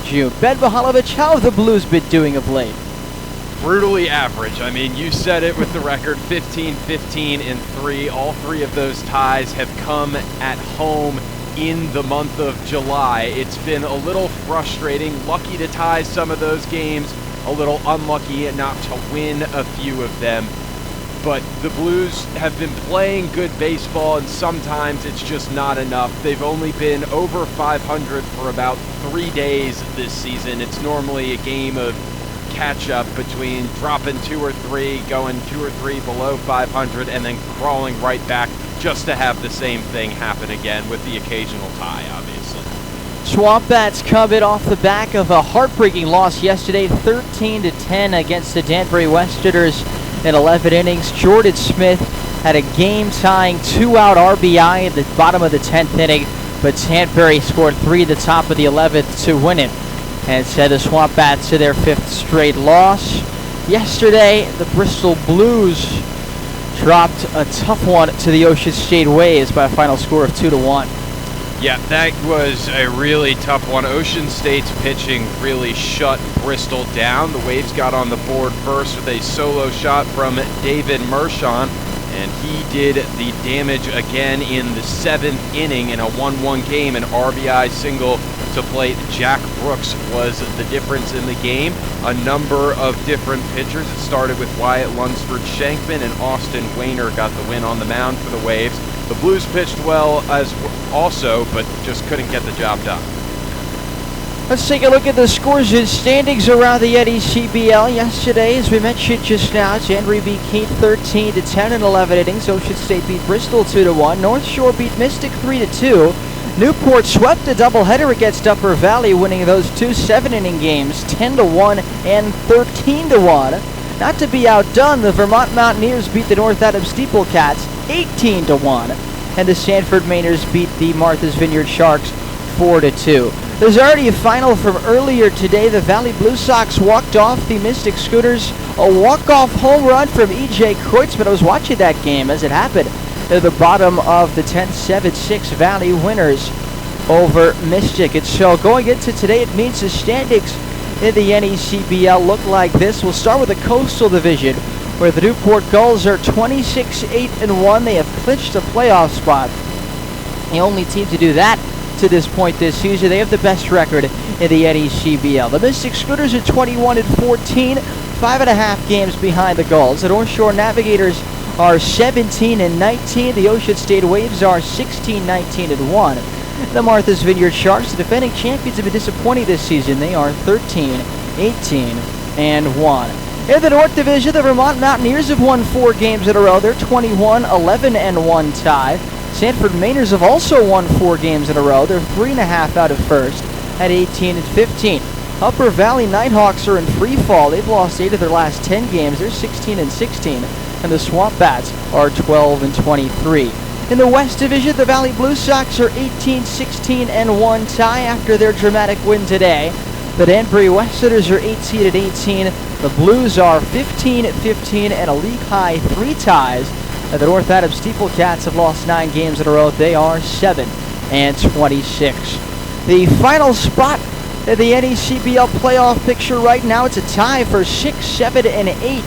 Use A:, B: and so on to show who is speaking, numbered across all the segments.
A: June. Ben Mihalovic, how have the Blues been doing of late?
B: Brutally average. I mean, you said it with the record, 15, 15, and 3. All three of those ties have come at home in the month of July. It's been a little frustrating. Lucky to tie some of those games, a little unlucky not to win a few of them. But the Blues have been playing good baseball, and sometimes it's just not enough. They've only been over 500 for about 3 days this season. It's normally a game of catch-up between dropping 2 or 3, going 2 or 3 below 500, and then crawling right back just to have the same thing happen again with the occasional tie, obviously.
A: SwampBats coming off the back of a heartbreaking loss yesterday, 13-10 against the Danbury Westerners in 11 innings. Jordan Smith had a game-tying 2-out RBI at the bottom of the 10th inning, but Danbury scored 3 at the top of the 11th to win it and send the SwampBats to their 5th straight loss. Yesterday, the Bristol Blues dropped a tough one to the Ocean State Waves by a final score of 2-1.
B: Yeah, that was a really tough one. Ocean State's pitching really shut Bristol down. The Waves got on the board first with a solo shot from David Mershon, and he did the damage again in the 7th inning in a 1-1 game. An RBI single to plate. Jack Brooks was the difference in the game. A number of different pitchers. It started with Wyatt Lunsford-Shankman, and Austin Wayner got the win on the mound for the Waves. The Blues pitched well as also, but just couldn't get the job done.
A: Let's take a look at the scores and standings around the NECBL. Yesterday, as we mentioned just now, Danbury beat Keene 13-10 in 11 innings. Ocean State beat Bristol 2-1. North Shore beat Mystic 3-2. Newport swept a doubleheader against Upper Valley, winning those 2 7-inning games 10-1 and 13-1. Not to be outdone, the Vermont Mountaineers beat the North Adams Steeplecats 18-1, and the Sanford Mainers beat the Martha's Vineyard Sharks 4-2. There's already a final from earlier today. The Valley Blue Sox walked off the Mystic Scooters. A walk-off home run from E.J. Kreutzmann. I was watching that game as it happened. They're the bottom of the 10-7-6 Valley winners over Mystic. And so going into today, it means the standings in the NECBL look like this. We'll start with the Coastal Division, where the Newport Gulls are 26-8-1. They have clinched a playoff spot. The only team to do that to this point this season. They have the best record in the NECBL. The Mystic Scooters are 21-14, 5.5 games behind the Gulls. The North Shore Navigators are 17-19. The Ocean State Waves are 16-19-1. The Martha's Vineyard Sharks, the defending champions, have been disappointing this season. They are 13-18-1. In the North Division, the Vermont Mountaineers have won 4 games in a row. They're 21-11-1 tie. Sanford Mainers have also won 4 games in a row. They're 3.5 out of first at 18-15. Upper Valley Nighthawks are in free fall. They've lost 8 of their last 10 games. They're 16-16. And the SwampBats are 12-23. In the West Division, the Valley Blue Sox are 18-16-1 tie after their dramatic win today. The Danbury Westerners are 18-18. The Blues are 15-15 and a league high 3 ties. And the North Adams Steeplecats have lost 9 games in a row. They are 7-26. The final spot in the NECBL playoff picture right now, it's a tie for 6, 7, and 8.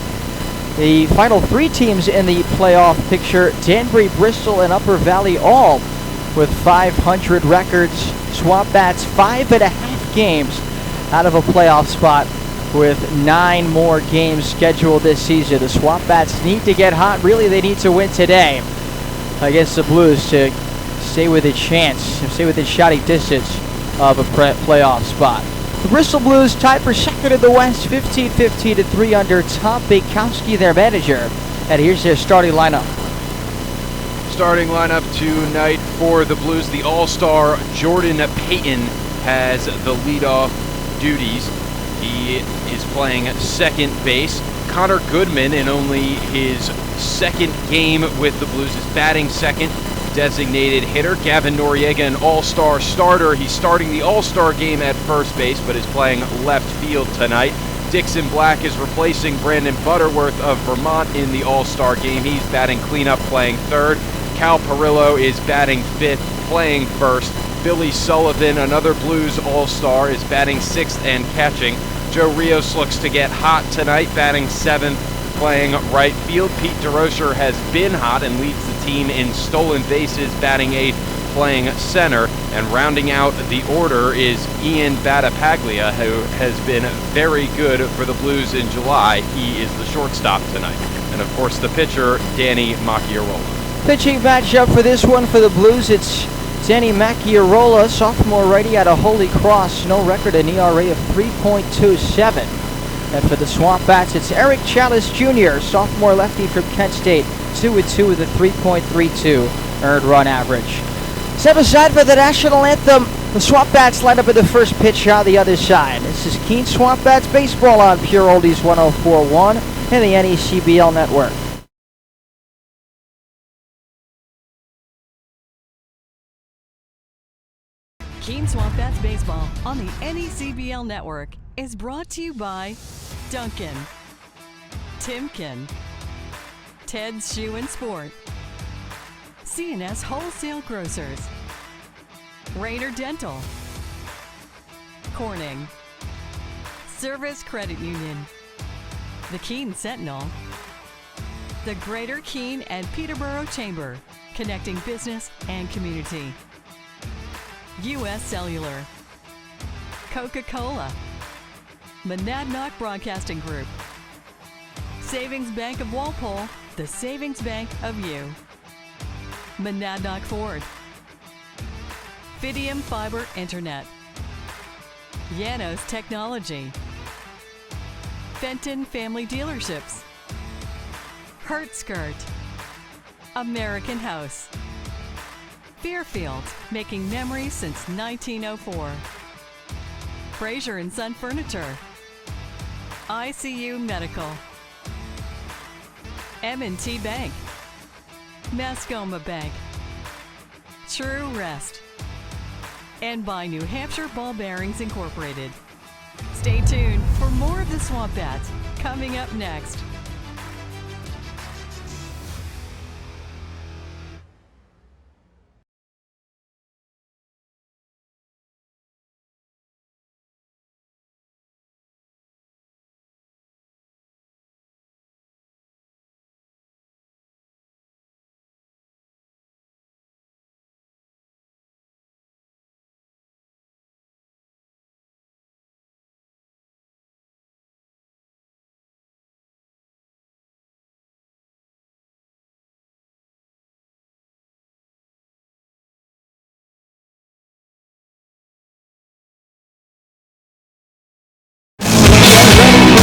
A: The final 3 teams in the playoff picture, Danbury, Bristol, and Upper Valley, all with 500 records. SwampBats 5.5 games out of a playoff spot with 9 more games scheduled this season. The SwampBats need to get hot. Really, they need to win today against the Blues to stay within shouting distance of a playoff spot. The Bristol Blues tied for second in the West, 15-15-3 under Tom Bakowski, their manager. And here's their starting lineup.
B: Starting lineup tonight for the Blues, the All-Star Jordan Payton has the leadoff duties. He is playing second base. Connor Goodman, in only his second game with the Blues, is batting second, designated hitter. Gavin Noriega, an all-star starter. He's starting the all-star game at first base, but is playing left field tonight. Dixon Black is replacing Brandon Butterworth of Vermont in the all-star game. He's batting cleanup, playing third. Cal Perillo is batting fifth, playing first. Billy Sullivan, another Blues All-Star, is batting 6th and catching. Joe Rios looks to get hot tonight, batting 7th, playing right field. Pete DeRocher has been hot and leads the team in stolen bases, batting 8th, playing center. And rounding out the order is Ian Battapaglia, who has been very good for the Blues in July. He is the shortstop tonight. And of course the pitcher, Danny Macchiarola.
A: Pitching matchup for this one for the Blues, it's Danny Macchiarola, sophomore righty out of Holy Cross, no record, an ERA of 3.27. And for the SwampBats, it's Eric Chalice Jr., sophomore lefty from Kent State, 2-2 with a 3.32 earned run average. Step aside for the national anthem. The SwampBats line up at the first pitch on the other side. This is Keene SwampBats baseball on Pure Oldies 104.1 and the NECBL network.
C: Keene SwampBats baseball on the NECBL network is brought to you by Duncan, Timken, Ted's Shoe and Sport, C&S Wholesale Grocers, Raider Dental, Corning, Service Credit Union, the Keene Sentinel, the Greater Keene and Peterborough Chamber, connecting business and community, U.S. Cellular, Coca-Cola, Monadnock Broadcasting Group, Savings Bank of Walpole, the Savings Bank of you, Monadnock Ford, Fidium Fiber Internet, Yanos Technology, Fenton Family Dealerships, Hertskirt, American House, Fairfield, making memories since 1904. Fraser & Son Furniture, ICU Medical, M&T Bank, Mascoma Bank, True Rest, and by New Hampshire Ball Bearings Incorporated. Stay tuned for more of the SwampBats coming up next.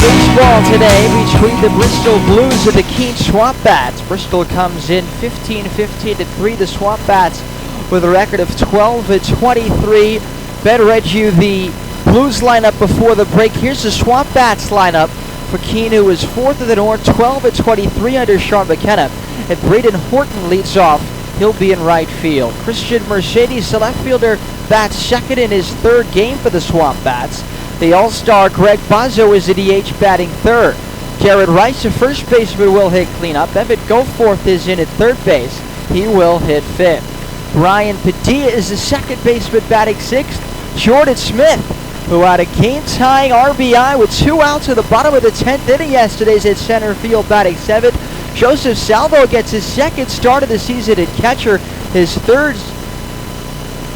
A: Baseball today between the Bristol Blues and the Keene SwampBats. Bristol comes in 15-15-3. The SwampBats with a record of 12-23. Ben read you the Blues lineup before the break. Here's the SwampBats lineup for Keene, who is fourth in the North, 12-23 under Sean McKenna. And Braden Horton leads off. He'll be in right field. Christian Mercedes, the left fielder, bats second in his third game for the SwampBats. The All-Star Greg Bozzo is the DH batting third. Jared Rice, a first baseman, will hit cleanup. Evan Goforth is in at third base. He will hit fifth. Ryan Padilla is the second baseman batting sixth. Jordan Smith, who had a game-tying RBI with 2 outs at the bottom of the 10th inning yesterday, is at center field batting seventh. Joseph Salvo gets his second start of the season at catcher, his third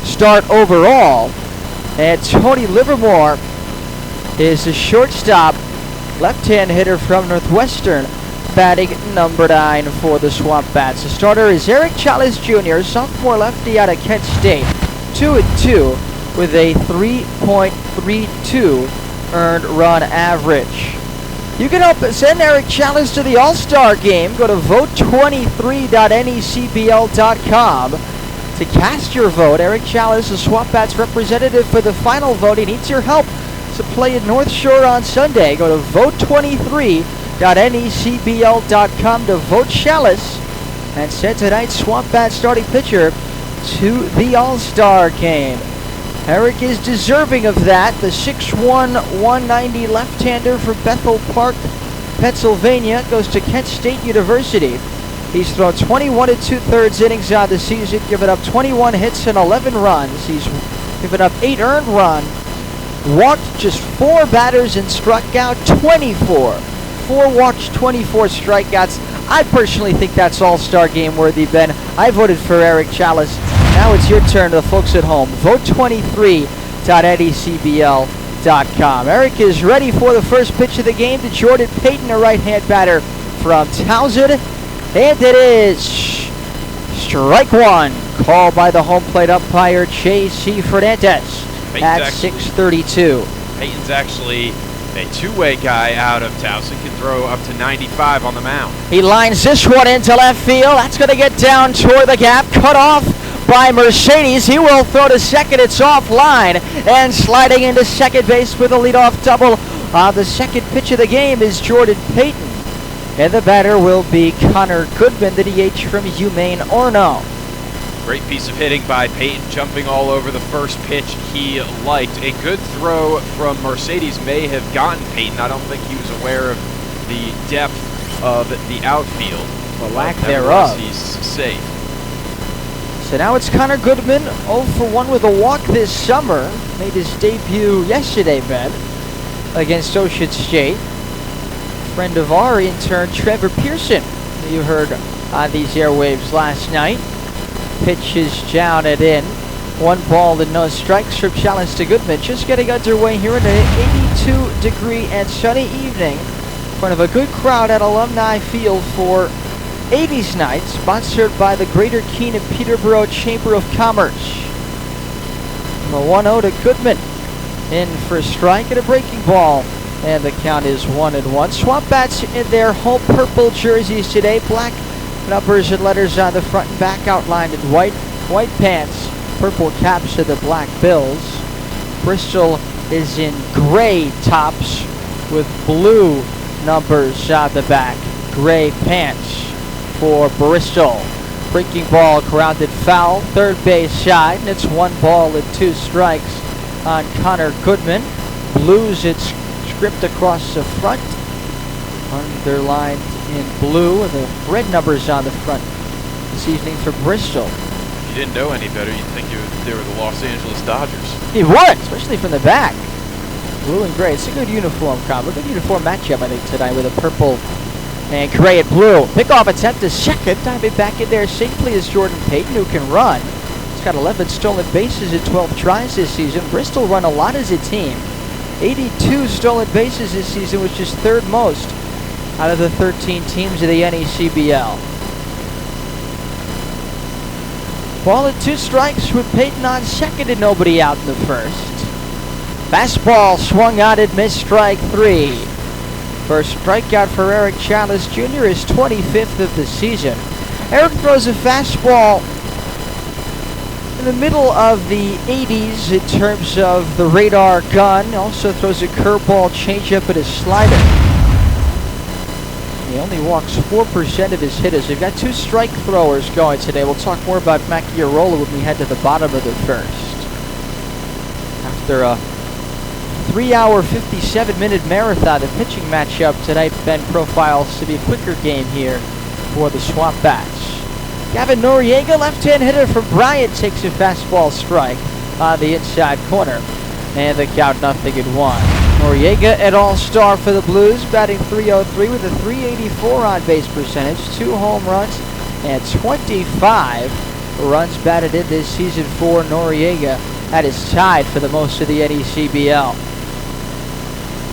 A: start overall. And Tony Livermore is the shortstop, left-hand hitter from Northwestern, batting number 9 for the SwampBats. The starter is Eric Chalice Jr., sophomore lefty out of Kent State, 2-2 with a 3.32 earned run average. You can help send Eric Chalice to the All-Star game. Go to vote23.necbl.com to cast your vote. Eric Chalice, the SwampBats representative for the final vote. He needs your help to play at North Shore on Sunday. Go to vote23.necbl.com to vote Chalice and send tonight's SwampBats starting pitcher to the All-Star game. Eric is deserving of that. The 6'1", 190 left-hander from Bethel Park, Pennsylvania, goes to Kent State University. He's thrown 21 2/3 innings on the season, given up 21 hits and 11 runs. He's given up 8 earned runs, walked just 4 batters and struck out 24. 4 walks, 24 strikeouts. I personally think that's all-star game worthy, Ben. I voted for Eric Chalice. Now it's your turn to the folks at home. Vote23.necbl.com. Eric is ready for the first pitch of the game to Jordan Payton, a right-hand batter from Townsend. And it is strike one, called by the home plate umpire, J.C. Fernandez, at 6:32.
B: Payton's actually a two-way guy out of Towson, can throw up to 95 on the mound.
A: He lines this one into left field. That's going to get down toward the gap, cut off by Mercedes. He will throw to second. It's offline, and sliding into second base with a leadoff double on the second pitch of the game is Jordan Payton. And the batter will be Connor Goodman, the DH from UMaine Orono.
B: Great piece of hitting by Payton, jumping all over the first pitch he liked. A good throw from Mercedes may have gotten Payton. I don't think he was aware of the depth of the outfield.
A: The lack thereof.
B: He's safe.
A: So now it's Connor Goodman, 0 for 1 with a walk this summer. Made his debut yesterday, Ben, against Ocean State. Friend of our intern, Trevor Pearson, you heard on these airwaves last night. Pitch is down and in. 1 ball and no strikes from Challenge to Goodman. Just getting underway here in an 82-degree and sunny evening in front of a good crowd at Alumni Field for 80s night, sponsored by the Greater Keene and Peterborough Chamber of Commerce. The 1-0 to Goodman. In for a strike and a breaking ball. And the count is 1-1. SwampBats in their home purple jerseys today. Black numbers and letters on the front and back, outlined in white pants, purple caps to the black bills. Bristol is in gray tops with blue numbers on the back. Gray pants for Bristol. Breaking ball grounded foul, third base side, and it's 1 ball and 2 strikes on Connor Goodman. Blues, it's script across the front, underlined in blue, and the red numbers on the front this evening for Bristol.
B: If you didn't know any better, you'd think they were the Los Angeles Dodgers.
A: It would, especially from the back. Blue and gray. It's a good uniform combo. Good uniform matchup, I think, tonight with a purple and gray and blue. Pickoff attempt to second. Diving back in there safely is Jordan Payton, who can run. He's got 11 stolen bases in 12 tries this season. Bristol run a lot as a team. 82 stolen bases this season, which is 3rd most out of the 13 teams of the NECBL. Ball and 2 strikes with Payton on second and nobody out in the first. Fastball swung out and missed, strike 3. First strikeout for Eric Chalice Jr., his 25th of the season. Eric throws a fastball in the middle of the 80s in terms of the radar gun. Also throws a curveball, changeup, and a slider. He only walks 4% of his hitters. They've got 2 strike throwers going today. We'll talk more about Macchiarola when we head to the bottom of the first. After a 3-hour, 57-minute marathon, the pitching matchup tonight, Ben, profiles to be a quicker game here for the SwampBats. Gavin Noriega, left-hand hitter from Bryant, takes a fastball strike on the inside corner. And the count 0-1. Noriega, an all-star for the Blues, batting .303 with a .384 on-base percentage, 2 home runs, and 25 runs batted in this season for Noriega. That is tied for the most of the NECBL.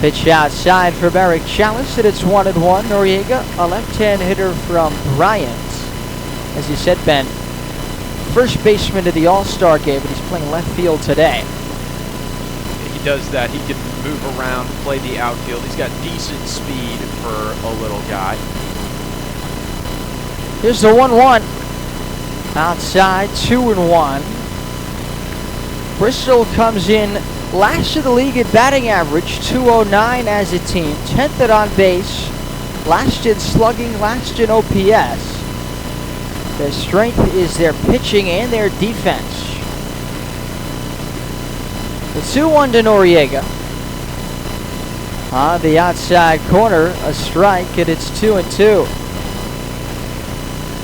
A: Pitch outside from Eric Chalice, and it's 1-1. Noriega, a left-hand hitter from Bryant. As you said, Ben, first baseman of the All-Star game, but he's playing left field today.
B: He does that. He can move around, play the outfield. He's got decent speed for a little guy.
A: Here's the 1-1. Outside, 2-1. Bristol comes in last in the league in batting average, .209 as a team. 10th at on base, last in slugging, last in OPS. Their strength is their pitching and their defense. The 2-1 to Noriega. On the outside corner, a strike, and it's 2-2.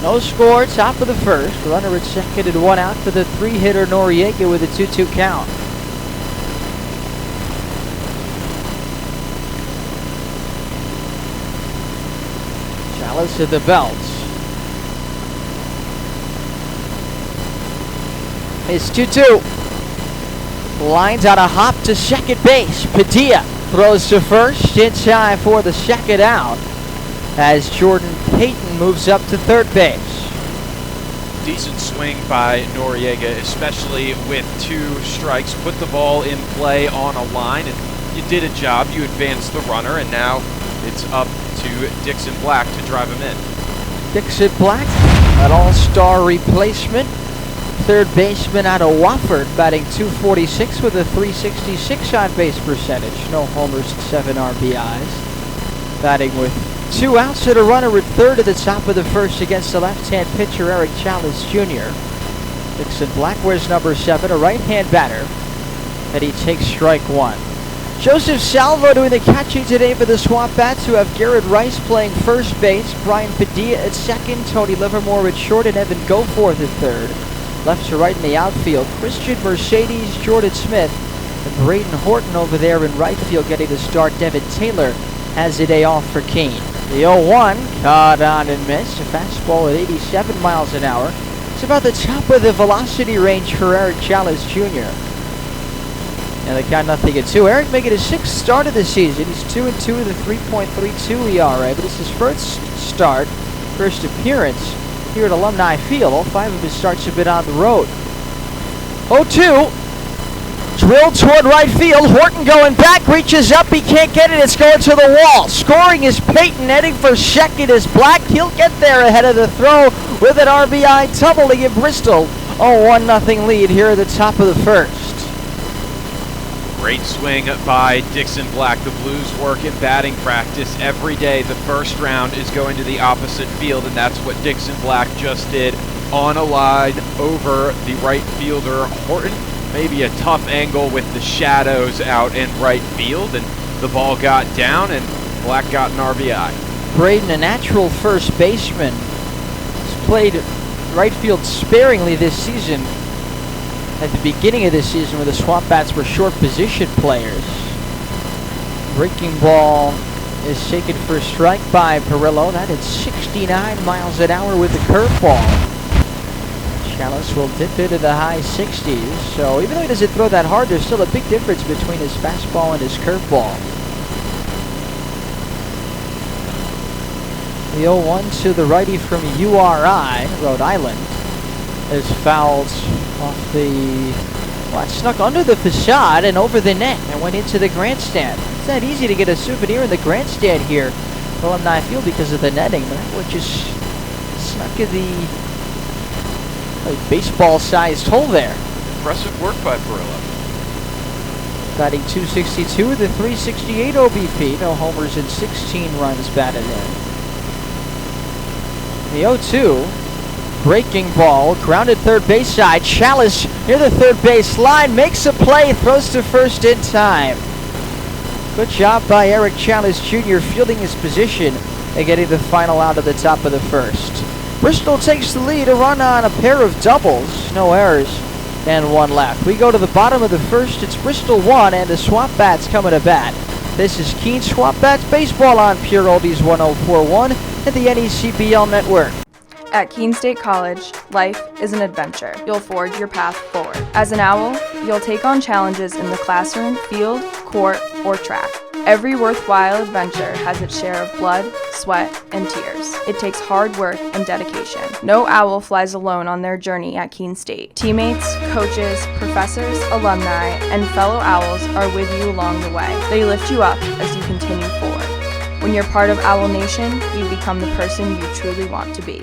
A: No score, top of the first. Runner at second and one out for the three-hitter Noriega with a 2-2 count. Chalice at the belt. It's 2-2. Lines on a hop to second base. Padilla throws to first in time for the second out as Jordan Payton moves up to third base.
B: Decent swing by Noriega, especially with 2 strikes. Put the ball in play on a line, and you did a job. You advanced the runner, and now it's up to Dixon Black to drive him in.
A: Dixon Black, an all-star replacement. Third baseman out of Wofford, batting .246 with a .366 on-base percentage. No homers, 7 RBIs. Batting with 2 outs and a runner at third at the top of the first against the left-hand pitcher Eric Chalice Jr. Dixon Black wears number 7, a right-hand batter, and he takes strike 1. Joseph Salvo doing the catching today for the SwampBats, who have Garrett Rice playing first base, Brian Padilla at second, Tony Livermore at short, and Evan Goforth at third. Left to right in the outfield, Christian Mercedes, Jordan Smith, and Braden Horton over there in right field getting to start. Devin Taylor has a day off for Keene. The 0-1, caught on and missed. A fastball at 87 miles an hour. It's about the top of the velocity range for Eric Chalice Jr. And they count nothing at 2. Eric making his 6th start of the season. He's 2-2 with a 3.32 ERA, but it's his first appearance here at Alumni Field. All 5 of his starts have been on the road. 0-2. Drilled toward right field. Horton going back, reaches up, he can't get it, it's going to the wall. Scoring is Payton, heading for second is Black. He'll get there ahead of the throw with an RBI double to give Bristol a 1-0 lead here at the top of the first.
B: Great swing by Dixon Black. The Blues work in batting practice every day. The first round is going to the opposite field, and that's what Dixon Black just did on a line over the right fielder Horton. Maybe a tough angle with the shadows out in right field, and the ball got down, and Black got an RBI.
A: Braden, a natural first baseman, has played right field sparingly this season. At the beginning of this season, where the SwampBats were short position players. Breaking ball is taken for a strike by Perillo. That is 69 miles an hour with the curveball. Chalice will dip into the high 60s. So even though he doesn't throw that hard, there's still a big difference between his fastball and his curveball. The 0-1 to the righty from URI, Rhode Island, is fouled off the... Well, it snuck under the facade and over the net and went into the grandstand. It's not easy to get a souvenir in the grandstand here at Alumni Field because of the netting, but that one just snuck in the baseball-sized hole there.
B: Impressive work by Perillo.
A: Batting .262 with a .368 OBP. No homers and 16 runs batted in. The 0-2. Breaking ball, grounded third base side. Chalice near the third base line, makes a play, throws to first in time. Good job by Eric Chalice Jr. fielding his position and getting the final out of the top of the first. Bristol takes the lead, a run on a pair of doubles, no errors, and 1 left. We go to the bottom of the first. It's Bristol 1 and the SwampBats coming to bat. This is Keene SwampBats Baseball on Pure Oldies 1041 and the NECBL Network.
D: At Keene State College, life is an adventure. You'll forge your path forward. As an owl, you'll take on challenges in the classroom, field, court, or track. Every worthwhile adventure has its share of blood, sweat, and tears. It takes hard work and dedication. No owl flies alone on their journey at Keene State. Teammates, coaches, professors, alumni, and fellow owls are with you along the way. They lift you up as you continue forward. When you're part of Owl Nation, you become the person you truly want to be.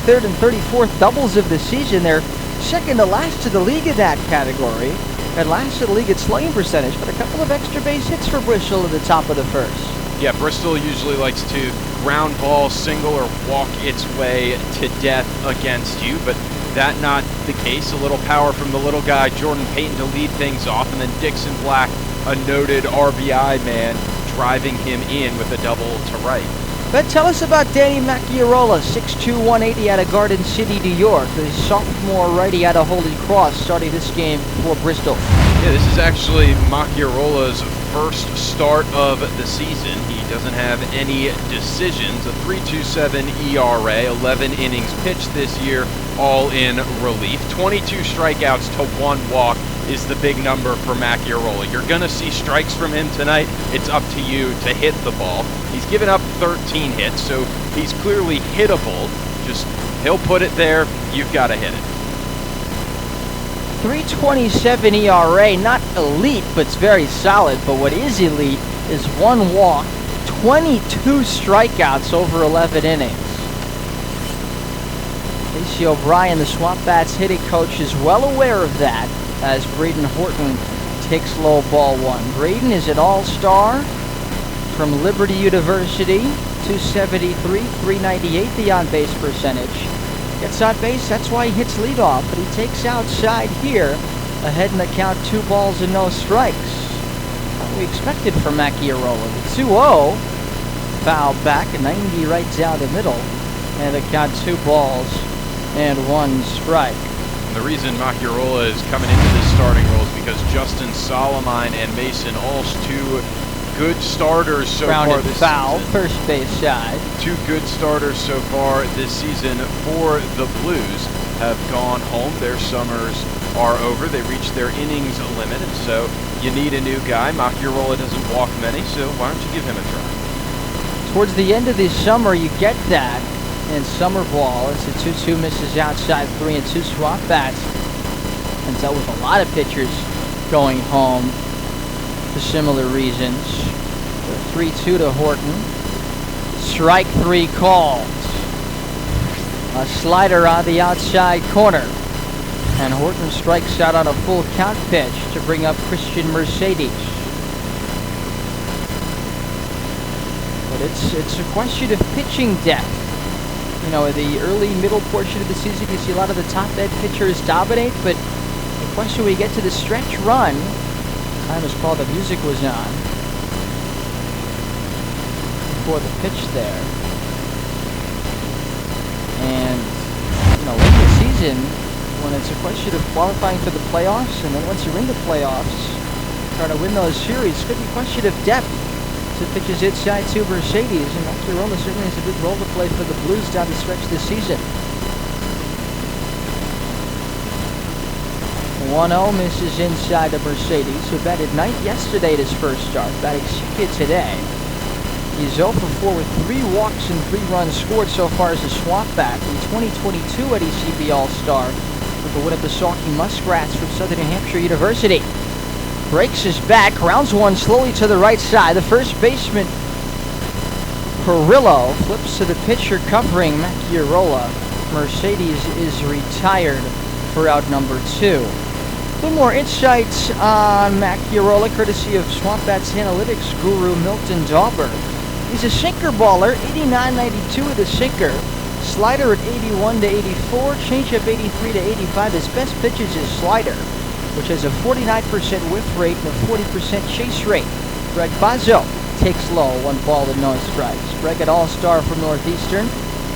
A: 33rd and 34th doubles of the season. They're second to last to the league in that category, and last to the league at slugging percentage, but a couple of extra base hits for Bristol at the top of the first.
B: Yeah, Bristol usually likes to ground ball, single, or walk its way to death against you, but that not the case. A little power from the little guy, Jordan Payton, to lead things off, and then Dixon Black, a noted RBI man, driving him in with a double to right.
A: But tell us about Danny Macchiarola, 6'2", 180 out of Garden City, New York. The sophomore righty out of Holy Cross, starting this game for Bristol.
B: Yeah, this is actually Macchiarola's first start of the season. He doesn't have any decisions. A 3.27 ERA, 11 innings pitched this year, all in relief. 22 strikeouts to 1 walk is the big number for Macchiarola. You're going to see strikes from him tonight. It's up to you to hit the ball. He's given up 13 hits, so he's clearly hittable. Just, he'll put it there. You've got to hit it.
A: 3.27 ERA, not elite, but it's very solid. But what is elite is 1 walk, 22 strikeouts over 11 innings. Casey O'Brien, the SwampBats hitting coach, is well aware of that as Braden Horton takes low ball 1. Braden is an all-star from Liberty University, 273, 398 the on-base percentage. Gets on base, that's why he hits leadoff, but he takes outside here, ahead in the count, 2 balls and no strikes. What we expected from Macchiarola. The 2-0, foul back, a 90 right down the middle, and the count 2 balls and 1 strike.
B: The reason Macchiarola is coming into this starting role is because Justin Solomine and Mason Ulsh, 2 good starters so far this
A: foul,
B: season.
A: First base side.
B: 2 good starters so far this season for the Blues have gone home. Their summers are over. They reached their innings limit, and so you need a new guy. Macchiarola doesn't walk many, so why don't you give him a try?
A: Towards the end of the summer, you get that in summer ball. It's a 2-2 misses outside, 3-2 SwampBats, and dealt with a lot of pitchers going home for similar reasons. 3-2 to Horton. Strike 3 called. A slider on the outside corner. And Horton strikes out on a full count pitch to bring up Christian Mercedes. But it's a question of pitching depth. You know, the early, middle portion of the season, you see a lot of the top-end pitchers dominate, but the question when you get to the stretch run, time was called, the music was on before the pitch there. And, you know, late in the season, when it's a question of qualifying for the playoffs, and then once you're in the playoffs, trying to win those series, it could be a question of depth. So pitches inside to Mercedes, and Macchiarola certainly has a big role to play for the Blues down the stretch this season. 1-0 misses inside to Mercedes, who batted 9th yesterday at his first start, batting 2nd today. He's 0 for 4 with 3 walks and 3 runs scored so far as a SwampBat. In 2022 NECBL All-Star with the win at the Saukey Muskrats from Southern New Hampshire University. Breaks his back, grounds one slowly to the right side. The first baseman, Perillo, flips to the pitcher covering Macchiarola. Mercedes is retired for out number 2. A little more insights on Macchiarola, courtesy of SwampBats analytics guru Milton Dauber. He's a sinker baller, 89-92 with a sinker. Slider at 81 to 84, changeup 83 to 85. His best pitches is slider, which has a 49% whiff rate and a 40% chase rate. Greg Bazzo takes low, 1 ball and no strikes. Greg, an all-star from Northeastern,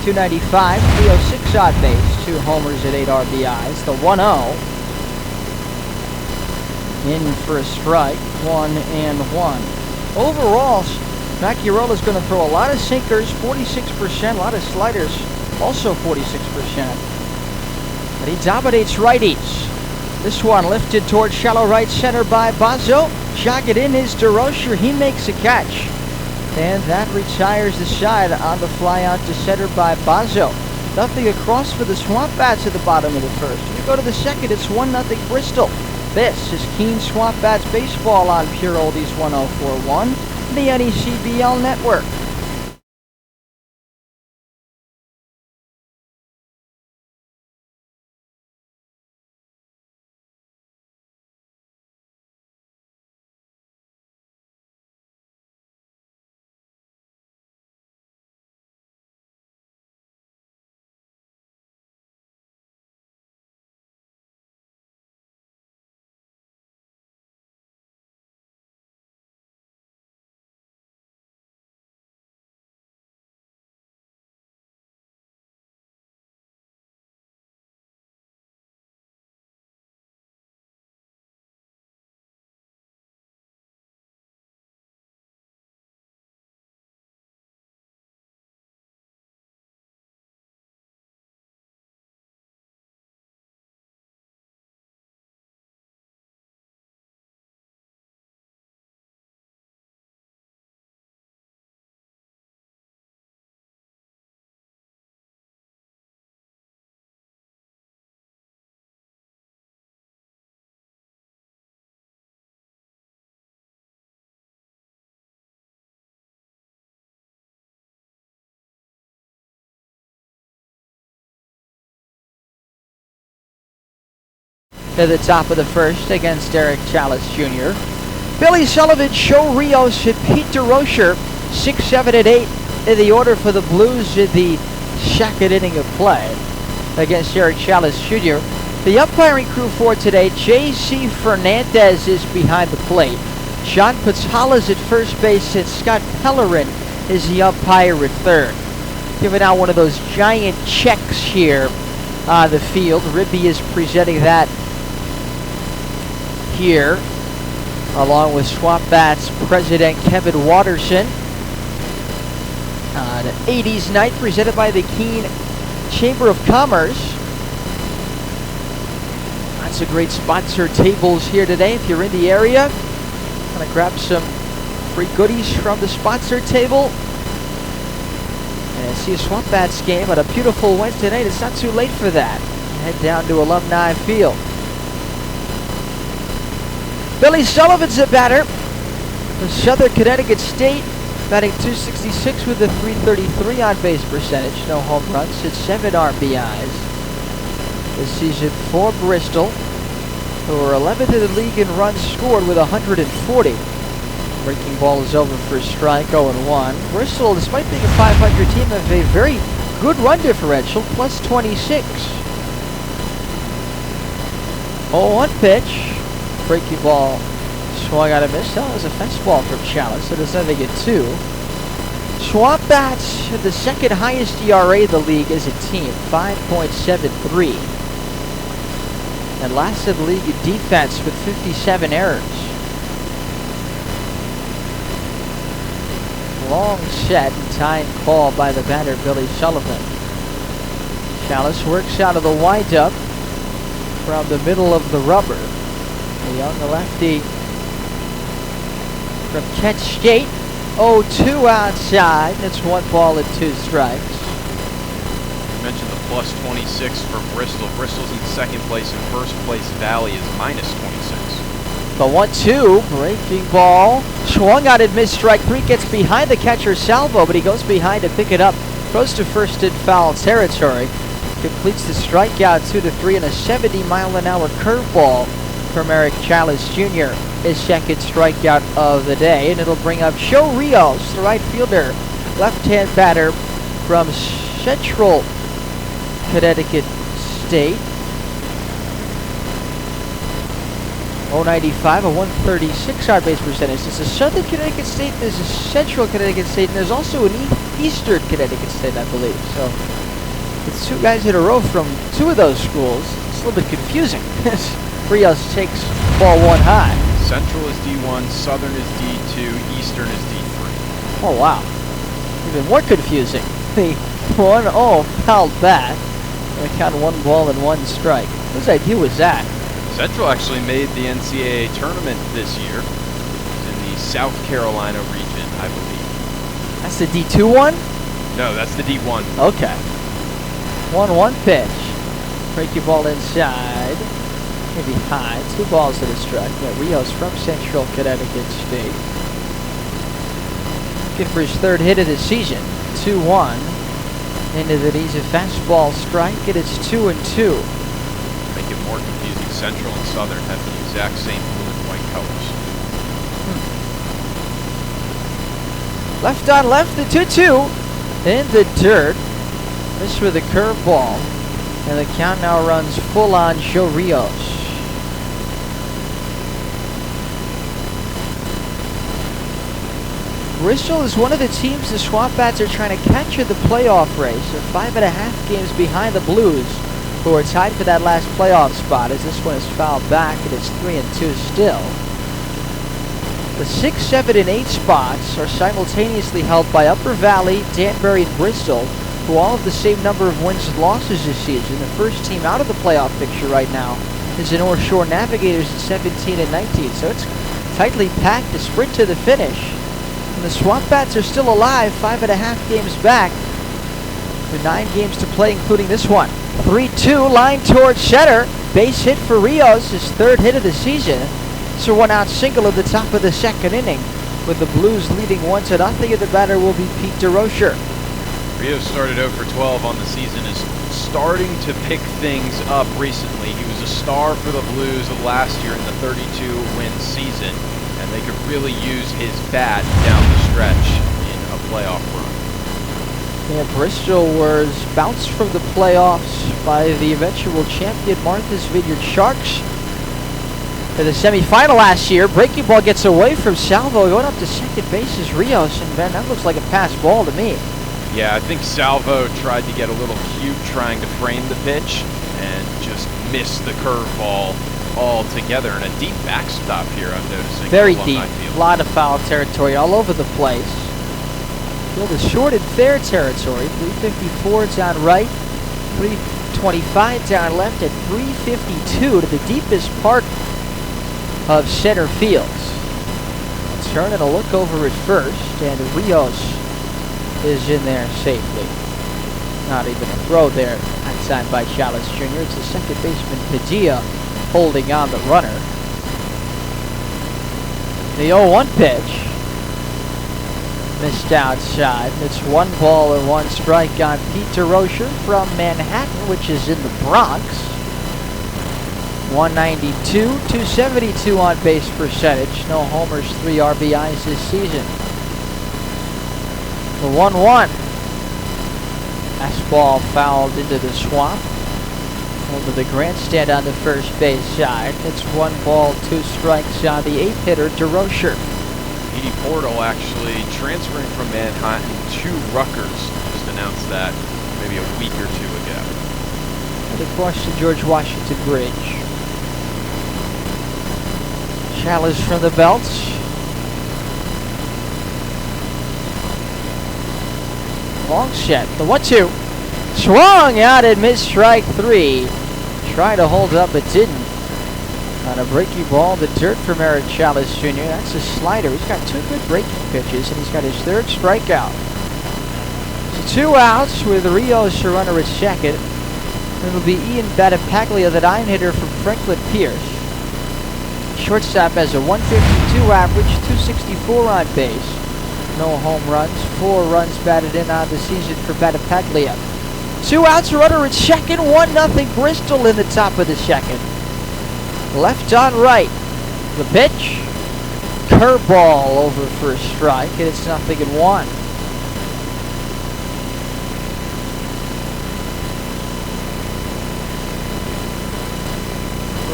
A: 295, 306 on base, 2 homers at 8 RBIs. The 1-0, in for a strike, 1-1. Overall, Macchiarola's going to throw a lot of sinkers, 46%, a lot of sliders, also 46%. But he dominates righties. This one lifted towards shallow right center by Bazzo. Jog it in is DeRocher. He makes a catch. And that retires the side on the fly out to center by Bazzo. Nothing across for the SwampBats at the bottom of the first. When you go to the second, it's 1-0 Bristol. This is Keene SwampBats baseball on Pure Oldies 1041, the NECBL network. to the top of the first against Eric Chalice Jr. Billy Sullivan, Joe Rios, and Pete DeRocher, 6, 7, and 8 in the order for the Blues in the second inning of play against Eric Chalice Jr. The umpiring crew for today: J.C. Fernandez is behind the plate. John Patala's at first base, and Scott Pellerin is the umpire at third. Giving out one of those giant checks here on the field. Ribby is presenting that here, along with SwampBats president Kevin Watterson. On 80s night, presented by the Keene Chamber of Commerce. Lots of great sponsor tables here today. If you're in the area, gonna grab some free goodies from the sponsor table and see a SwampBats game on a beautiful Wednesday night. It's not too late for that. Head down to Alumni Field. Billy Sullivan's a batter for Southern Connecticut State, batting .266 with a .333 on-base percentage. No home runs, hit 7 RBIs this season for Bristol, who are 11th in the league in runs scored with 140. Breaking ball is over for a strike, 0-1. Bristol, despite being a .500 team, have a very good run differential, plus 26. 0-1 pitch. Breaking ball swung out and missed. That was a fastball from Chalice, so it's nothing at 2. SwampBats have the second highest ERA in the league as a team, 5.73. And last in the league in defense with 57 errors. Long set and tying call by the batter, Billy Sullivan. Chalice works out of the windup from the middle of the rubber. A young lefty from Kent State. 0-2 outside. That's 1 ball and 2 strikes.
B: You mentioned the plus 26 for Bristol. Bristol's in second place, and first place Valley is minus 26.
A: The 1-2, breaking ball. Swung out and missed, strike 3, gets behind the catcher Salvo, but he goes behind to pick it up. Throws to first in foul territory. Completes the strikeout 2-3 and a 70-mile-an-hour curveball from Eric Chalice Jr. His second strikeout of the day, and it'll bring up Joe Rios, the right fielder, left-hand batter from Central Connecticut State. 0.95, a 136 on-base percentage. There's a Southern Connecticut State, there's a Central Connecticut State, and there's also an Eastern Connecticut State, I believe. So it's 2 guys in a row from 2 of those schools. It's a little bit confusing. Rios takes ball 1 high.
B: Central is D1, Southern is D2, Eastern is D3.
A: Oh, wow. Even more confusing. The 1-0 fouled back. And count 1 ball and 1 strike. Whose idea was that?
B: Central actually made the NCAA tournament this year. It's in the South Carolina region, I believe.
A: That's the D2 one?
B: No, that's the D1.
A: Okay. 1-1 pitch. Breaking ball inside. Maybe high. 2 balls and a strike. Yeah, Rios from Central Connecticut State. Looking for his 3rd hit of the season. 2-1. Into the knees, a fastball strike, and it's 2-2.
B: Make it more confusing. Central and Southern have the exact same blue and white colors.
A: Left on left, the 2-2 in the dirt. This with a curveball, and the count now runs full on Joe Rios. Bristol is one of the teams the SwampBats are trying to catch in the playoff race. They're 5.5 games behind the Blues, who are tied for that last playoff spot, as this one is fouled back and it's 3-2 still. The 6, 7, and 8 spots are simultaneously held by Upper Valley, Danbury, and Bristol, who all have the same number of wins and losses this season. The first team out of the playoff picture right now is the North Shore Navigators at 17 and 19, so it's tightly packed, a sprint to the finish. And the SwampBats are still alive, 5.5 games back, with 9 games to play, including this one. 3-2, line towards center, base hit for Rios, his 3rd hit of the season. It's a 1-out single at the top of the 2nd inning, with the Blues leading 1-0, and the batter will be Pete DeRocher.
B: Rios started out for 12 on the season, is starting to pick things up recently. He was a star for the Blues last year in the 32-win season, and they could really use his bat down the stretch in a playoff run.
A: Yeah, Bristol was bounced from the playoffs by the eventual champion Martha's Vineyard Sharks in the semifinal last year. Breaking ball gets away from Salvo, going up to second base is Rios, and Ben, that looks like a pass ball to me.
B: Yeah, I think Salvo tried to get a little cute trying to frame the pitch and just missed the curveball altogether. And a deep backstop here, I'm noticing.
A: Very deep, a lot of foul territory all over the place. Field is short in fair territory. 354 down right, 325 down left, and 352 to the deepest part of center field. Turn and a look over at first, and Rios is in there safely. Not even a throw there on time by Chalice Jr. It's the second baseman Padilla holding on the runner. The 0-1 pitch missed outside. It's 1 ball and 1 strike on Pete DeRocher from Manhattan, which is in the Bronx. 192, 272 on base percentage. No homers, 3 RBIs this season. The 1-1. Fastball fouled into the swamp. Over the grandstand on the first base side. It's 1 ball, 2 strikes on the 8th hitter, DeRocher.
B: Edie Portal actually transferring from Manhattan to Rutgers. Just announced that maybe a week or 2 ago.
A: And across the George Washington Bridge. Challenge from the belt. Long set. The 1-2. Swung out and missed strike 3. Tried to hold up but didn't. On a breaking ball, the dirt from Eric Chalice Jr. That's a slider. He's got 2 good breaking pitches, and he's got his 3rd strikeout. So 2 outs with Rios to runner at second. It'll be Ian Battipaglia, the 9-hitter from Franklin Pierce. Shortstop has a 152 average, 264 on base. No home runs, 4 runs batted in on the season for Battipaglia. 2 outs, runner at second, 1-0 Bristol in the top of the second. Left on right. The pitch. Curveball over for a strike, and it's 0-1.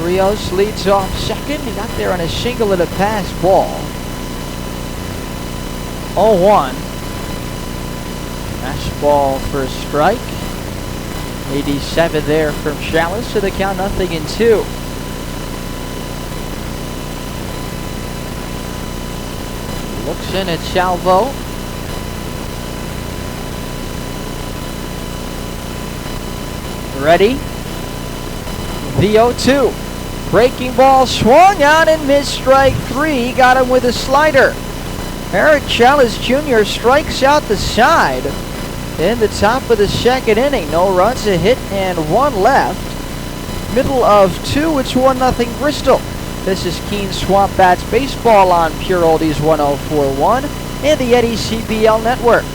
A: Rios leads off second. He got there on a single and a pass ball. 0-1. Fastball for a strike. 87 there from Chalice, so the count 0-2. Looks in at Salvo. Ready? The 0-2. Breaking ball swung out and missed strike 3. Got him with a slider. Eric Chalice Jr. strikes out the side in the top of the second inning. No runs, a hit, and 1 left. Middle of 2, it's 1-0 Bristol. This is Keene SwampBats Baseball on Pure Oldies 1041 and the NECBL Network.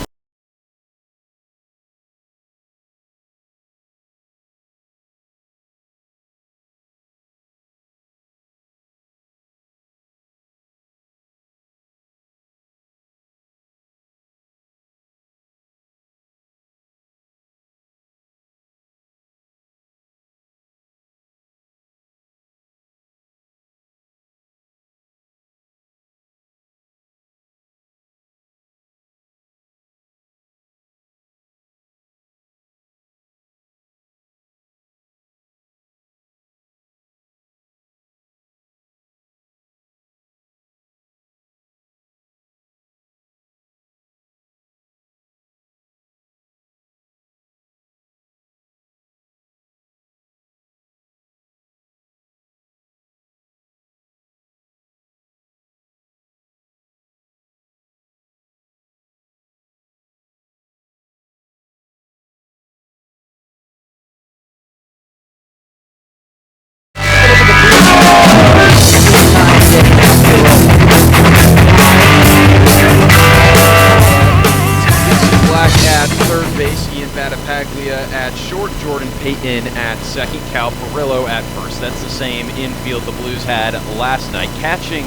B: At short, Jordan Payton at second. Cal Perillo at first. That's the same infield the Blues had last night. Catching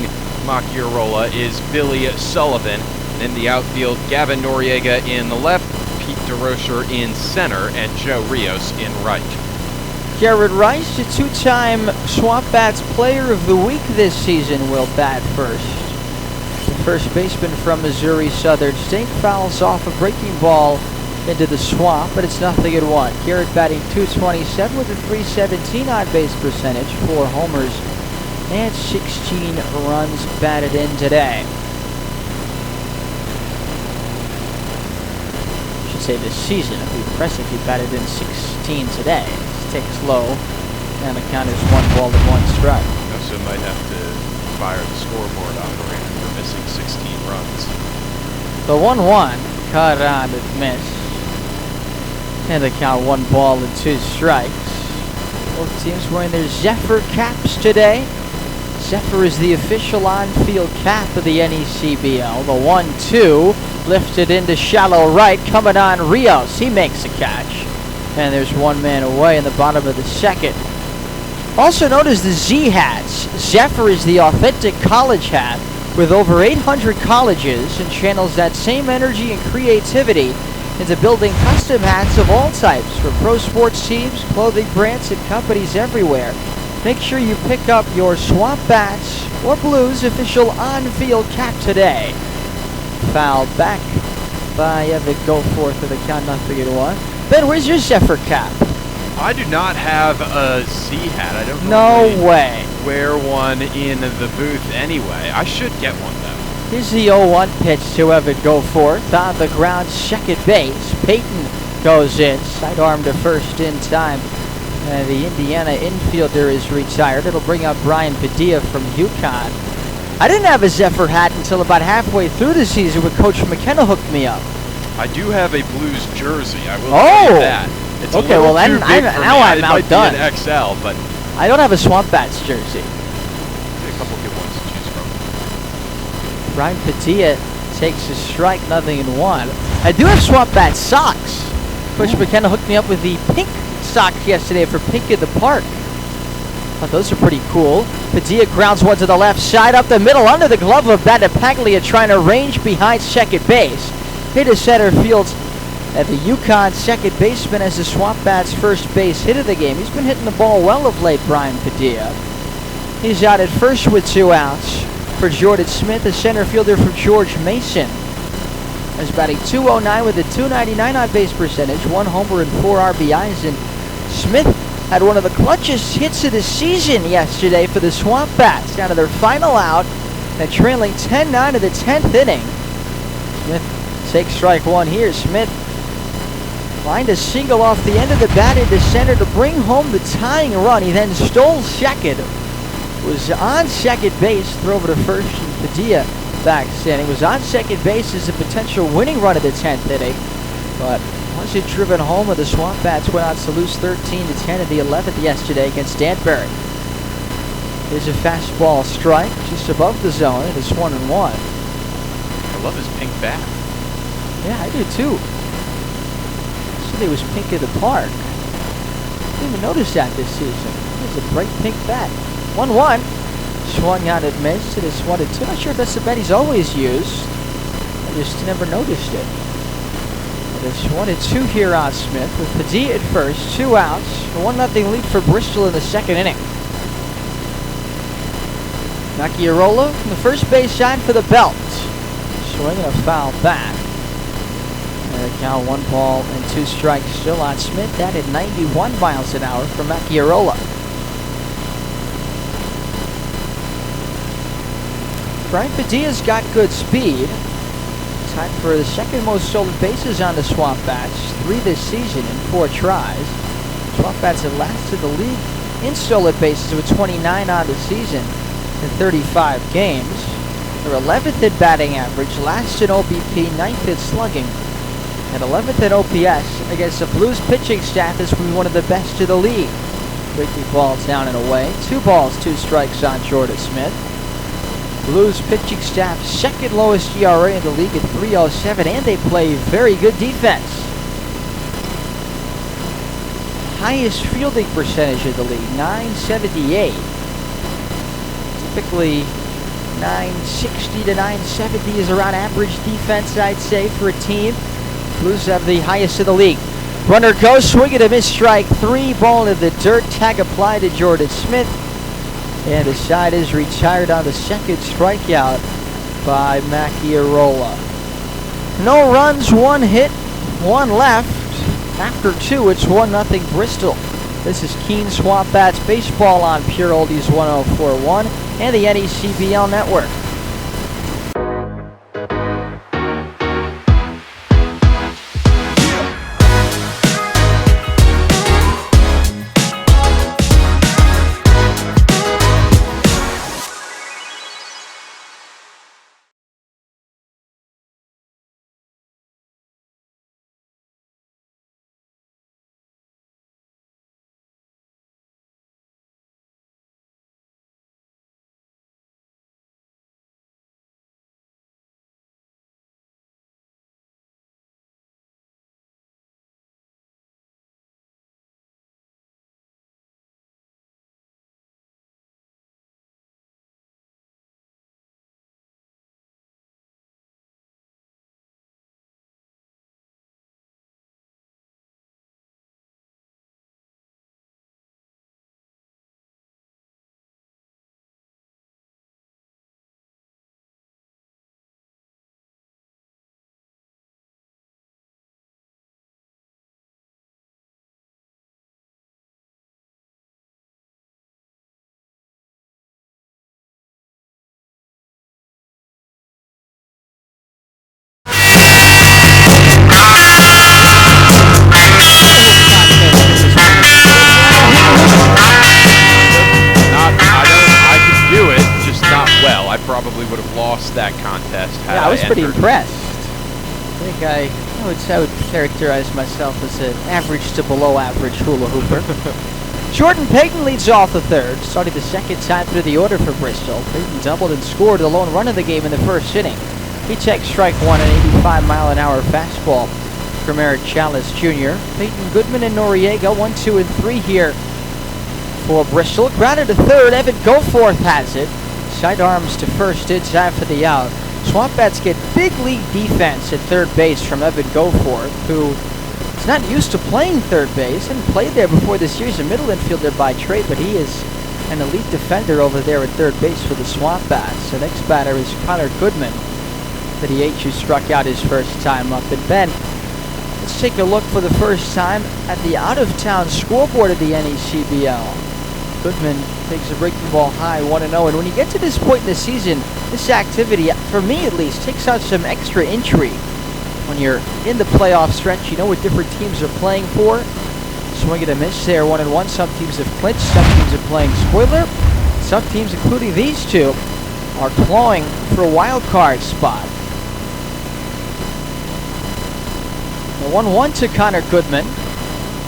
B: Macchiarola is Billy Sullivan. And in the outfield, Gavin Noriega in the left, Pete DeRocher in center, and Joe Rios in right.
A: Garrett Rice, the two-time SwampBats Player of the Week this season, will bat first. The first baseman from Missouri Southern State fouls off a breaking ball into the swamp, but it's 0-1. Garrett batting .227 with a .317 on-base percentage, 4 homers, and 16 runs batted in today. I should say this season. It'd be impressive if he batted in 16 today. Take slow, and the count is 1-1 strike.
B: Also might have to fire the scoreboard operator for missing 16 runs.
A: The 1-1 caught on with miss. And the count 1-2 strikes. Both teams wearing their Zephyr caps today. Zephyr is the official on-field cap of the NECBL. The 1-2 lifted into shallow right, coming on Rios. He makes a catch. And there's one man away in the bottom of the second. Also known as the Z hats, Zephyr is the authentic college hat with over 800 colleges and channels that same energy and creativity into building custom hats of all types for pro sports teams, clothing brands, and companies everywhere. Make sure you pick up your SwampBats or Blues official on-field cap today. Fouled back by Evan Goforth with a count 0-1. Ben, where's your Zephyr cap?
B: I do not have a Z hat. I don't
A: No way.
B: wear one in the booth anyway. I should get one though.
A: Here's the 0-1 pitch to Evan Goforth. On the ground, second base. Peyton goes in. Sidearm to first in time. The Indiana infielder is retired. It'll bring up Brian Padilla from UConn. I didn't have a Zephyr hat until about halfway through the season when Coach McKenna hooked me up.
B: I do have a Blues jersey. I will tell you that. It's
A: okay, well then now I'm outdone.
B: It might be an XL, but
A: I don't have a SwampBats jersey.
B: a couple good ones to choose from.
A: Brian Padilla takes a strike, 0-1. I do have SwampBats socks. Coach McKenna hooked me up with the pink socks yesterday for Pink in the Park. Oh, those are pretty cool. Padilla grounds one to the left side, up the middle, under the glove of Battapaglia, trying to range behind second base. Hit to center field, and the UConn second baseman as the SwampBats first base hit of the game. He's been hitting the ball well of late, Brian Padilla. He's out at first with 2 outs for Jordan Smith, the center fielder for George Mason. He's batting .209 with a .299 on base percentage, 1 homer and 4 RBIs, and Smith had one of the clutchest hits of the season yesterday for the SwampBats, down to their final out and trailing 10-9 of the 10th inning. Smith takes strike one here. Smith lined a single off the end of the bat into center to bring home the tying run. He then stole second, was on second base, throw over to first, and Padilla back standing. Was on second base as a potential winning run of the 10th inning, but wasn't driven home, and the SwampBats went on to lose 13-10 in the 11th yesterday against Danbury. Here's a fastball strike just above the zone. It is 1-1.
B: I love his pink bat.
A: Yeah, I do too. Yesterday was Pink in the Park. Didn't even notice that this season. It's a bright pink bat. 1-1. Swung out and missed. It is 1-2. Not sure if that's the bat he's always used. I just never noticed it. It is 1-2 here on Smith with Padilla at first. 2 outs. A 1-0 lead for Bristol in the second inning. Macchiarola from the first base side for the belt. Swinging a foul back. And the count 1-2 strikes still on Smith. That at 91 miles an hour for Macchiarola. Brian Padilla's got good speed. Tied for the second most stolen bases on the SwampBats. 3 this season in 4 tries. SwampBats have last in the league in stolen bases with 29 on the season in 35 games. They're 11th in batting average, last in OBP, 9th in slugging, and 11th in OPS against the Blues pitching staff that's been one of the best in the league. Breaking balls down and away. 2 balls, 2 strikes on Jordan Smith. Blues pitching staff second lowest ERA in the league at 3.07, and they play very good defense. highest fielding percentage in the league, 978. Typically 960 to 970 is around average defense, I'd say, for a team. Blues have the highest in the league. Runner goes, swing and a miss, strike 3, ball in the dirt, tag applied to Jordan Smith. And the side is retired on the second strikeout by Macchiarola. No runs, 1 hit, 1 left. After 2, it's 1-0 Bristol. This is Keene SwampBats baseball on Pure Oldies 104.1 and the NECBL network.
B: Probably would have lost that contest.
A: Yeah, I was pretty impressed. I think I would characterize myself as an average to below average hula hooper. Jordan Payton leads off the third, starting the second time through the order for Bristol. Payton doubled and scored the lone run of the game in the first inning. He takes strike 1, an 85-mile-an-hour fastball from Eric Chalice Jr. Peyton, Goodman, and Noriega 1, 2, and 3 here for Bristol. Grounded to third, Evan Goforth has it. Sidearms to first in time for the out. SwampBats get big league defense at third base from Evan Goforth, who is not used to playing third base and played there before this year. He's a middle infielder by trade, but he is an elite defender over there at third base for the SwampBats. The next batter is Connor Goodman, the DH who struck out his first time up. And Ben, let's take a look for the first time at the out-of-town scoreboard of the NECBL. Goodman takes a breaking ball high, 1-0. And when you get to this point in the season, this activity, for me at least, takes out some extra intrigue. When you're in the playoff stretch, you know what different teams are playing for. Swing and a miss there, 1-1. Some teams have clinched, some teams are playing spoiler. Some teams, including these two, are clawing for a wild card spot. The 1-1 to Connor Goodman.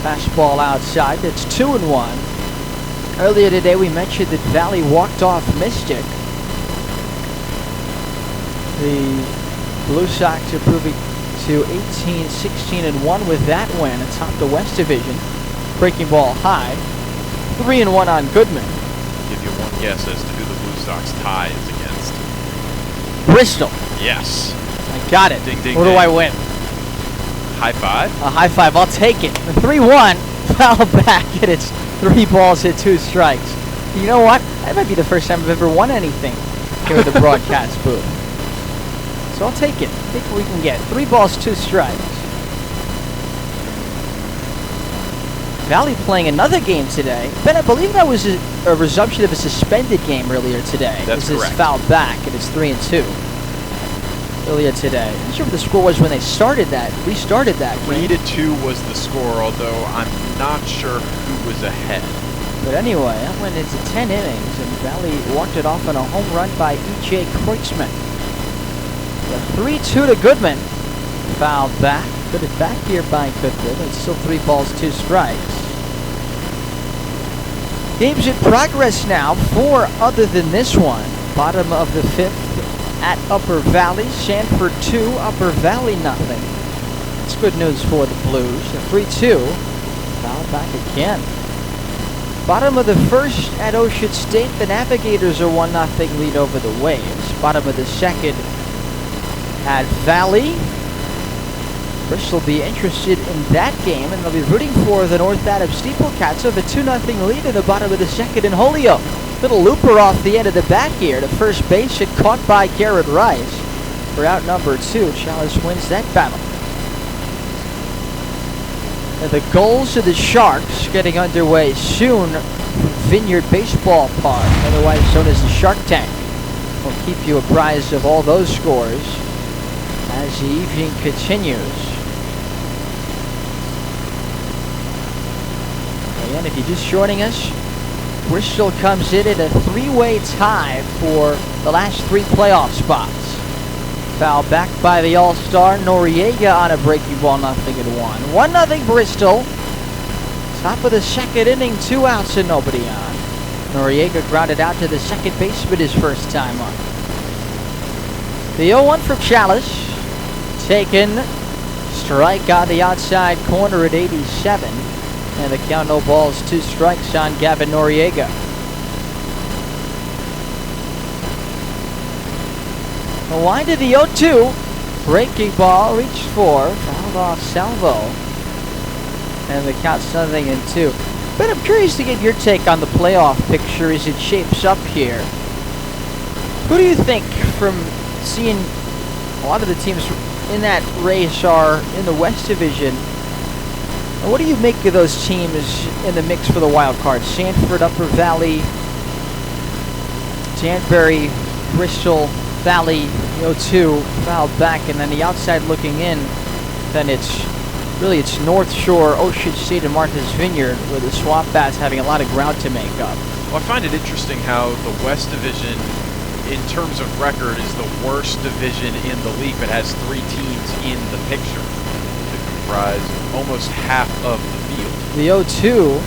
A: Fastball outside, that's 2-1. Earlier today, we mentioned that Valley walked off Mystic. The Blue Sox improving to 18-16-1 with that win atop the West Division. Breaking ball high, 3-1 on Goodman.
B: Give you one guess as to who the Blue Sox tie is against.
A: Bristol.
B: Yes.
A: I got it.
B: Ding, ding,
A: what
B: ding.
A: do I win?
B: High five?
A: A high five. I'll take it. 3-1. Foul back, and it's 3 balls and 2 strikes. You know what? That might be the first time I've ever won anything here at the broadcast booth. So I'll take it. Take what we can get. 3 balls, 2 strikes. Valley playing another game today. Ben, I believe that was a resumption of a suspended game earlier today.
B: That's correct.
A: This is fouled back, and it's 3-2 earlier today. I'm not sure what the score was when they restarted that game.
B: 3-2 was the score, although I'm not sure who was ahead.
A: But anyway, that went into 10 innings, and Valley walked it off on a home run by E.J. Kreutzmann. The 3-2 to Goodman. Fouled back. Put it back here by Goodman. It's still 3 balls, 2 strikes. Games in progress now. 4 other than this one. Bottom of the 5th at Upper Valley. Sanford 2, Upper Valley nothing. It's good news for the Blues. The 3-2. Foul back again. Bottom of the first at Ocean State, the Navigators are 1-0 lead over the Waves. Bottom of the second at Valley. Bristol will be interested in that game, and they'll be rooting for the North Adams Steeplecats of a 2-0 lead in the bottom of the second in Holyoke. Little looper off the end of the back here to first base, and caught by Garrett Rice for out number 2. Chalice wins that battle. And the goals of the Sharks getting underway soon. Vineyard Baseball Park, otherwise known as the Shark Tank. We'll keep you apprised of all those scores as the evening continues. And if you're just joining us, Bristol comes in at a 3-way tie for the last 3 playoff spots. Foul back by the All-Star Noriega on a breaking ball, 0-1. 1-0 Bristol. Top of the second inning, 2 outs and nobody on. Noriega grounded out to the second baseman his first time up. The 0-1 from Chalice. Taken. Strike on the outside corner at 87. And the count, no balls, 2 strikes on Gavin Noriega. The line to the 0-2. Breaking ball, reached for, fouled off Salvo. And the count's 0-2. But I'm curious to get your take on the playoff picture as it shapes up here. Who do you think, from seeing a lot of the teams in that race are in the West Division, and what do you make of those teams in the mix for the wild card? Sanford, Upper Valley, Danbury, Bristol, Valley, 0-2, fouled back, and then the outside looking in, then it's North Shore, Ocean State, and Martha's Vineyard, where the SwampBats having a lot of ground to make up.
B: Well, I find it interesting how the West Division, in terms of record, is the worst division in the league, but has 3 teams in the picture to comprise almost half of the field.
A: The 0-2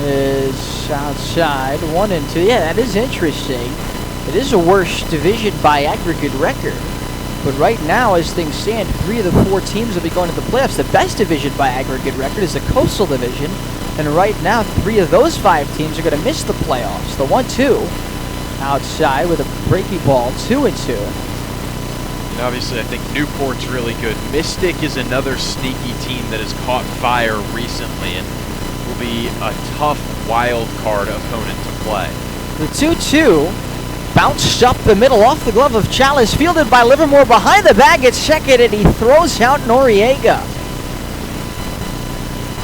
A: is outside, 1-2. Yeah, that is interesting. It is a worse division by aggregate record. But right now, as things stand, 3 of the 4 teams will be going to the playoffs. The best division by aggregate record is the Coastal Division. And right now, 3 of those 5 teams are going to miss the playoffs. The 1-2 outside with a breaking ball, 2-2.
B: And obviously, I think Newport's really good. Mystic is another sneaky team that has caught fire recently and will be a tough wild card opponent to play.
A: The 2-2 bounced up the middle off the glove of Chalice, fielded by Livermore behind the bag at second, and he throws out Noriega.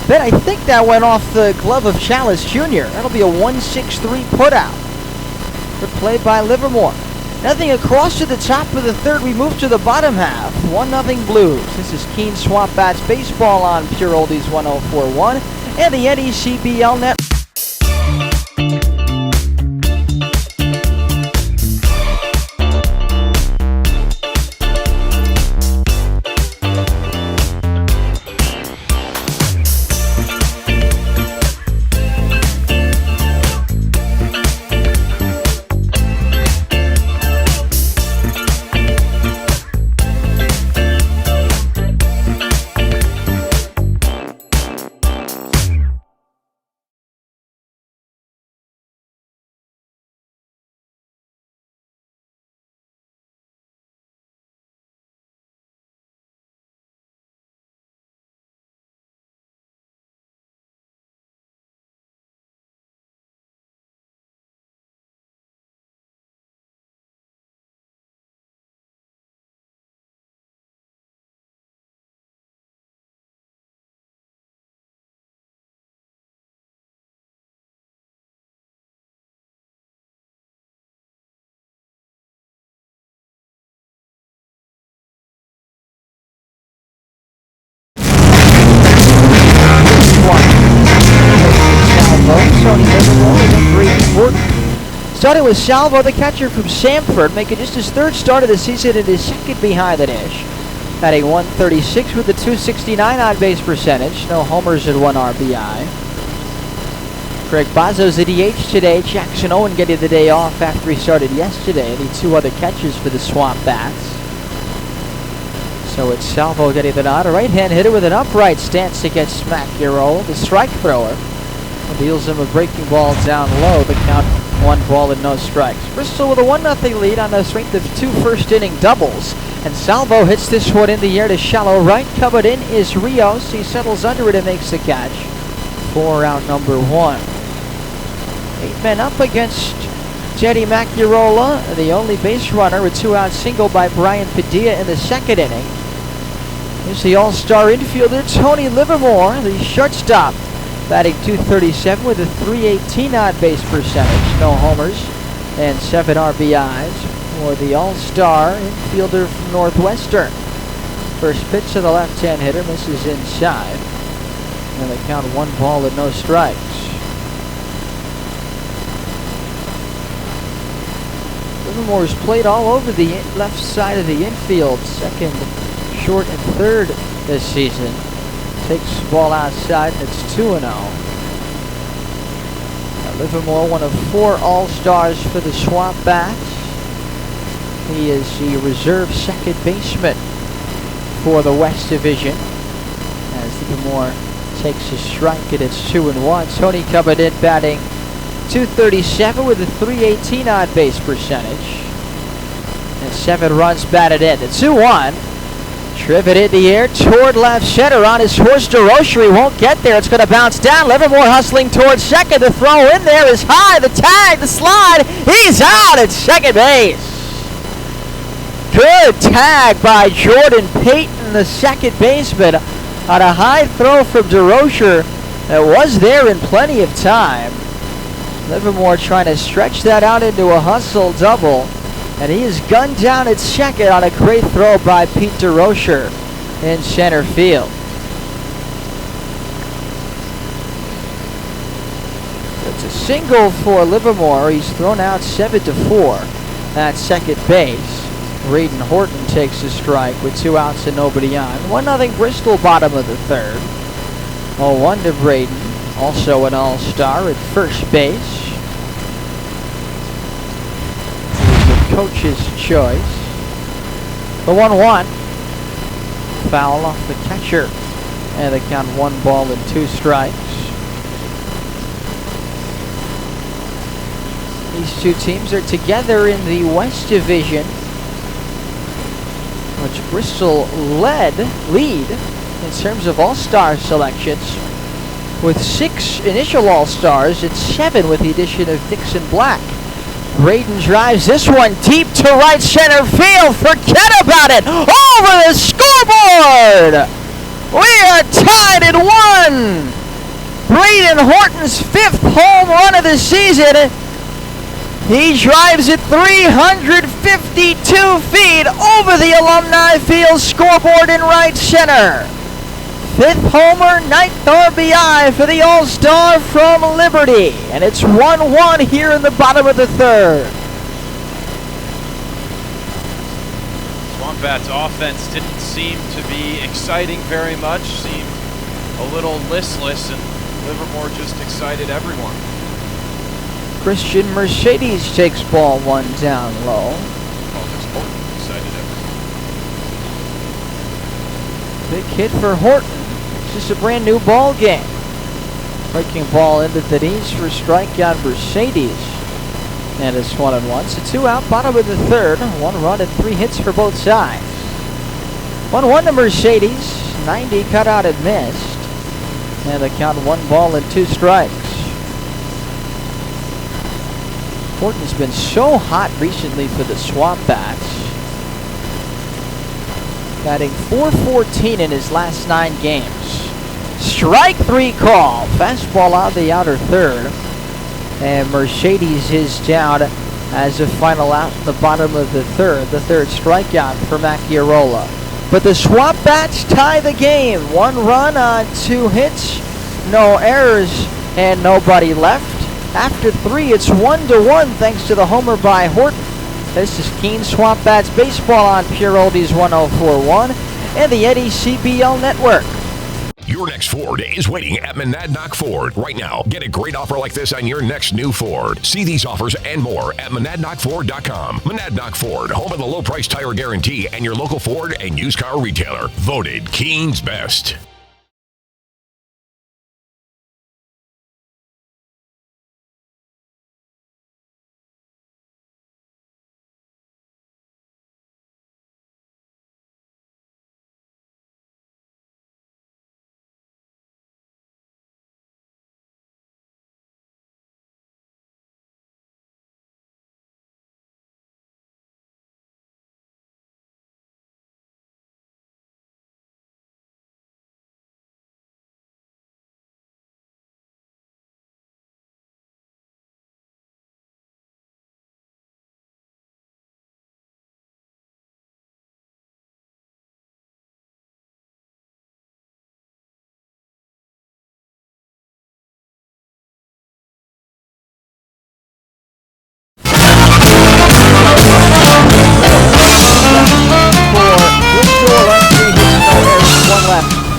A: But I think that went off the glove of Chalice Jr. That'll be a 1-6-3 putout. Good play by Livermore. Nothing across to the top of the third. We move to the bottom half. 1-0 Blues. This is Keene SwampBats baseball on Pure Oldies 104.1 and the NECBL net. Starting with Salvo, the catcher from Sanford, making just his 3rd start of the season and his 2nd behind the dish. Batting 136 with a 269 on-base percentage. No homers and 1 RBI. Greg Bazzo's the DH today. Jackson Owen getting the day off after he started yesterday. The 2 other catchers for the SwampBats. So it's Salvo getting the nod. A right-hand hitter with an upright stance against Macchiarolo, the strike thrower. Deals him a breaking ball down low. The count 1 ball and no strikes. Bristol with a 1-0 lead on the strength of 2 first-inning doubles. And Salvo hits this one in the air to shallow right. Covered in is Rios. He settles under it and makes the catch for out number 1. 8 men up against Teddy Macchiarola, the only base runner. A 2-out single by Brian Padilla in the 2nd inning. Here's the all-star infielder Tony Livermore, the shortstop, batting .237 with a .318 on-base percentage. No homers and 7 RBIs for the all-star infielder from Northwestern. First pitch to the left-hand hitter misses inside. And they count 1 ball and no strikes. Livermore's played all over the left side of the infield. Second, short, and third this season. Takes the ball outside, and it's 2-0. Livermore, one of 4 All-Stars for the SwampBats. He is the reserve second baseman for the West Division. As Livermore takes a strike, and it's 2-1. Tony coming in batting .237 with a .318 on-base percentage. And 7 runs batted in. The 2-1. Driven in the air toward left center on his horse DeRocher. He won't get there. It's going to bounce down. Livermore hustling towards second. The throw in there is high. The tag, the slide. He's out at second base. Good tag by Jordan Payton, the second baseman, on a high throw from DeRocher that was there in plenty of time. Livermore trying to stretch that out into a hustle double. And he is gunned down at second on a great throw by Pete DeRocher in center field. It's a single for Livermore. He's thrown out 7-4 at second base. Braden Horton takes a strike with 2 outs and nobody on. 1-0 Bristol, bottom of the 3rd. 0-1 to Braden, also an all-star at first base. Coach's choice. The 1-1. Foul off the catcher. And they count 1 ball and 2 strikes. These 2 teams are together in the West Division, which Bristol lead in terms of all-star selections with 6 initial all-stars and 7 with the addition of Dixon Black. Braden drives this one deep to right center field. Forget about it. Over the scoreboard. We are tied at 1. Braden Horton's 5th home run of the season. He drives it 352 feet over the Alumni Field scoreboard in right center. 5th homer, 9th RBI for the All-Star from Liberty. And it's 1-1 here in the bottom of the 3rd.
B: SwampBats offense didn't seem to be exciting very much. Seemed a little listless, and Livermore just excited everyone.
A: Christian Mercedes takes ball 1 down low.
B: Excited everyone.
A: Big hit for Horton. It's just a brand new ball game. Breaking ball into the knees for strikeout Mercedes. And it's 1-1. So 2 out, bottom of the 3rd. 1 run and 3 hits for both sides. 1-1 to Mercedes. 90 cut out and missed. And they count 1 ball and 2 strikes. Horton's been so hot recently for the SwampBats. Batting .414 in his last 9 games. Strike 3 call. Fastball out the outer 3rd. And Mercedes is down as a final out in the bottom of the 3rd. The 3rd strikeout for Macchiarola. But the SwampBats tie the game. 1 run on 2 hits. No errors and nobody left. After 3, it's 1-1 thanks to the homer by Horton. This is Keene SwampBats baseball on Pure Oldies 104.1 and the NECBL Network.
E: Your next Ford is waiting at Monadnock Ford. Right now, get a great offer like this on your next new Ford. See these offers and more at MonadnockFord.com. Monadnock Ford, home of the low price tire guarantee and your local Ford and used car retailer. Voted Keene's best.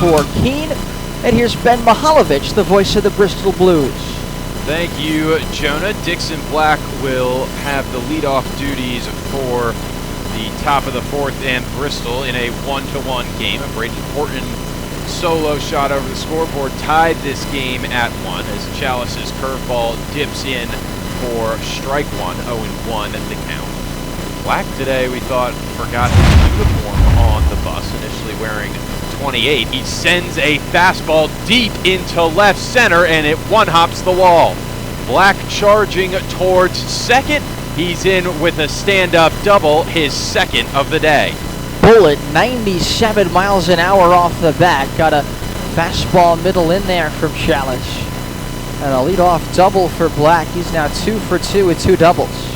A: For Keene, and here's Ben Mihaljevic, the voice of the Bristol Blues.
B: Thank you, Jonah. Dixon Black will have the leadoff duties for the top of the fourth, and Bristol in a 1-1 game. A Brady Portman solo shot over the scoreboard tied this game at 1 as Chalice's curveball dips in for strike 1, 0-1 the count. Black today, we thought, forgot his uniform on the bus, initially wearing 28. He sends a fastball deep into left center, and it one-hops the wall. Black charging towards second. He's in with a stand-up double, his second of the day.
A: Bullet, 97 miles an hour off the bat. Got a fastball middle in there from Chalice. And a leadoff double for Black. He's now 2 for 2 with 2 doubles.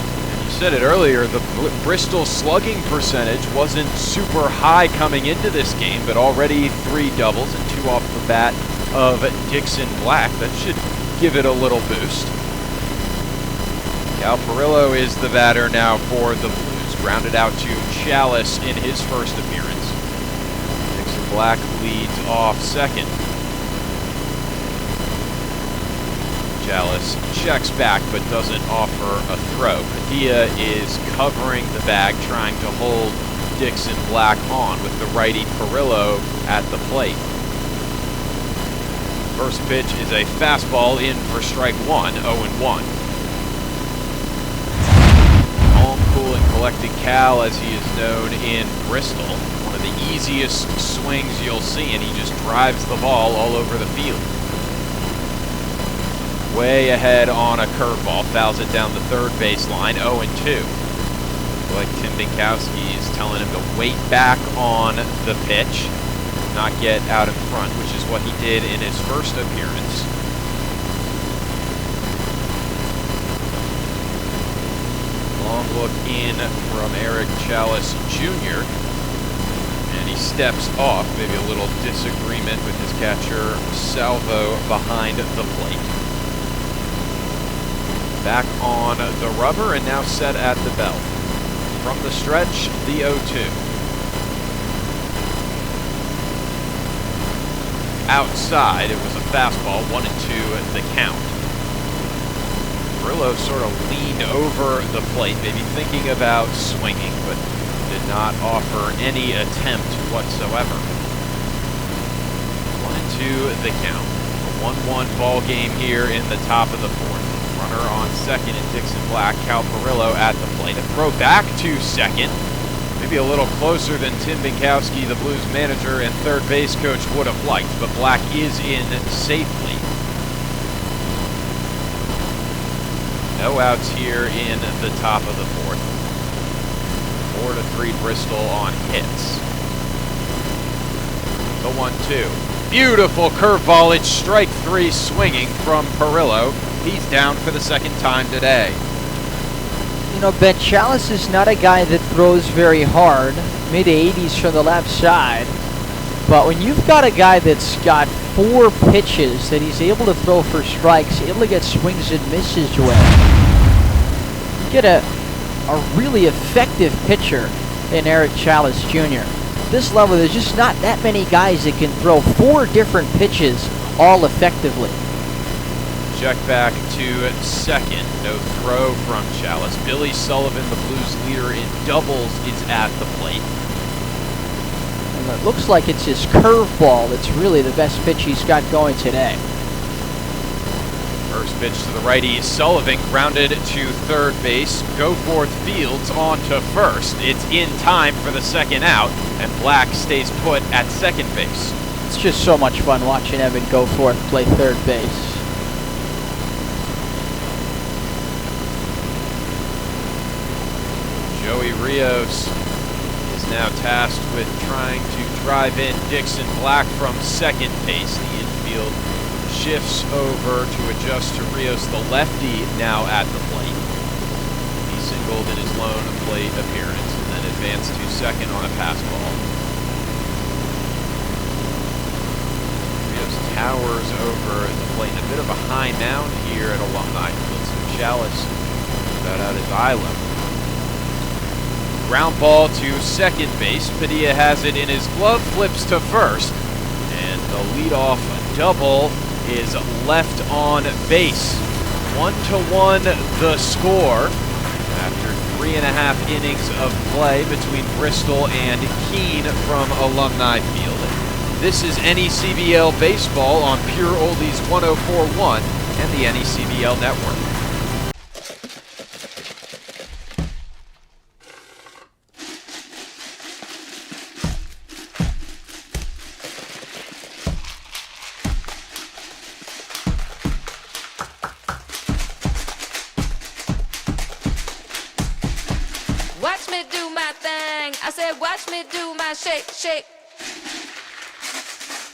B: Said it earlier, the Bristol slugging percentage wasn't super high coming into this game, but already 3 doubles and 2 off the bat of Dixon Black. That should give it a little boost. Cal Perillo is the batter now for the Blues. Grounded out to Chalice in his first appearance. Dixon Black leads off second. Chalice checks back but doesn't offer a throw. Padilla is covering the bag, trying to hold Dixon Black on with the righty Perillo at the plate. First pitch is a fastball in for strike 1, 0-1. Calm, cool, and collected Cal, as he is known in Bristol. One of the easiest swings you'll see, and he just drives the ball all over the field. Way ahead on a curveball, fouls it down the third baseline, 0-2. Like Tim Binkowski is telling him to wait back on the pitch, not get out in front, which is what he did in his first appearance. Long look in from Eric Chalice Jr. And he steps off, maybe a little disagreement with his catcher Salvo behind the plate. Back on the rubber and now set at the belt. From the stretch, the 0-2. Outside, it was a fastball, 1-2 the count. Perillo sort of leaned over the plate, maybe thinking about swinging, but did not offer any attempt whatsoever. 1-2 the count. A 1-1 ball game here in the top of the fourth. Runner on second and Dixon Black. Cal Perillo at the plate. A throw back to second. Maybe a little closer than Tim Binkowski, the Blues manager and third base coach, would have liked, but Black is in safely. No outs here in the top of the fourth. 4-3 Bristol on hits. The 1-2. Beautiful curveball. It's strike 3 swinging from Perillo. He's down for the second time today.
A: You know, Ben Chalice is not a guy that throws very hard, mid-80s from the left side. But when you've got a guy that's got 4 pitches that he's able to throw for strikes, able to get swings and misses with, you get a really effective pitcher in Eric Chalice Jr. this level, there's just not that many guys that can throw 4 different pitches all effectively.
B: Check back to second. No throw from Chalice. Billy Sullivan, the Blues leader in doubles, is at the plate.
A: And it looks like it's his curveball that's really the best pitch he's got going today.
B: First pitch to the righty. Sullivan grounded to third base. Goforth fields on to first. It's in time for the second out, and Black stays put at second base.
A: It's just so much fun watching Evan Goforth play third base.
B: Joey Rios is now tasked with trying to drive in Dixon Black from second base. The infield shifts over to adjust to Rios, the lefty, now at the plate. He singled in his lone plate appearance and then advanced to second on a pass ball. Rios towers over the plate in a bit of a high mound here at Alumni Field. So Chalice about at his eye level. Ground ball to second base. Padilla has it in his glove, flips to first, and the leadoff double is left on base. 1-1 the score after 3.5 innings of play between Bristol and Keene from Alumni Field. This is NECBL Baseball on Pure Oldies 104.1 and the NECBL Network.
F: Watch me do my thing. I said, watch me do my shake, shake.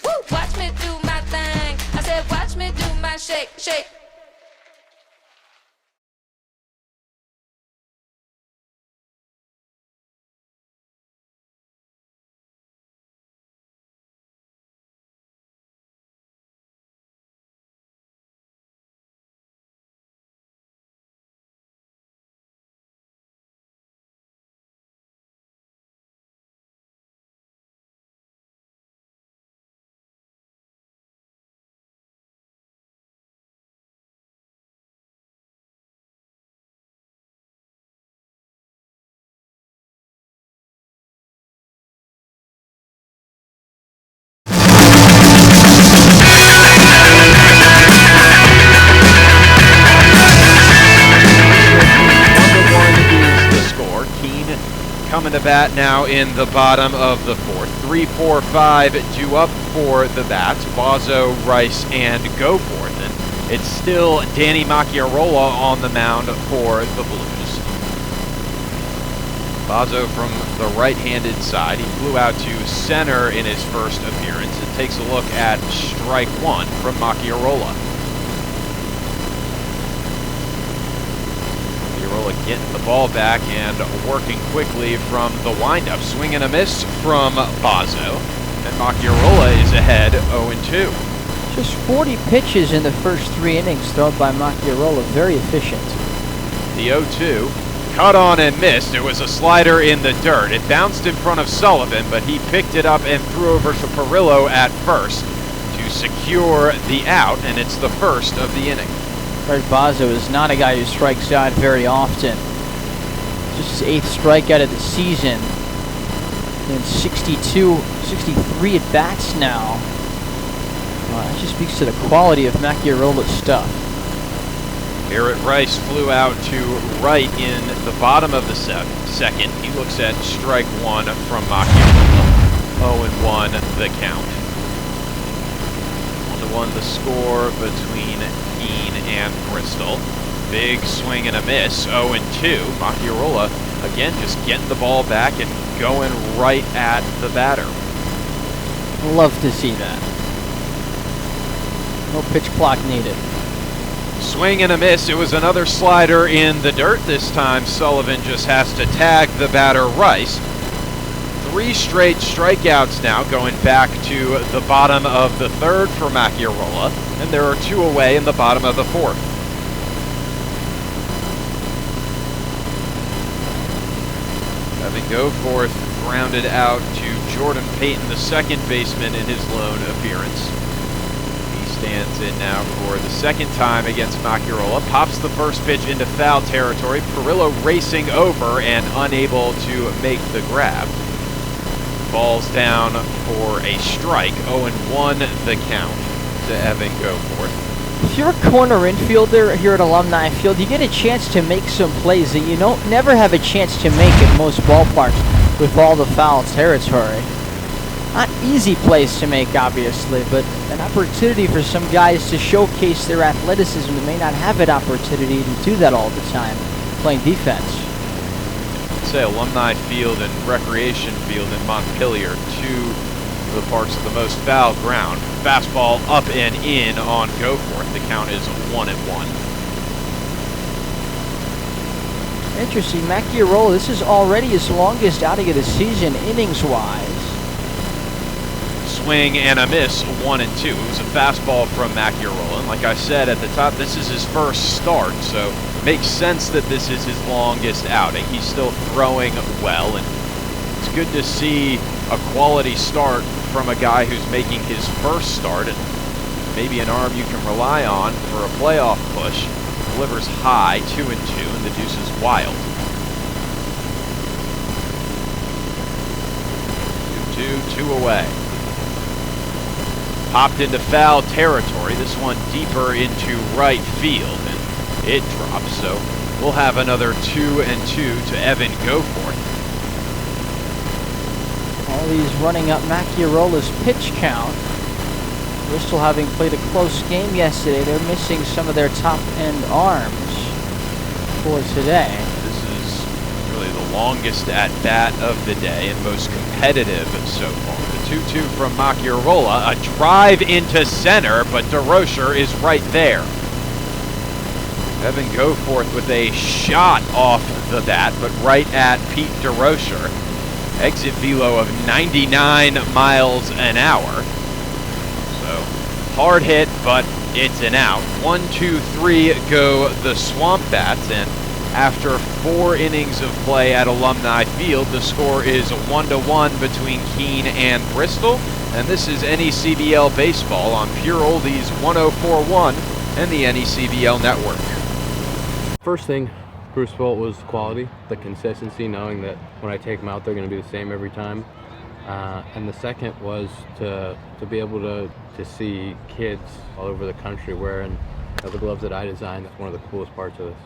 F: Woo! Watch me do my thing. I said, watch me do my shake, shake.
B: Coming to bat now in the bottom of the fourth. 3-4-5 due up for the bats. Bozzo, Rice, and Goforth. And it's still Danny Macchiarola on the mound for the Blues. Bozzo from the right-handed side. He flew out to center in his first appearance. It takes a look at strike one from Macchiarola. Getting the ball back and working quickly from the windup. Swing and a miss from Bozzo. And Macchiarola is ahead 0-2.
A: Just 40 pitches in the first 3 innings thrown by Macchiarola. Very efficient.
B: The 0-2. Cut on and missed. It was a slider in the dirt. It bounced in front of Sullivan, but he picked it up and threw over to Perillo at first to secure the out, and it's the first of the inning.
A: Greg Bozzo is not a guy who strikes out very often. Just his 8th strikeout of the season. And 63 at bats now. That just speaks to the quality of Macchiarola's stuff.
B: Garrett Rice flew out to right in the bottom of the second. He looks at strike one from Macchiarola. 0-1 the count. 1-1 the score between Keene and Bristol. Big swing and a miss, 0-2. Macchiarola, again, just getting the ball back and going right at the batter.
A: Love to see that. No pitch clock needed.
B: Swing and a miss. It was another slider in the dirt. This time, Sullivan just has to tag the batter Rice. 3 straight strikeouts now, going back to the bottom of the third for Macchiarola, and there are 2 away in the bottom of the fourth. Having Goforth grounded out to Jordan Payton, the second baseman, in his lone appearance. He stands in now for the second time against Macchiarola. Pops the first pitch into foul territory. Perillo racing over and unable to make the grab. Ball's down for a strike. 0-1 the count to Evan Goforth.
A: If you're a corner infielder here at Alumni Field, you get a chance to make some plays that you don't never have a chance to make at most ballparks with all the foul territory. Not easy plays to make, obviously, but an opportunity for some guys to showcase their athleticism that may not have an opportunity to do that all the time, playing defense.
B: Say Alumni Field and Recreation Field in Montpelier, two of the parts of the most foul ground. Fastball up and in on Goforth. The count is 1-1.
A: Interesting, Macchiarola, this is already his longest outing of the season, innings-wise.
B: Swing and a miss, 1-2. It was a fastball from Macchiarola. And like I said at the top, this is his first start, so it makes sense that this is his longest outing. He's still throwing well, and it's good to see a quality start from a guy who's making his first start, and maybe an arm you can rely on for a playoff push. Delivers high, 2-2, and the deuce is wild. 2-2, 2 away. Popped into foul territory. This one deeper into right field, and it drops. So we'll have another 2-2 to Evan Goforth.
A: All these running up Macchiarola's pitch count. Bristol, having played a close game yesterday, they're missing some of their top-end arms for today.
B: This is really the longest at-bat of the day and most competitive so far. The 2-2 from Macchiarola, a drive into center, but DeRocher is right there. Evan Goforth with a shot off the bat, but right at Pete DeRocher. Exit velo of 99 miles an hour. So, hard hit, but it's an out. 1, 2, 3 go the SwampBats, and after 4 innings of play at Alumni Field, the score is 1-1 between Keene and Bristol, and this is NECBL Baseball on Pure Oldies 104.1 and the NECBL Network.
G: First thing Bruce felt was quality, the consistency, knowing that when I take them out, they're going to be the same every time. And the second was to be able to see kids all over the country wearing the gloves that I designed. That's one of the coolest parts of this.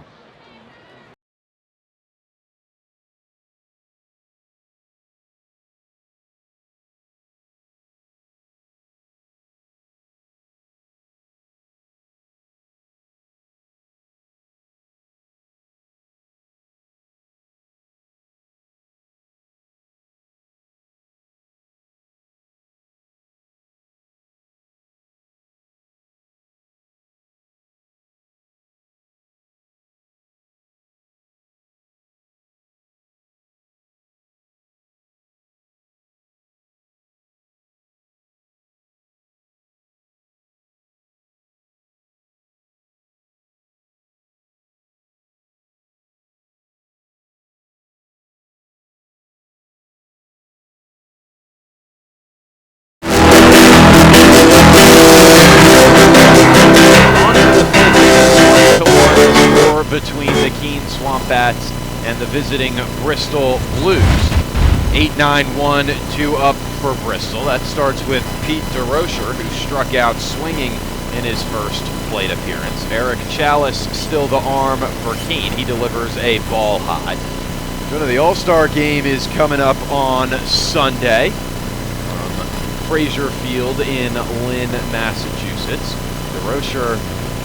B: Between the Keene SwampBats and the visiting Bristol Blues. 8-9-1, 2 up for Bristol. That starts with Pete DeRocher, who struck out swinging in his first plate appearance. Eric Chalice still the arm for Keene. He delivers a ball high. So the All-Star game is coming up on Sunday from Fraser Field in Lynn, Massachusetts. DeRocher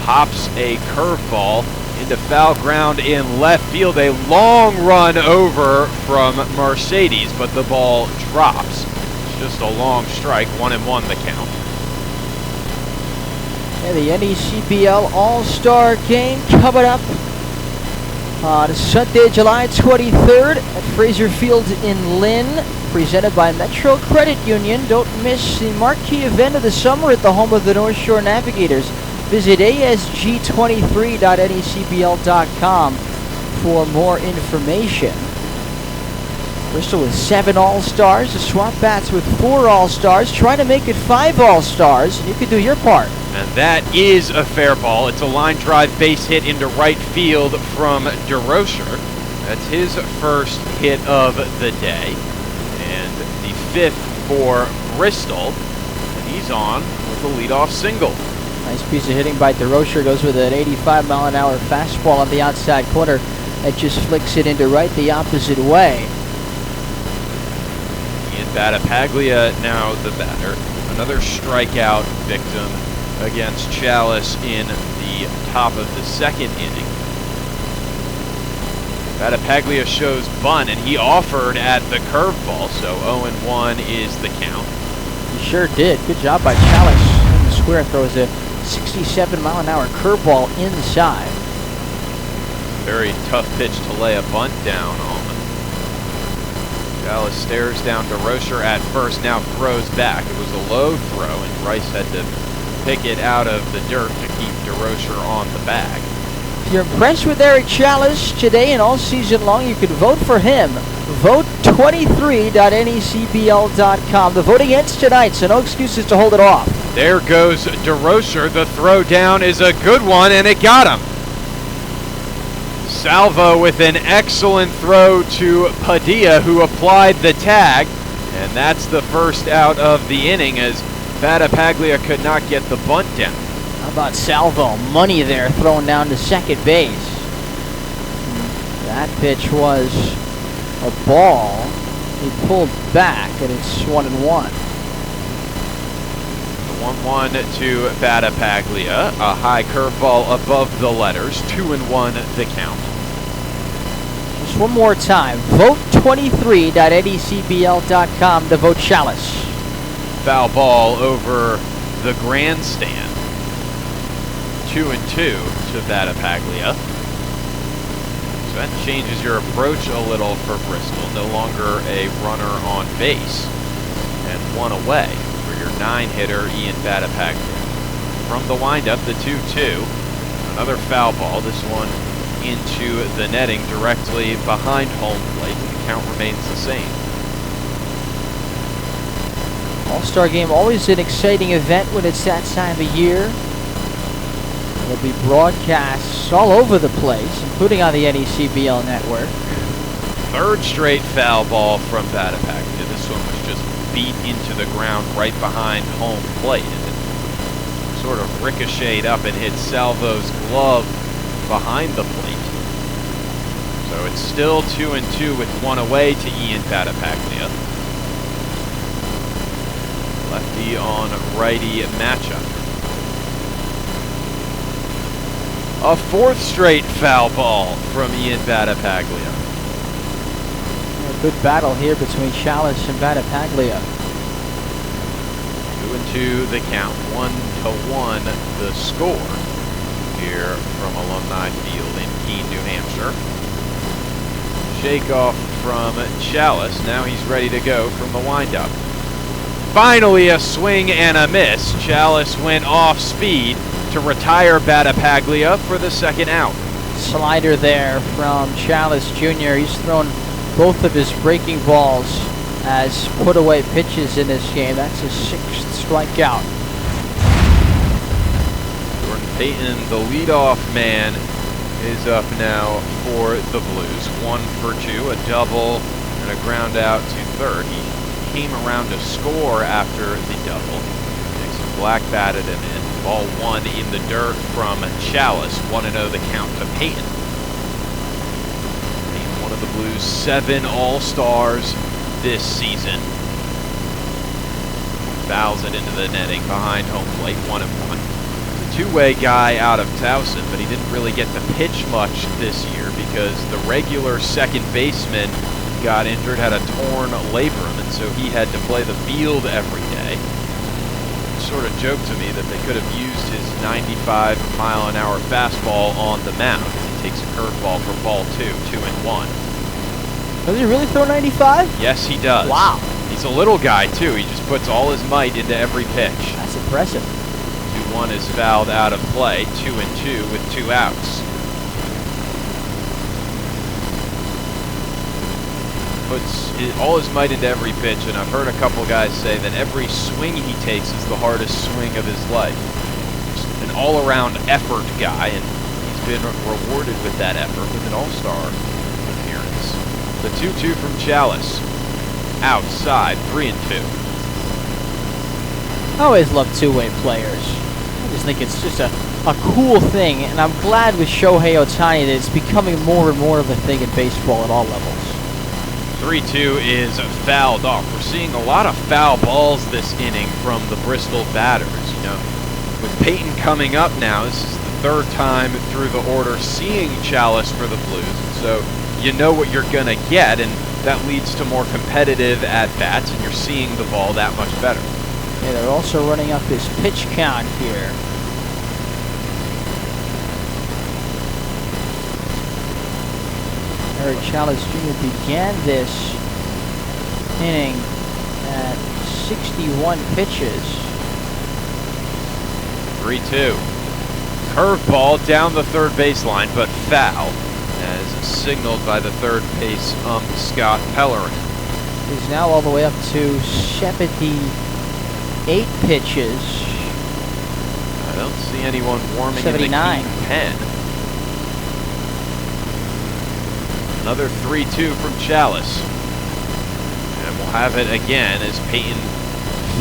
B: pops a curveball into foul ground in left field. A long run over from Mercedes, but the ball drops. It's just a long strike, 1-1 the count.
A: And the NECBL All-Star Game coming up on Sunday, July 23rd at Fraser Field in Lynn, presented by Metro Credit Union. Don't miss the marquee event of the summer at the home of the North Shore Navigators. Visit asg23.necbl.com for more information. Bristol with 7 All-Stars, the SwampBats with 4 All-Stars, trying to make it 5 All-Stars, and you can do your part.
B: And that is a fair ball. It's a line drive base hit into right field from DeRocher. That's his first hit of the day. And the 5th for Bristol. And he's on with the leadoff single.
A: Nice piece of hitting by DeRocher. Goes with an 85-mile-an-hour fastball on the outside corner. That just flicks it into right the opposite way.
B: Battapaglia now the batter. Another strikeout victim against Chalice in the top of the 2nd inning. Battapaglia shows bunt, and he offered at the curveball, so 0-1 is the count.
A: He sure did. Good job by Chalice. In the square, throws a 67-mile-an-hour curveball inside.
B: Very tough pitch to lay a bunt down on. Chalice stares down DeRocher at first, now throws back. It was a low throw, and Rice had to pick it out of the dirt to keep DeRocher on the bag.
A: If you're impressed with Eric Chalice today and all season long, you can vote for him. Vote 23.necbl.com. The voting ends tonight, so no excuses to hold it off.
B: There goes DeRocher. The throw down is a good one, and it got him. Salvo with an excellent throw to Padilla, who applied the tag, and that's the first out of the inning as Battapaglia could not get the bunt down.
A: How about Salvo? Money there, thrown down to second base. That pitch was a ball. He pulled back, and it's 1-1.
B: 1-1 to Battapaglia. A high curveball above the letters. 2-1 the count.
A: Just one more time. Vote 23.necbl.com to vote Chalice.
B: Foul ball over the grandstand. 2-2 to Battapaglia. So that changes your approach a little for Bristol. No longer a runner on base. And 1 away for your 9-hitter, Ian Battapaglia. From the windup, the 2-2. Another foul ball. This one into the netting directly behind home plate. The count remains the same.
A: All-Star Game, always an exciting event when it's that time of year. There'll be broadcasts all over the place, including on the NECBL network.
B: 3rd straight foul ball from Battapaglia. This one was just beat into the ground right behind home plate. And it sort of ricocheted up and hit Salvo's glove behind the plate. So it's still 2-2 with 1 away to Ian Battapaglia. Lefty on righty matchup. A 4th straight foul ball from Ian Battapaglia.
A: A good battle here between Chalice and Battapaglia.
B: 2-2 the count. 1-1 the score here from Alumni Field in Keene, New Hampshire. Shake off from Chalice. Now he's ready to go from the windup. Finally a swing and a miss. Chalice went off speed to retire Battapaglia for the 2nd out.
A: Slider there from Chalice Jr. He's thrown both of his breaking balls as put-away pitches in this game. That's his 6th strikeout.
B: Jordan Payton, the leadoff man, is up now for the Blues. 1 for 2, a double and a ground out to 3rd. He came around to score after the double. Dixon Black batted him in. Ball 1 in the dirt from Chalice. 1-0 the count to Payton. Payton, one of the Blues' 7 All-Stars this season. Fouls it into the netting behind home plate. 1-1. The two-way guy out of Towson, but he didn't really get to pitch much this year because the regular second baseman got injured, had a torn labrum, and so he had to play the field every day. Sort of joked to me that they could have used his 95-mile-an-hour fastball on the mound. He takes a curveball for ball 2, 2-1.
A: Does he really throw 95?
B: Yes, he does.
A: Wow.
B: He's a little guy, too. He just puts all his might into every pitch.
A: That's impressive.
B: 2-1 is fouled out of play. 2-2 with 2 outs. puts all his might into every pitch, and I've heard a couple guys say that every swing he takes is the hardest swing of his life. Just an all-around effort guy, and he's been rewarded with that effort with an all-star appearance. The 2-2 from Chalice. Outside, 3-2.
A: I always love two-way players. I just think it's just a cool thing, and I'm glad with Shohei Ohtani that it's becoming more and more of a thing in baseball at all levels.
B: 3-2 is fouled off. We're seeing a lot of foul balls this inning from the Bristol batters. You know, with Peyton coming up now, this is the third time through the order seeing Chalice for the Blues. So you know what you're going to get, and that leads to more competitive at-bats, and you're seeing the ball that much better.
A: Yeah, they're also running up his pitch count here. Eric Chalice Jr. began this inning at 61 pitches.
B: 3-2. Curveball down the third baseline, but foul, as signaled by the third base Scott Pellerin.
A: He's now all the way up to 78 pitches.
B: I don't see anyone warming
A: 79.
B: in the Keene pen. Another 3-2 from Chalice. And we'll have it again as Peyton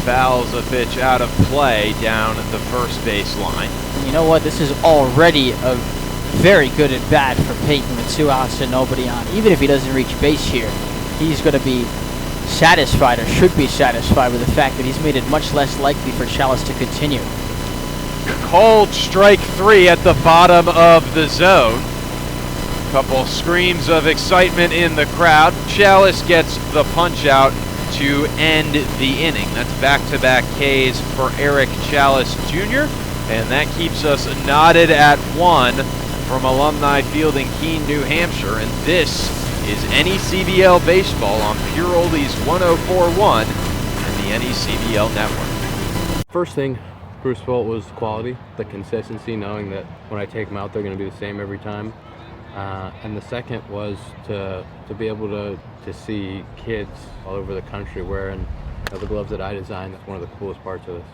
B: fouls a pitch out of play down the first baseline.
A: And you know what? This is already a very good at bat for Peyton with 2 outs and nobody on. Even if he doesn't reach base here, he's going to be satisfied, or should be satisfied, with the fact that he's made it much less likely for Chalice to continue.
B: Called strike 3 at the bottom of the zone. Couple screams of excitement in the crowd. Chalice gets the punch out to end the inning. That's back-to-back Ks for Eric Chalice Jr., and that keeps us knotted at 1 from Alumni Field in Keene, New Hampshire. And this is NECBL Baseball on Pure Oldies 104.1 and the NECBL Network.
G: First thing, Bruce felt was quality, the consistency, knowing that when I take them out, they're going to be the same every time. And the second was to be able to see kids all over the country wearing the gloves that I designed. That's one of the coolest parts of this.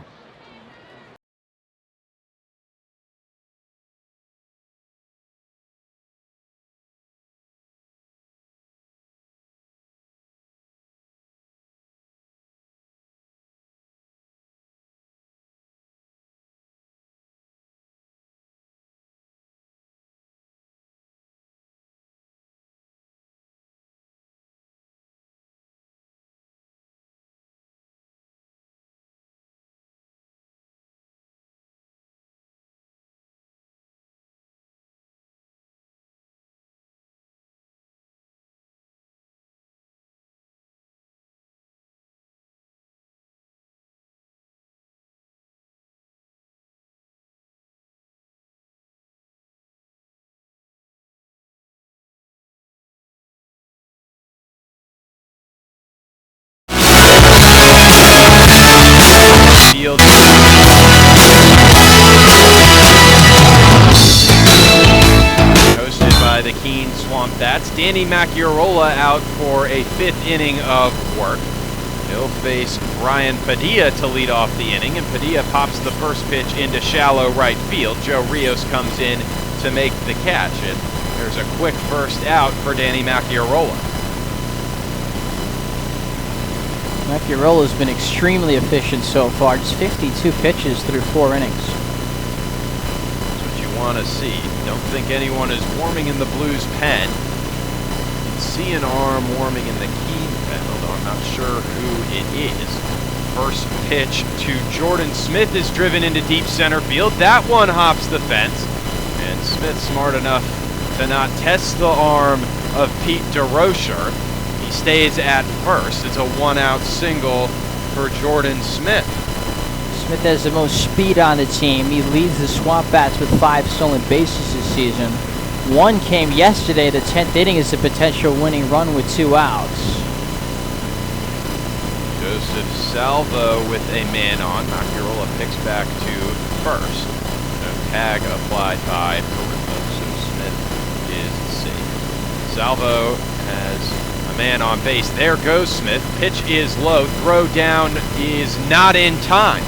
B: Field. Hosted by the Keene SwampBats. Danny Macchiarola out for a 5th inning of work. He'll face Brian Padilla to lead off the inning, and Padilla pops the first pitch into shallow right field. Joe Rios comes in to make the catch, and there's a quick first out for Danny Macchiarola.
A: Macchiarola's been extremely efficient so far, just 52 pitches through 4 innings.
B: That's what you want to see. Don't think anyone is warming in the Blues pen. You can see an arm warming in the Keene pen, although I'm not sure who it is. First pitch to Jordan Smith is driven into deep center field. That one hops the fence, and Smith smart enough to not test the arm of Pete DeRocher. He stays at first. It's a 1-out single for Jordan Smith.
A: Smith has the most speed on the team. He leads the SwampBats with 5 stolen bases this season. 1 came yesterday. The 10th inning is a potential winning run with 2 outs.
B: Joseph Salvo with a man on. Macchiarola picks back to first. No tag applied by Perupa, so Smith is safe. Salvo has a man on base. There goes Smith. Pitch is low. Throw down is not in time.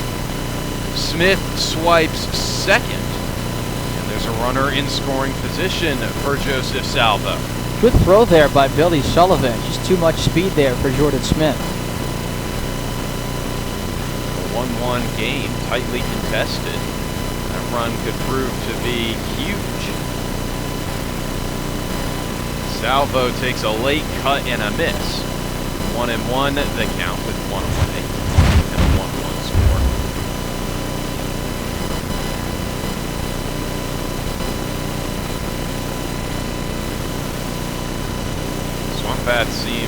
B: Smith swipes second. And there's a runner in scoring position for Joseph Salvo.
A: Good throw there by Billy Sullivan. Just too much speed there for Jordan Smith.
B: A 1-1 game, tightly contested. That run could prove to be huge. Salvo takes a late cut and a miss. 1-1 the count with one away. And a 1-1 score. SwampBats seem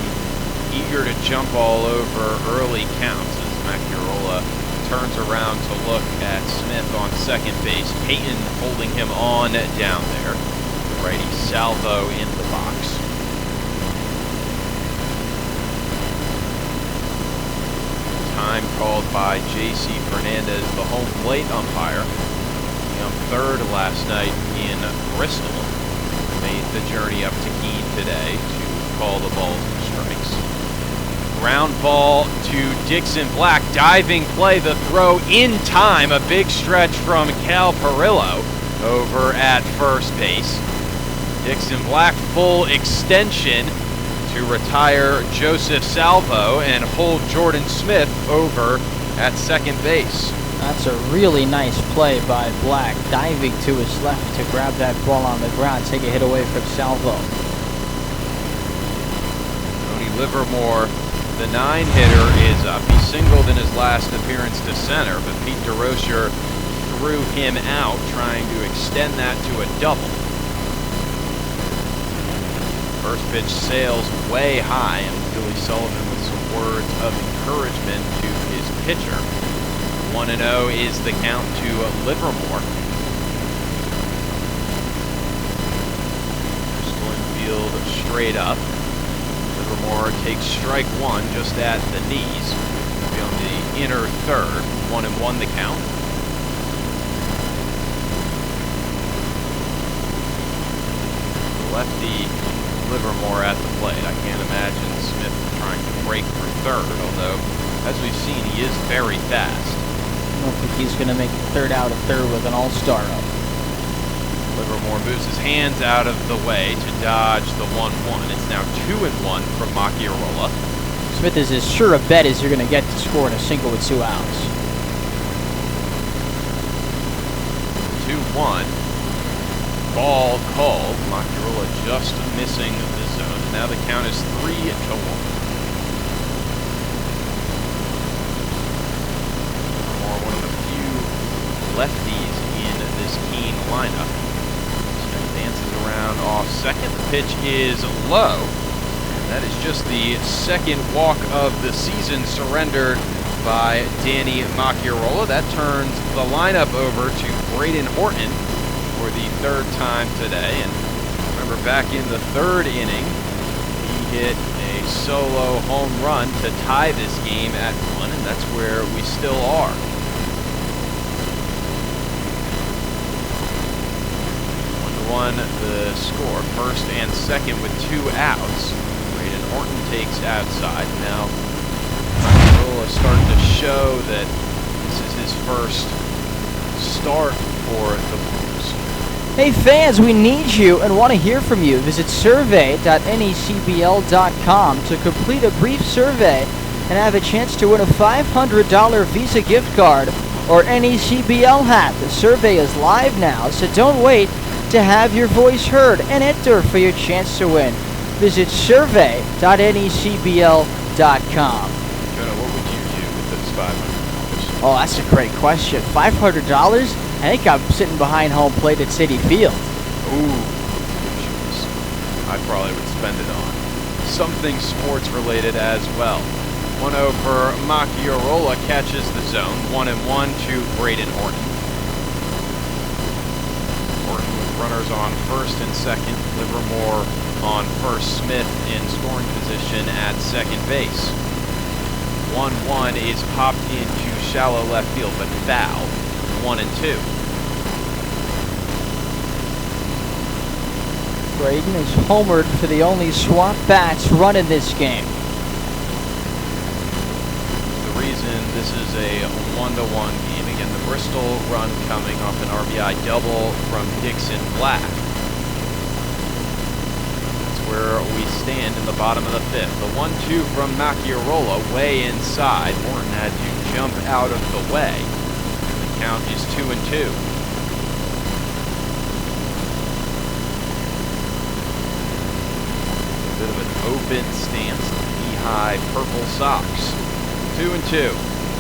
B: eager to jump all over early counts as Macchiarola turns around to look at Smith on second base. Payton holding him on down there. The righty Salvo in the box. Time called by J.C. Fernandez, the home plate umpire. He on third last night in Bristol. Made the journey up to Keene today to call the balls and strikes. Ground ball to Dixon Black. Diving play, the throw in time. A big stretch from Cal Perillo over at first base. Dixon Black full extension to retire Joseph Salvo and hold Jordan Smith over at second base.
A: That's a really nice play by Black, diving to his left to grab that ball on the ground, take a hit away from Salvo.
B: Tony Livermore, the 9-hitter, is up. He singled in his last appearance to center, but Pete DeRocher threw him out, trying to extend that to a double. First pitch sails way high, and Billy Sullivan with some words of encouragement to his pitcher. 1-0 is the count to Livermore. Bristol infield straight up. Livermore takes strike one just at the knees. He'll be on the inner third. 1-1 the count. Lefty Livermore at the plate. I can't imagine Smith trying to break for third, although, as we've seen, he is very fast.
A: I don't think he's going to make the third out of third with an all-star up.
B: Livermore moves his hands out of the way to dodge the 1-1. It's now 2-1 from Macchiarola.
A: Smith is as sure a bet as you're going to get to score in a single with 2 outs.
B: 2-1. Ball called. Macchiarola just missing the zone. And now the count is 3-1. One of the few lefties in this Keene lineup. Smith dances around off second. The pitch is low. And that is just the second walk of the season surrendered by Danny Macchiarola. That turns the lineup over to Braden Horton for the third time today. And remember, back in the third inning, he hit a solo home run to tie this game at 1, and that's where we still are. 1-1 the score. First and second with 2 outs. Braden Horton takes outside. Now Macchiarola starting to show that this is his first start for the Blues.
A: Hey fans, we need you and want to hear from you. Visit survey.necbl.com to complete a brief survey and have a chance to win a $500 Visa gift card or NECBL hat. The survey is live now, so don't wait to have your voice heard and enter for your chance to win. Visit survey.necbl.com.
B: Jonah, what would you do with those $500?
A: Oh, that's a great question. $500? I think I'm sitting behind home plate at Citi Field.
B: Ooh, jeez. I probably would spend it on something sports related as well. 1-0 for Macchiarola, catches the zone. 1-1 to Braden Horton. Horton with runners on first and second. Livermore on first. Smith in scoring position at second base. 1-1 is popped into shallow left field, but foul. 1-2.
A: Braden is homered for the only SwampBats run in this game.
B: The reason this is a 1-to-1 game, again, the Bristol run coming off an RBI double from Dixon Black. That's where we stand in the bottom of the fifth. The 1-2 from Macchiarola way inside. Morton had to jump out of the way. The count is 2-2. Bit of an open stance, knee-high purple socks. 2-2.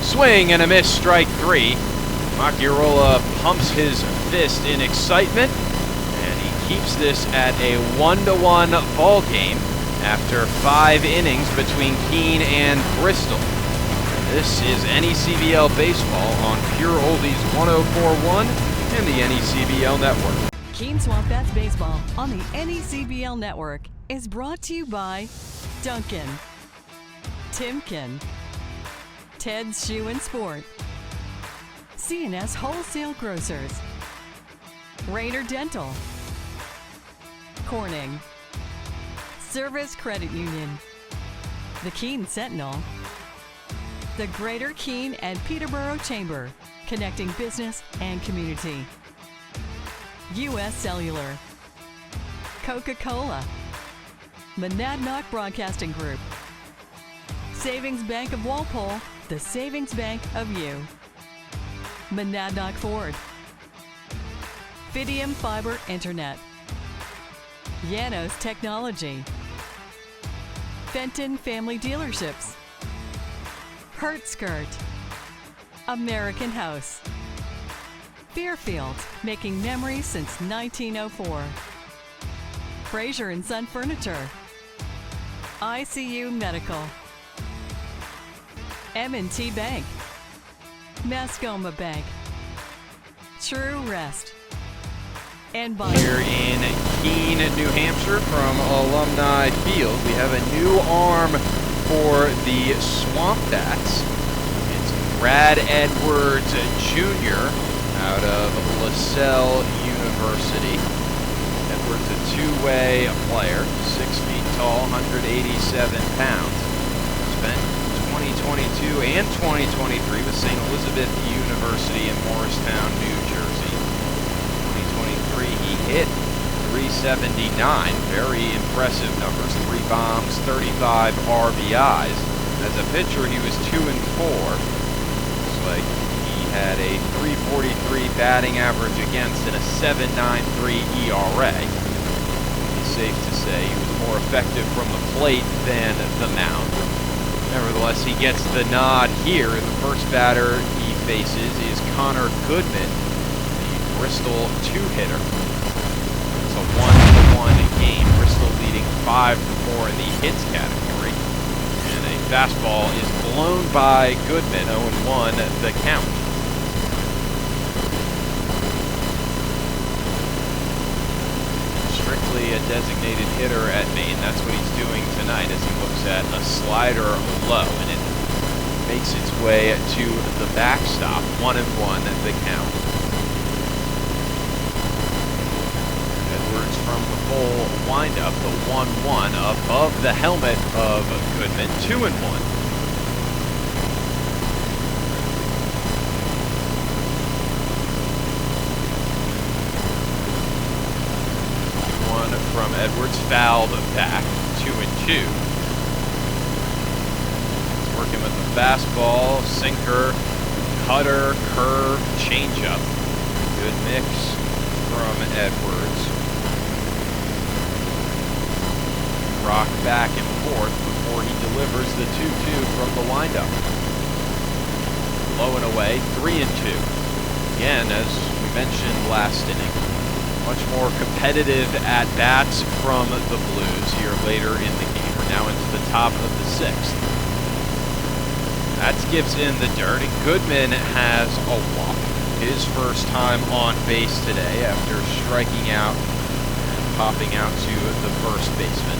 B: Swing and a miss, strike three. Macchiarola pumps his fist in excitement, and he keeps this at a 1-to-1 ball game after 5 innings between Keene and Bristol. This is NECBL Baseball on Pure Oldies 104.1 and the NECBL Network.
C: Keene SwampBats Baseball on the NECBL Network is brought to you by Duncan, Timken, Ted's Shoe and Sport, C&S Wholesale Grocers, Rayner Dental, Corning, Service Credit Union, the Keene Sentinel, the Greater Keene and Peterborough Chamber, connecting business and community, U.S. Cellular, Coca-Cola, Monadnock Broadcasting Group, Savings Bank of Walpole, the savings bank of you, Monadnock Ford, Fidium Fiber Internet, Yanos Technology, Fenton Family Dealerships, Hertskirt, American House, Fairfield, making memories since 1904, Fraser & Son Furniture, ICU Medical, M&T Bank, Mascoma Bank, True Rest, and by
B: Here in Keene, New Hampshire from Alumni Field, we have a new arm for the SwampBats. It's Brad Edwards Jr. out of LaSalle University. Edwards, a two-way player, 6 feet tall, 187 pounds. Spent 2022 and 2023 with St. Elizabeth University in Morristown, New Jersey. 2023 he hit 379, very impressive numbers, 3 bombs, 35 RBIs. As a pitcher he was 2-4. Looks like he had a 343 batting average against and a 7.93 ERA. It's safe to say he was more effective from the plate than the mound. Nevertheless, he gets the nod here. The first batter he faces is Connor Goodman, the Bristol two-hitter. It's a 1-to-1 game. Bristol leading 5-4 in the hits category. And a fastball is blown by Goodman, 0-1 the count. Strictly a designated hitter at Maine. That's what he's doing tonight as he looks at a slider low, and it makes its way to the backstop. 1-1 the count. Edwards from the full windup, the 1-1 above the helmet of Goodman. 2-1. From Edwards, fouled back, 2-2. He's working with the fastball, sinker, cutter, curve, changeup. Good mix from Edwards. Rock back and forth before he delivers the 2-2 from the windup. Low and away, 3-2. Again, as we mentioned last inning, much more competitive at-bats from the Blues here later in the game. We're now into the top of the sixth. That's Gibson the dirt, and Goodman has a walk. His first time on base today after striking out and popping out to the first baseman.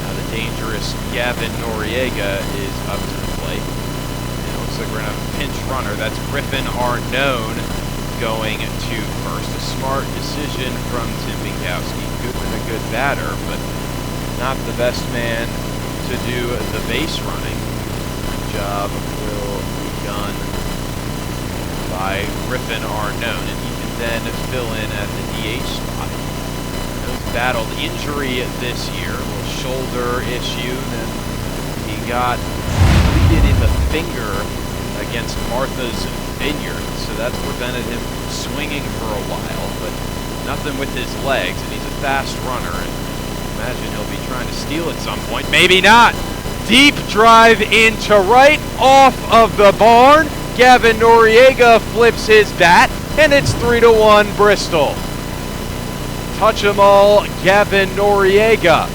B: Now the dangerous Gavin Noriega is up to the plate. And it looks like we're going to have a pinch runner. That's Griffin Arnone going to first. A smart decision from Tim Binkowski. Goodman a good batter, but not the best man to do the base running. The job will be done by Griffin Arnone, and he can then fill in at the DH spot. He's battled injury this year, a little shoulder issue, then he got bleeded in the finger against Martha's Vineyard, so that's prevented him from swinging for a while, but nothing with his legs, and he's a fast runner, and imagine he'll be trying to steal at some point. Maybe not! Deep drive into right off of the barn. Gavin Noriega flips his bat, and it's 3-1 Bristol. Touch 'em all, Gavin Noriega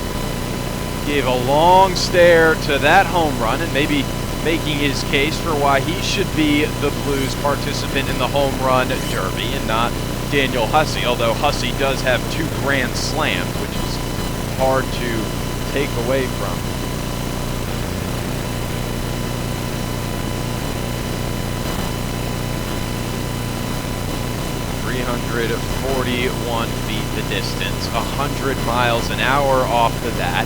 B: gave a long stare to that home run, and maybe making his case for why he should be the Blues participant in the home run derby and not Daniel Hussey, although Hussey does have 2 grand slams, which is hard to take away from. 341 feet the distance, 100 miles an hour off the bat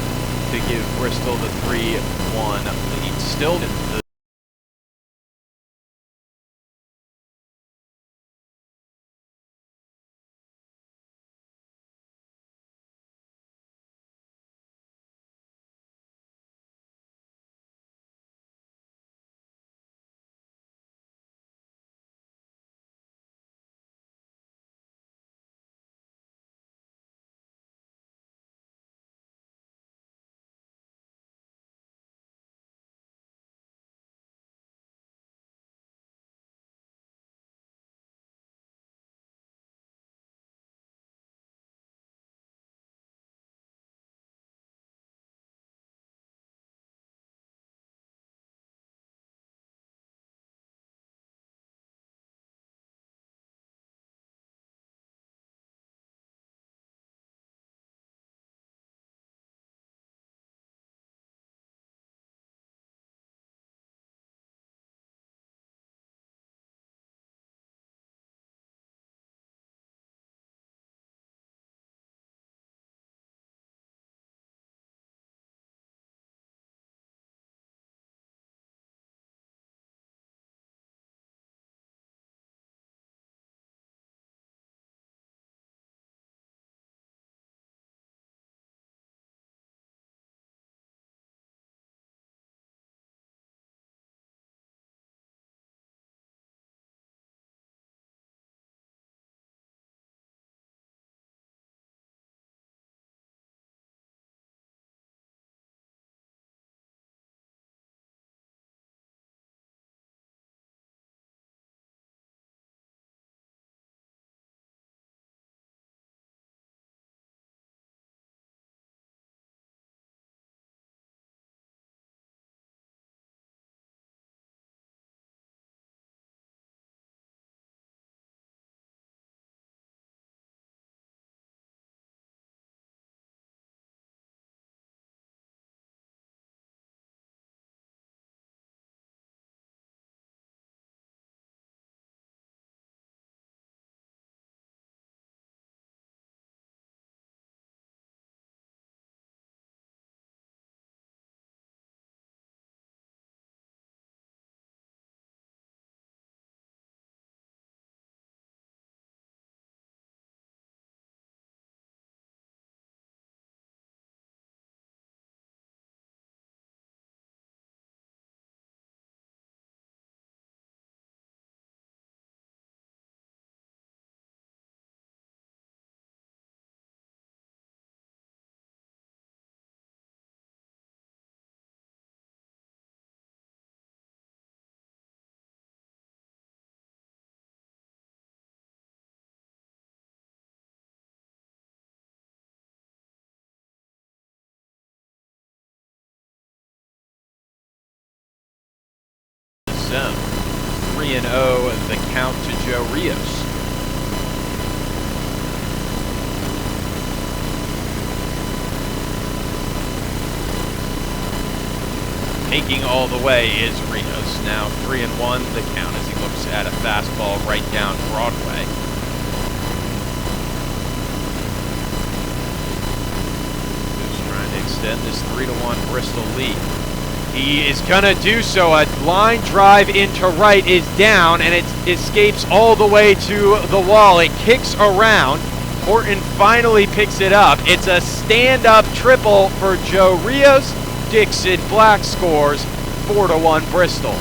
B: to give Bristol the 3-1 lead. Still the zone. 3-0 the count to Joe Rios. Taking all the way is Rios. Now 3-1 the count as he looks at a fastball right down Broadway. extend this 3-1 Bristol lead. He is going to do so. A line drive into right is down, and it escapes all the way to the wall. It kicks around. Horton finally picks it up. It's a stand-up triple for Joe Rios. Dixon Black scores 4-1 Bristol.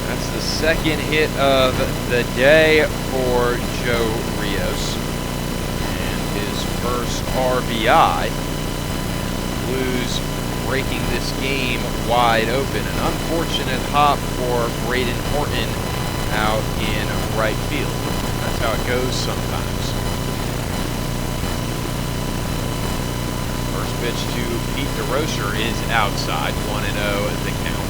B: That's the second hit of the day for Joe Rios. First RBI. Blues breaking this game wide open. An unfortunate hop for Braden Horton out in right field. That's how it goes sometimes. First pitch to Pete DeRocher is outside. 1-0 the count.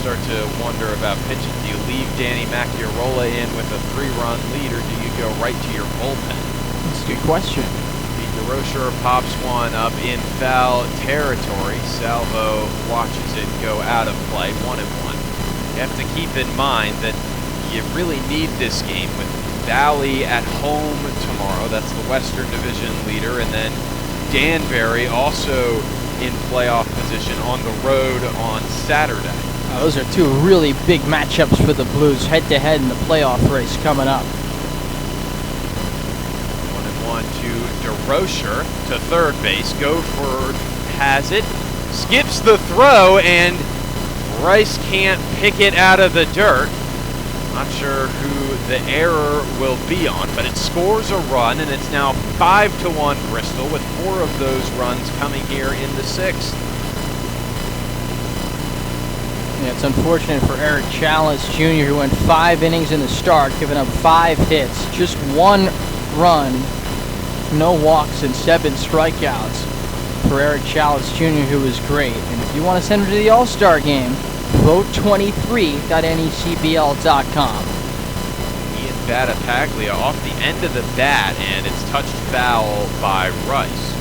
B: Start to wonder about pitching. Do you leave Danny Macchiarola in with a 3-run lead, or do you go right to your bullpen?
A: That's a good question.
B: Pete DeRocher pops one up in foul territory. Salvo watches it go out of play, 1-1. You have to keep in mind that you really need this game with Valley at home tomorrow. That's the Western Division leader, and then Danbury also in playoff position on the road on Saturday.
A: Those are two really big matchups for the Blues, head-to-head in the playoff race coming up.
B: 1-1 to DeRocher to third base. Goford has it, skips the throw, and Rice can't pick it out of the dirt. Not sure who the error will be on, but it scores a run, and it's now 5-1 Bristol, with 4 of those runs coming here in the 6th.
A: Yeah, it's unfortunate for Eric Chalice Jr., who went 5 innings in the start, giving up 5 hits, just 1 run, no walks, and 7 strikeouts for Eric Chalice Jr., who was great. And if you want to send him to the All-Star game, vote23.necbl.com.
B: Ian Battipaglia off the end of the bat, and it's touched foul by Rice.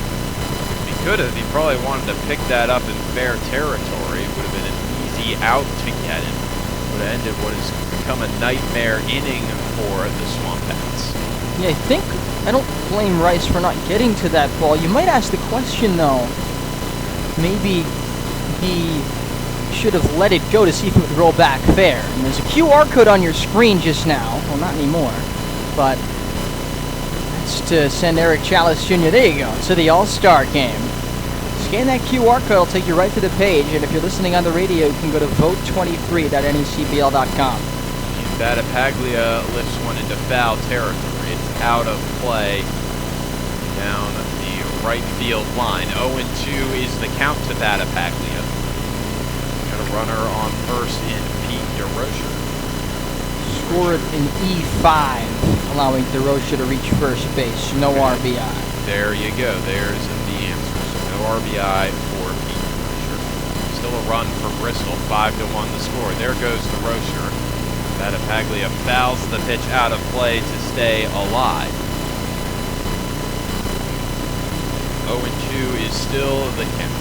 B: If he could have, he probably wanted to pick that up in fair territory. It would have been an easy out to get him. Would have ended what has become a nightmare inning for the SwampBats.
A: Yeah, I don't blame Rice for not getting to that ball. You might ask the question, though, maybe he should have let it go to see if it would roll back fair. And there's a QR code on your screen just now. Well, not anymore, but that's to send Eric Chalice Jr. There you go, to the All-Star game. Scan that QR code, it'll take you right to the page, and if you're listening on the radio, you can go to vote23.necbl.com.
B: Battipaglia lifts one into foul territory. It's out of play down the right field line. 0-2 is the count to Battipaglia. Got a runner on first in Pete DeRocher.
A: Scored an E5, allowing DeRocher to reach first base. No RBI.
B: There you go. There's the answer. So no RBI for Pete DeRocher. Still a run for Bristol. 5-1 the score. There goes DeRocher. Battipaglia fouls the pitch out of play to stay alive. 0-2 is still the count.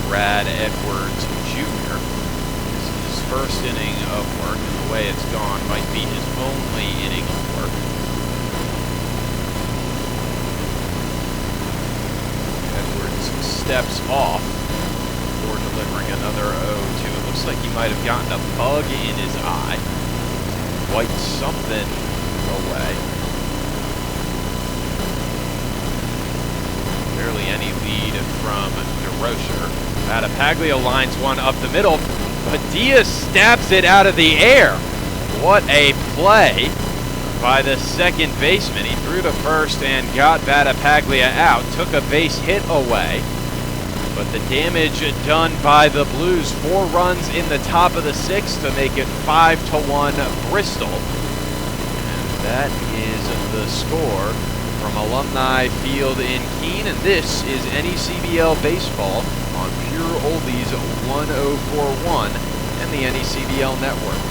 B: Brad Edwards Jr. This is his first inning of work, and the way it's gone might be his only inning of work. Edwards steps off before delivering another 0-2. It looks like he might have gotten a bug in his eye. Wiped something away. Barely any lead from DeRocher. Battipaglia lines one up the middle. Padilla stabs it out of the air. What a play by the second baseman. He threw to first and got Battipaglia out. Took a base hit away. But the damage done by the Blues. 4 runs in the top of the 6th to make it 5-1 Bristol. And that is the score from Alumni Field in Keene. And this is NECBL Baseball on Pure Oldies 1041 and the NECBL Network.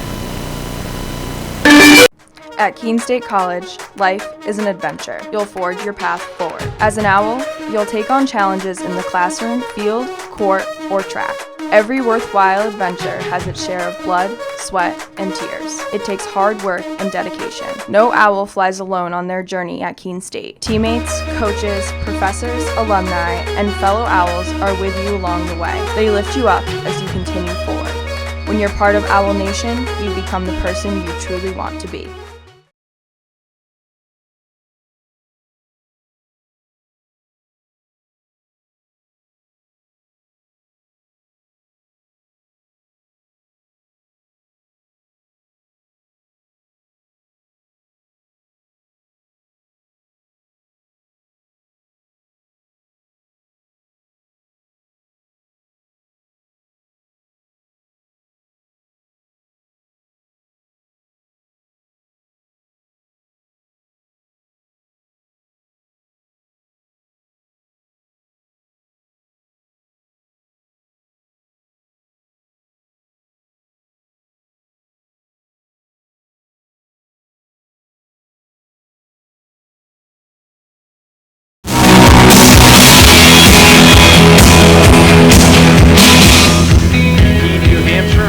D: At Keene State College, life is an adventure. You'll forge your path forward. As an owl, you'll take on challenges in the classroom, field, court, or track. Every worthwhile adventure has its share of blood, sweat, and tears. It takes hard work and dedication. No owl flies alone on their journey at Keene State. Teammates, coaches, professors, alumni, and fellow owls are with you along the way. They lift you up as you continue forward. When you're part of Owl Nation, you become the person you truly want to be.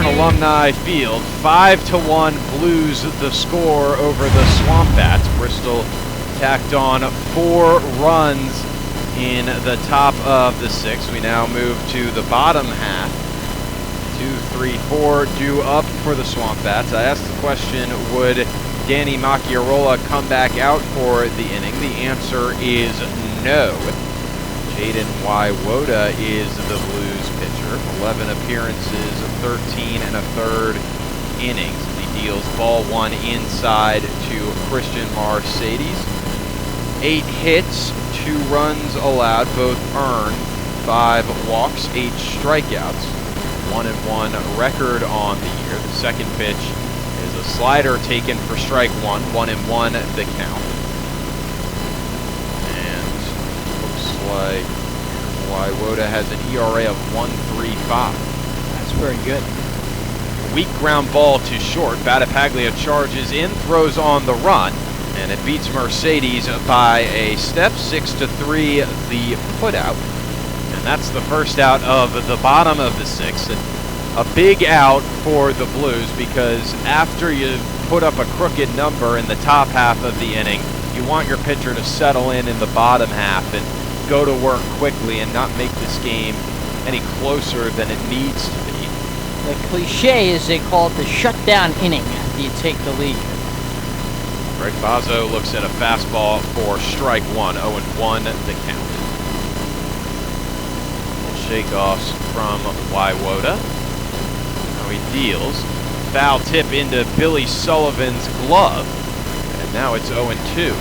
B: Alumni Field, 5-1 Blues the score over the SwampBats. Bristol tacked on 4 runs in the top of the 6th. We now move to the bottom half. 2, 3, 4 due up for the SwampBats. I asked the question, would Danny Macchiarola come back out for the inning? The answer is no. Jaden Waiwoda is the Blues pitcher. 11 appearances, 13 1/3 innings. He deals ball 1 inside to Christian Mercedes. 8 hits, 2 runs allowed, both earned. 5 walks, 8 strikeouts. 1-1 record on the year. The second pitch is a slider taken for strike 1. 1-1 the count. Like Waiwoda has an ERA of 1.35.
A: That's very good.
B: Weak ground ball to short. Battipaglia charges in, throws on the run, and it beats Mercedes by a step. 6-3 the putout. And that's the first out of the bottom of the 6th. And a big out for the Blues, because after you put up a crooked number in the top half of the inning, you want your pitcher to settle in the bottom half and go to work quickly and not make this game any closer than it needs to be.
A: The cliche is they call it the shutdown inning after you take the lead.
B: Greg Bozzo looks at a fastball for strike 1, 0-1 the count. Shake-offs from Waiwoda. Now he deals. Foul tip into Billy Sullivan's glove, and now it's 0-2.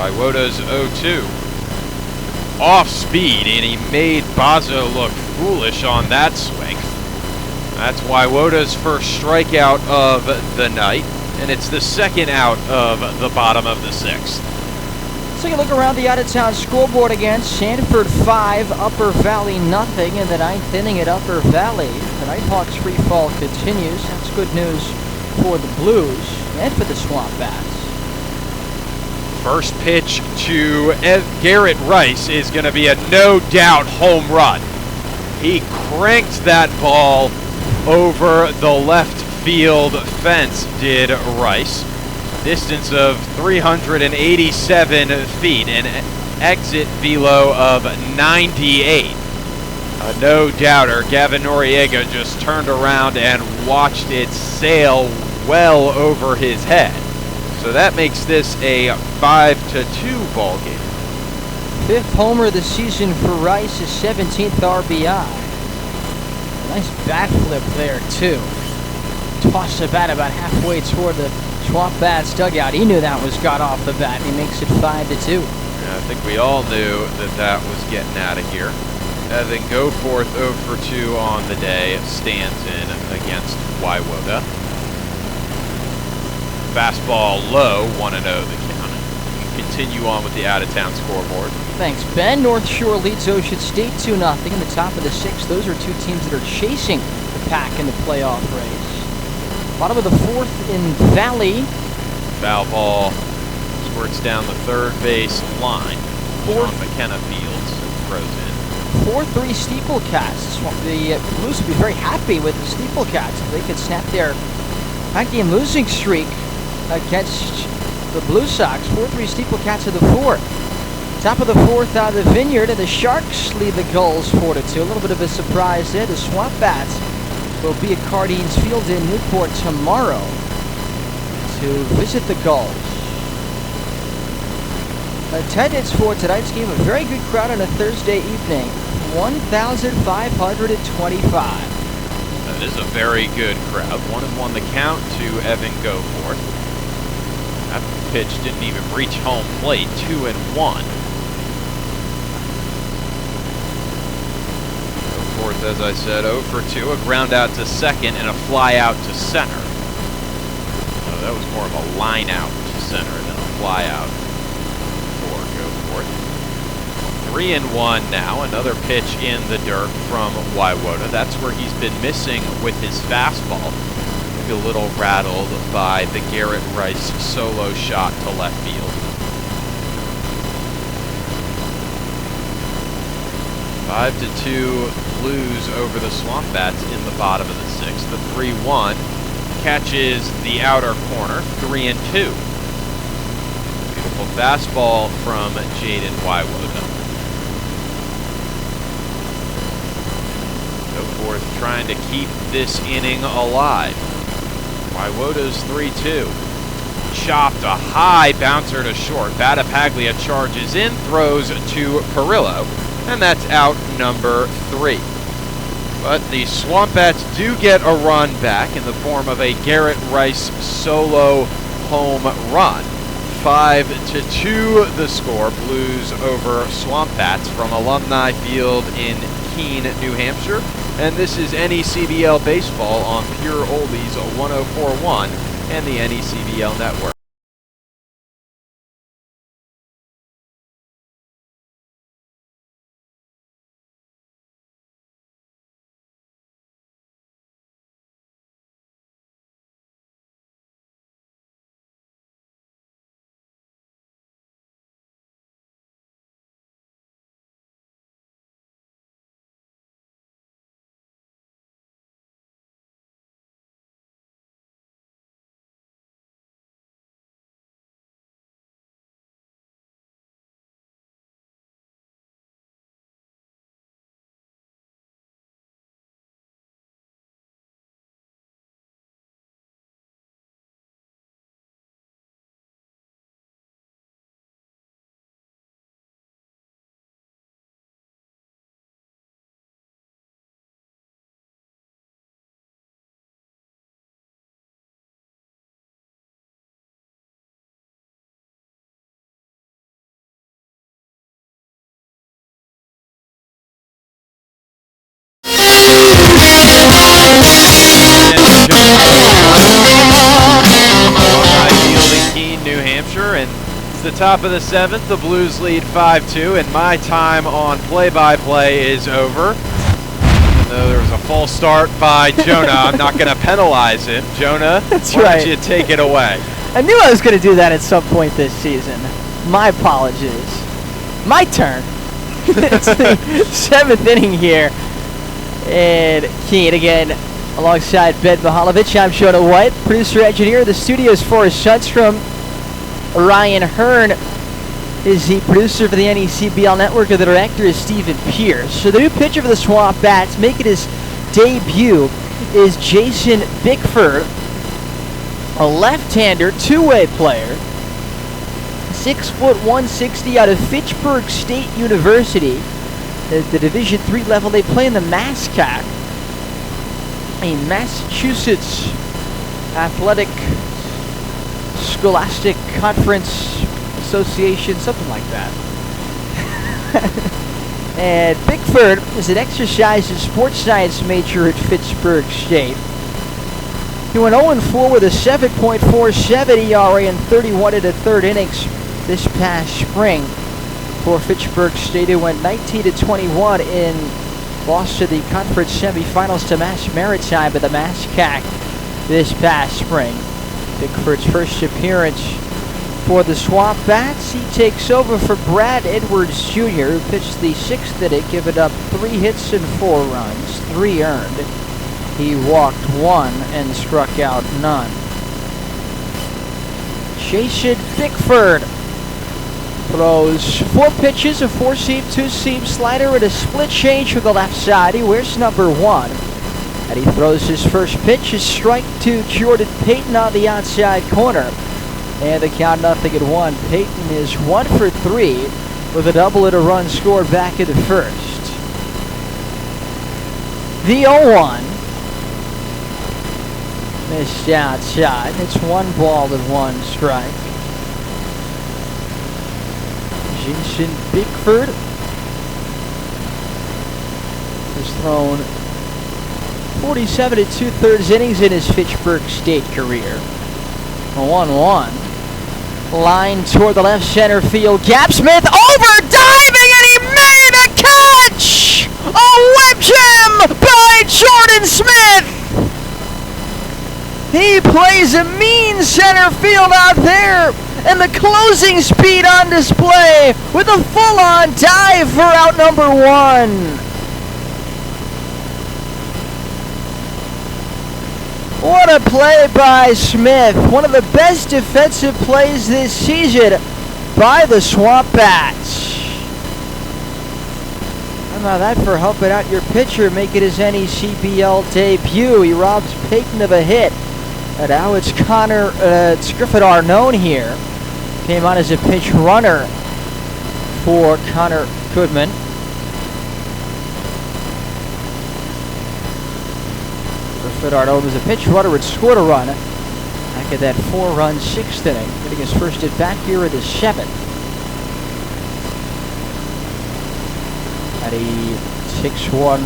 B: Waiwoda's 0-2. Off speed, and he made Bozzo look foolish on that swing. That's Waiwoda's first strikeout of the night, and it's the second out of the bottom of the 6th.
A: Let's take a look around the out-of-town scoreboard again. Sanford 5, Upper Valley nothing in the 9th inning at Upper Valley. The Nighthawks free fall continues. That's good news for the Blues and for the SwampBats.
B: First pitch to Garrett Rice is going to be a no-doubt home run. He cranked that ball over the left field fence, did Rice. Distance of 387 feet, an exit velo of 98. A no-doubter. Gavin Noriega just turned around and watched it sail well over his head. So that makes this a 5-2 ball game.
A: 5th homer of the season for Rice, his 17th RBI. Nice bat flip there, too. Tossed the bat about halfway toward the SwampBats dugout. He knew that was got off the bat. He makes it 5-2.
B: Yeah, I think we all knew that that was getting out of here. Evan Goforth 0 for 2 on the day, stands in against Waiwoda. Fastball low, 1-0 the count. Continue on with the out-of-town scoreboard.
A: Thanks, Ben. North Shore leads Ocean State 2-0 in the top of the 6th. Those are 2 teams that are chasing the pack in the playoff race. Bottom of the 4th in Valley.
B: Foul ball squirts down the third base line. Sean McKenna fields and throws in.
A: 4-3 Steeplecats. The Blues would be very happy with the Steeplecats if they could snap their 5-game losing streak against the Blue Sox. 4-3 Steeplecats in the fourth. Top of the fourth out of the Vineyard, and the Sharks lead the Gulls 4-2. A little bit of a surprise there. The SwampBats will be at Cardines Field in Newport tomorrow to visit the Gulls. Attendance for tonight's game, a very good crowd on a Thursday evening, 1,525.
B: That is a very good crowd. 1-1 the count to Evan Goforth. That pitch didn't even reach home plate, 2-1. Goforth, as I said, 0 for 2, a ground out to second and a fly out to center. So that was more of a line out to center than a fly out. 3-1 now. Another pitch in the dirt from Waiwota. That's where he's been missing with his fastball. Maybe a little rattled by the Garrett Rice solo shot to left field. 5-2 Blues over the SwampBats in the bottom of the sixth. The 3-1 catches the outer corner. 3-2. Beautiful fastball from Jaden Waiwota. Goforth trying to keep this inning alive. Waiwota's 3-2. Chopped, a high bouncer to short. Battipaglia charges in, throws to Perillo, and that's out number 3. But the SwampBats do get a run back in the form of a Garrett Rice solo home run. 5-2 the score. Blues over SwampBats from Alumni Field in Keene, New Hampshire. And this is NECBL Baseball on Pure Oldies 104.1 and the NECBL Network. Keene, New Hampshire, and it's the top of the seventh. The Blues lead 5-2, and my time on play-by-play is over. Even though there was a false start by Jonah, I'm not going to penalize him. Jonah,
A: That's
B: why
A: right.
B: don't you take it away?
A: I knew I was going to do that at some point this season. My apologies. My turn. It's the 7th inning here. And Keene again alongside Ben Mihalovic. I'm Jonah White, producer engineer. The studio's Forrest Sundstrom. Ryan Hearn is the producer for the NECBL Network, and the director is Stephen Pierce. So the new pitcher for the SwampBats making his debut is Jason Bickford, a left-hander, two-way player, 6', 160 out of Fitchburg State University. At the Division III level, they play in the MASCAC, a Massachusetts Athletic Scholastic Conference Association, something like that. And Bickford is an exercise and sports science major at Fitchburg State. He went 0-4 with a 7.47 ERA in 31 1/3 innings this past spring for Fitchburg State, who went 19-21 in loss to the conference semifinals to Mass Maritime at the MASCAC this past spring. Bickford's first appearance For the SwampBats, he takes over for Brad Edwards Jr., who pitched the 6th inning, giving up 3 hits and 4 runs, 3 earned. He walked 1 and struck out none. Jason Bickford throws 4 pitches, a 4-seam, 2-seam slider, and a split change from the left side. He wears number 1. And he throws his first pitch, his strike to Jordan Payton on the outside corner. And the count 0-1. Payton is 1 for 3 with a double and a run scored back in the first. The 0-1. Missed outside. It's 1 ball and 1 strike. Jason Bickford has thrown 47 2/3 innings in his Fitchburg State career. A 1-1. Line toward the left center field. Gap Smith over diving and he made a catch! A whip gem by Jordan Smith! He plays a mean center field out there, and the closing speed on display with a full-on dive for out number 1. What a play by Smith. One of the best defensive plays this season by the SwampBats. How about that for helping out your pitcher, making his NECBL debut. He robs Payton of a hit. And now it's Griffin Arnone here. Came on as a pinch runner for Connor Goodman. Griffin Arnone was a pinch runner and scored a run back at that 4-run 6th inning, getting his first at bat here in the 7th. And he takes one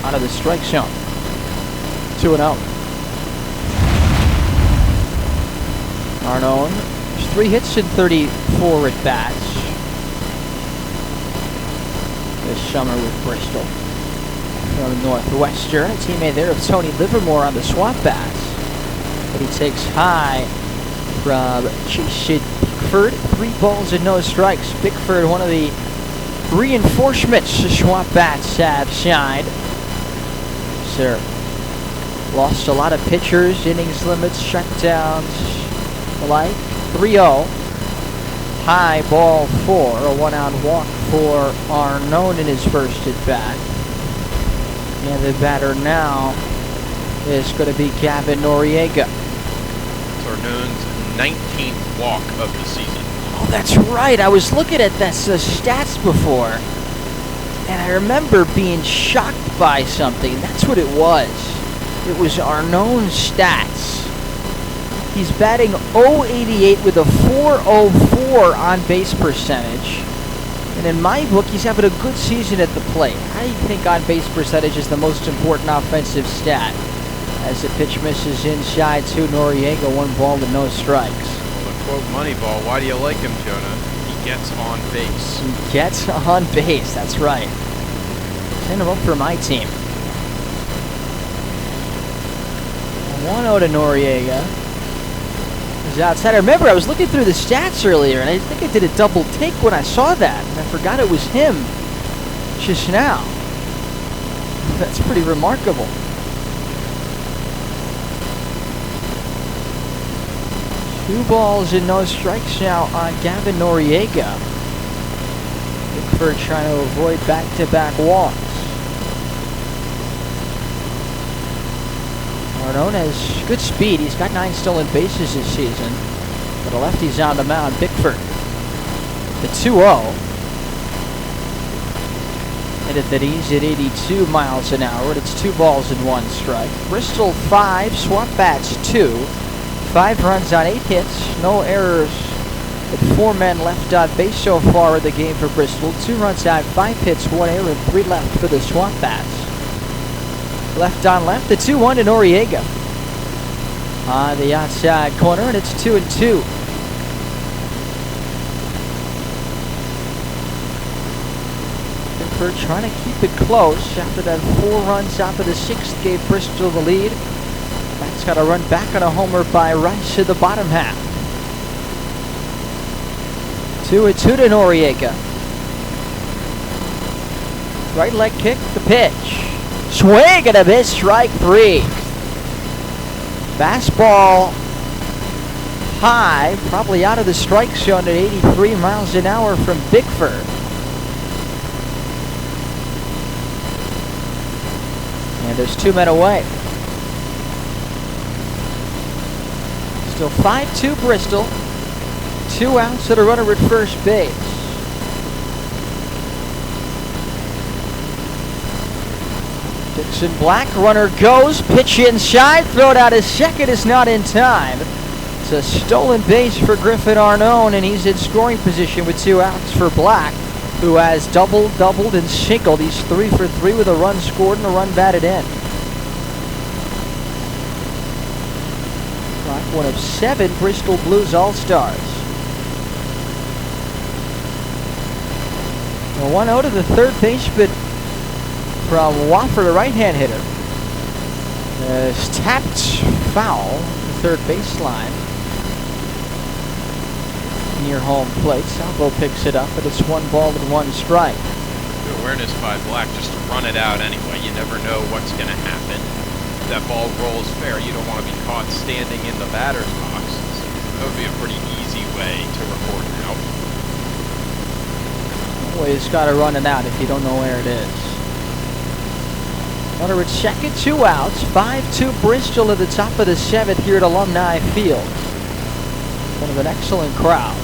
A: out of the strike zone. 2-0. Arnone, 3 hits and 34 at bats this summer with Bristol. From Northwestern, a teammate there of Tony Livermore on the SwampBats. But he takes high from Jason Bickford. 3 balls and no strikes. Bickford, one of the reinforcements the SwampBats have signed. Sir, lost a lot of pitchers, innings limits, shutdowns. Like 3-0. High ball 4. A 1-out walk for Arnone in his first at bat. And the batter now is going to be Gavin Noriega.
B: It's Arnone's 19th walk of the season.
A: Oh, that's right. I was looking at the stats before, and I remember being shocked by something. That's what it was. It was Arnone's stats. He's batting .088 with a .404 on base percentage. And in my book, he's having a good season at the plate. I think on base percentage is the most important offensive stat. As the pitch misses inside to Noriega, 1 ball with no strikes.
B: Well, to quote Moneyball, why do you like him, Jonah? He gets on base.
A: He gets on base, that's right. Send him up for my team. 1-0 to Noriega. Outside. I remember I was looking through the stats earlier, and I think I did a double take when I saw that, and I forgot it was him just now. That's pretty remarkable. Two balls and no strikes now on Gavin Noriega. Bickford trying to avoid back-to-back walks. Arnone has good speed. He's got 9 stolen bases this season. But a lefty's on the mound. Bickford. The 2-0. Hit that easy at 82 miles an hour. And it's 2 balls and 1 strike. Bristol 5, SwampBats 2. 5 runs on 8 hits. No errors. With 4 men left on base so far in the game for Bristol. 2 runs on 5 hits, 1 error, and 3 left for the SwampBats. Left on left, the 2-1 to Noriega. On the outside corner, and it's 2-2. Bickford trying to keep it close after that 4 runs out of the 6th gave Bristol the lead. That's got a run back on a homer by Rice in the bottom half. 2-2 to Noriega. Right leg kick, the pitch. Swing and a miss, strike 3. Fastball high, probably out of the strike zone at 83 miles an hour from Bickford. And there's 2 men away. Still 5-2 Bristol. 2 outs and a runner at first base. Dixon Black, runner goes, pitch inside, throw it out as second is not in time. It's a stolen base for Griffin Arnone, and he's in scoring position with 2 outs for Black, who has doubled, and singled. He's 3 for 3 with a run scored and a run batted in. Black, one of 7 Bristol Blues All-Stars. A 1-0 to the third baseman from Wofford, a right-hand hitter. It's tapped foul, the third baseline. Near home plate. Salvo picks it up, but it's 1 ball and 1 strike.
B: Good awareness by Black just to run it out anyway. You never know what's going to happen. If that ball rolls fair, you don't want to be caught standing in the batter's box. So that would be a pretty easy way to record an out.
A: Always got to run it out if you don't know where it is. Runner at second, 2 outs. 5-2 Bristol at the top of the 7th here at Alumni Field. One of an excellent crowd.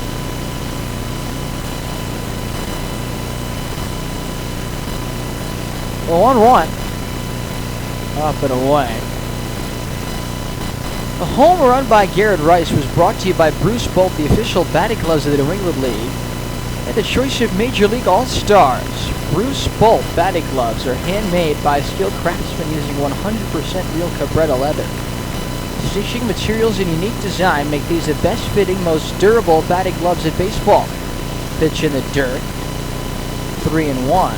A: Well, 1-1. Up and away. The home run by Garrett Rice was brought to you by Bruce Bolt, the official batting gloves of the New England League, and the choice of Major League All-Stars. Bruce Bolt batting gloves are handmade by skilled craftsmen using 100% real Cabretta leather. Stitching materials and unique design make these the best fitting, most durable batting gloves in baseball. Pitch in the dirt. 3-1.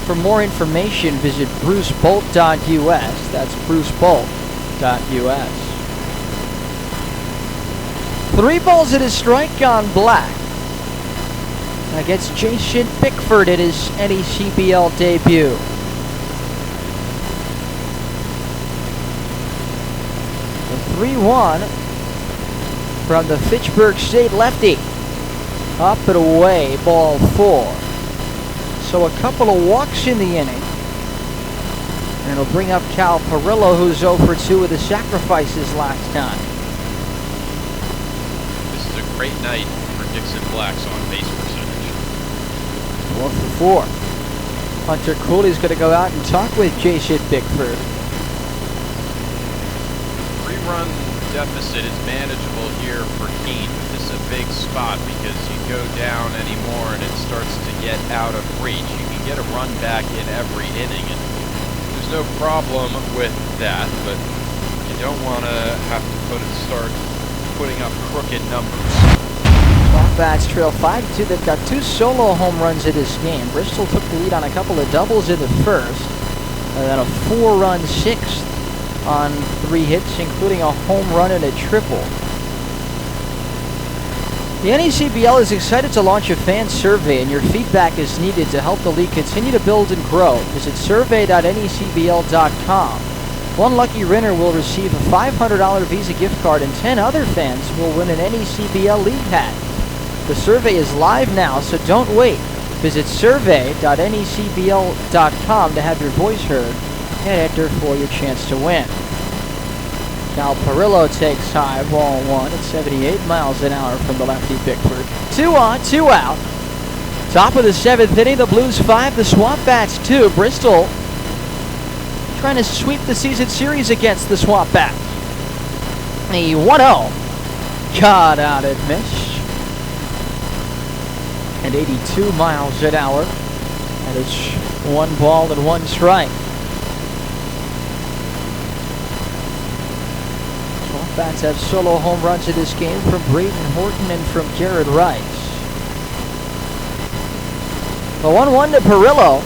A: For more information, visit brucebolt.us. That's brucebolt.us. 3 balls and a strike on Black. Against Jason Bickford in his NECBL debut. The 3-1 from the Fitchburg State lefty. Up and away, ball 4. So a couple of walks in the inning. And it'll bring up Cal Perillo, who's 0 for 2 with the sacrifices last time.
B: This is a great night for Dixon Black's on base percentage.
A: 4 for 4. Hunter Cooley's going to go out and talk with Jason Bickford.
B: 3-run deficit is manageable here for Keene. This is a big spot because you go down anymore and it starts to get out of reach. You can get a run back in every inning, and there's no problem with that, but you don't want to have to start putting up crooked numbers.
A: SwampBats trail 5-2. They've got 2 solo home runs in this game. Bristol took the lead on a couple of doubles in the first, and then a 4-run 6th on 3 hits, including a home run and a triple. The NECBL is excited to launch a fan survey, and your feedback is needed to help the league continue to build and grow. Visit survey.necbl.com. One lucky winner will receive a $500 Visa gift card, and 10 other fans will win an NECBL league hat. The survey is live now, so don't wait. Visit survey.necbl.com to have your voice heard and enter for your chance to win. Cal Perillo takes high, ball 1 at 78 miles an hour from the lefty Bickford. 2 on, 2 out. Top of the 7th inning, the Blues 5, the SwampBats 2. Bristol trying to sweep the season series against the SwampBats. A 1-0. Caught out and missed. At 82 miles an hour. And it's 1 ball and 1 strike. SwampBats have solo home runs in this game from Braden Horton and from Garrett Rice. The 1-1 to Perillo.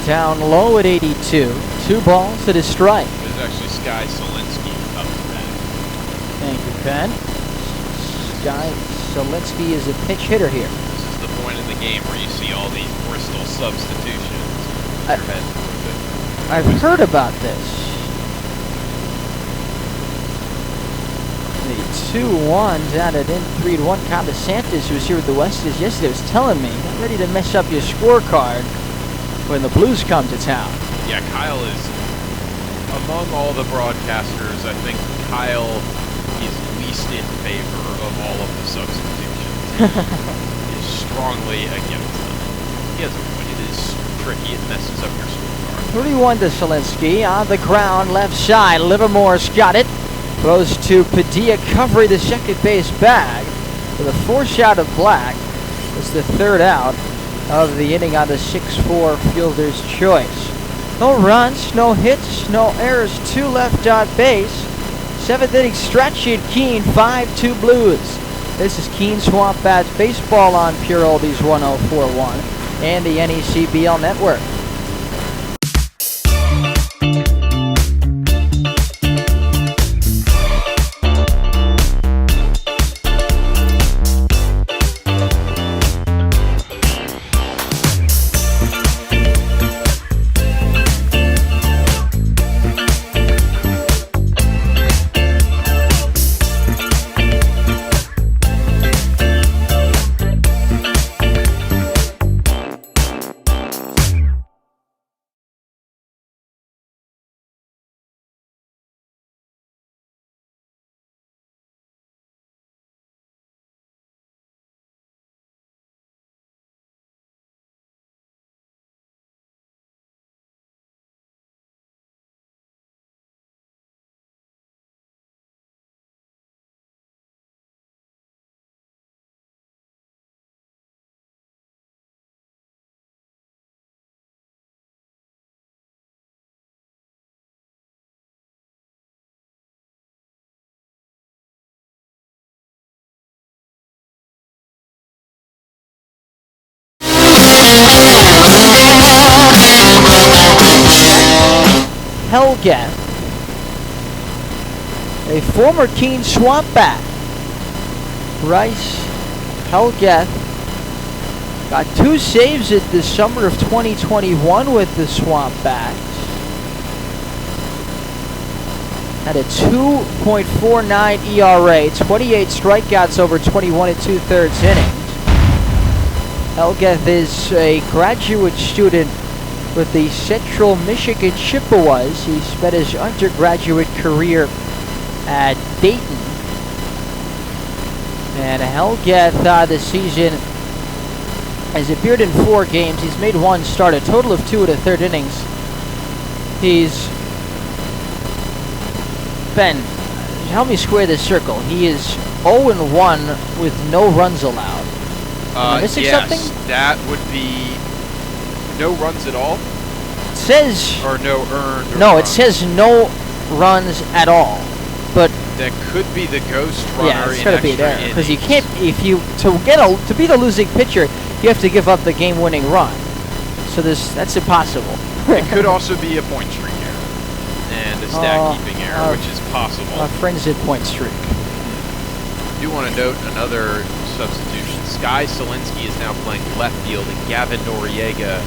A: Down low at 82. 2 balls and a strike.
B: There's actually Sky Solinsky up to bat.
A: Thank you, Pen. Guy Solinsky is a pinch hitter here.
B: This is the point in the game where you see all these Bristol substitutions.
A: I've heard about this. The 2-1 down at in 3-1. Kyle DeSantis, who was here with the Westies yesterday, was telling me, get ready to mess up your scorecard when the Blues come to town.
B: Yeah, Kyle is, among all the broadcasters, I think Kyle is least in favor of all of the substitutions. He is strongly against them. He has a point. It is tricky. It messes up your scorecard.
A: 3-1 to Solinsky on the ground, left side. Livermore's got it. Throws to Padilla, covering the second base bag with a force out of Black. It's the third out of the inning on the 6-4 fielder's choice. No runs, no hits, no errors, 2 left on base. 7th inning stretch in Keene, 5-2 Blues. This is Keene SwampBats baseball on Pure Oldies 1041 and the NECBL network. Helgeth, a former Keene SwampBat. Bryce Helgeth got 2 saves in the summer of 2021 with the SwampBats. Had a 2.49 ERA, 28 strikeouts over 21 2/3 innings. Helgeth is a graduate student with the Central Michigan Chippewas. He spent his undergraduate career at Dayton. And Helgeth this season has appeared in 4 games. He's made 1 start, a total of 2 1/3 innings. He's been, help me square this circle. He is 0-1 with no runs allowed. Am I missing something?
B: That would be no runs at all?
A: It says...
B: Or no earned? Or
A: no,
B: runs.
A: it says no runs at all. But
B: that could be the ghost runner.
A: yeah, it's gotta be there because you
B: innings.
A: can't. If you to be the losing pitcher, you have to give up the game-winning run. So that's impossible.
B: It could also be a point streak error and a stat-keeping error, which is possible.
A: A frenzied point streak.
B: I do want to note another substitution. Sky Solinsky is now playing left field, and Gavin Noriega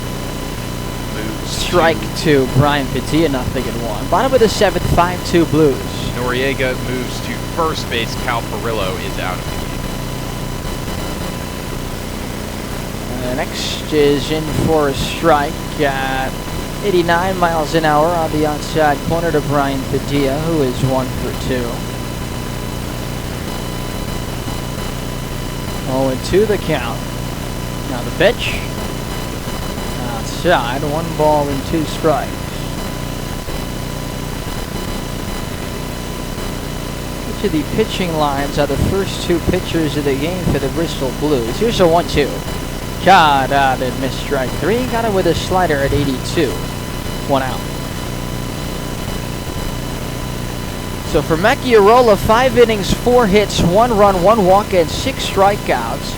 B: moves
A: strike to Brian Padilla, nothing in 1. Bottom of the 7th, 5-2 Blues.
B: Noriega moves to first base. Cal Perillo is out of the game.
A: Next is in for a strike at 89 miles an hour on the outside corner to Brian Padilla, who is 1 for 2. 0-2 the count. Now the pitch. Outside, 1 ball and 2 strikes. Each of the pitching lines are the first 2 pitchers of the game for the Bristol Blues. Here's a 1-2. Caught out and missed strike 3. Got it with a slider at 82. 1 out. So for Macchiarola, 5 innings, 4 hits, 1 run, 1 walk, and 6 strikeouts.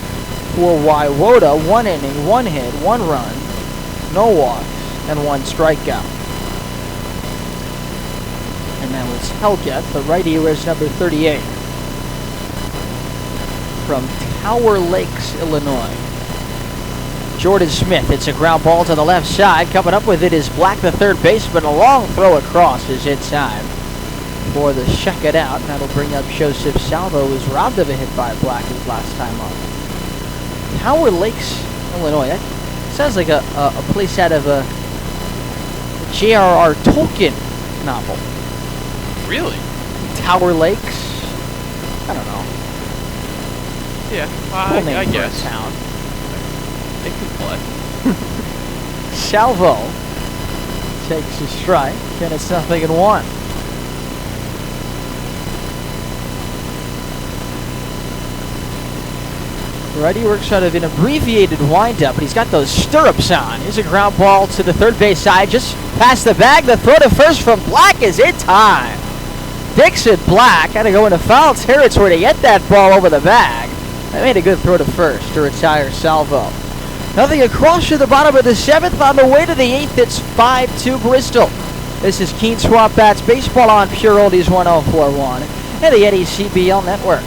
A: For Waiwoda, 1 inning, 1 hit, 1 run, no walks, and 1 strikeout. And that was Helgeth. The righty wears number 38. from Tower Lakes, Illinois. Jordan Smith, it's a ground ball to the left side. Coming up with it is Black, the third baseman. A long throw across is in time for the check it out. That'll bring up Joseph Salvo, who was robbed of a hit by Black his last time up. Tower Lakes, Illinois. That sounds like a place out of a J.R.R. Tolkien novel.
B: Really?
A: Tower Lakes? I don't know.
B: Yeah,
A: Cool name
B: I
A: for
B: guess.
A: a town.
B: It could play.
A: Salvo takes a strike, and it's 0-1. Righty works out of an abbreviated windup, but he's got those stirrups on. Here's a ground ball to the third base side, just past the bag. The throw to first from Black is in time. Dixon Black had to go into foul territory to get that ball over the bag. That made a good throw to first to retire Salvo. Nothing across to the bottom of the 7th. On the way to the 8th, it's 5-2 Bristol. This is Keene SwampBats baseball on Pure Oldies 104.1 and the NECBL network.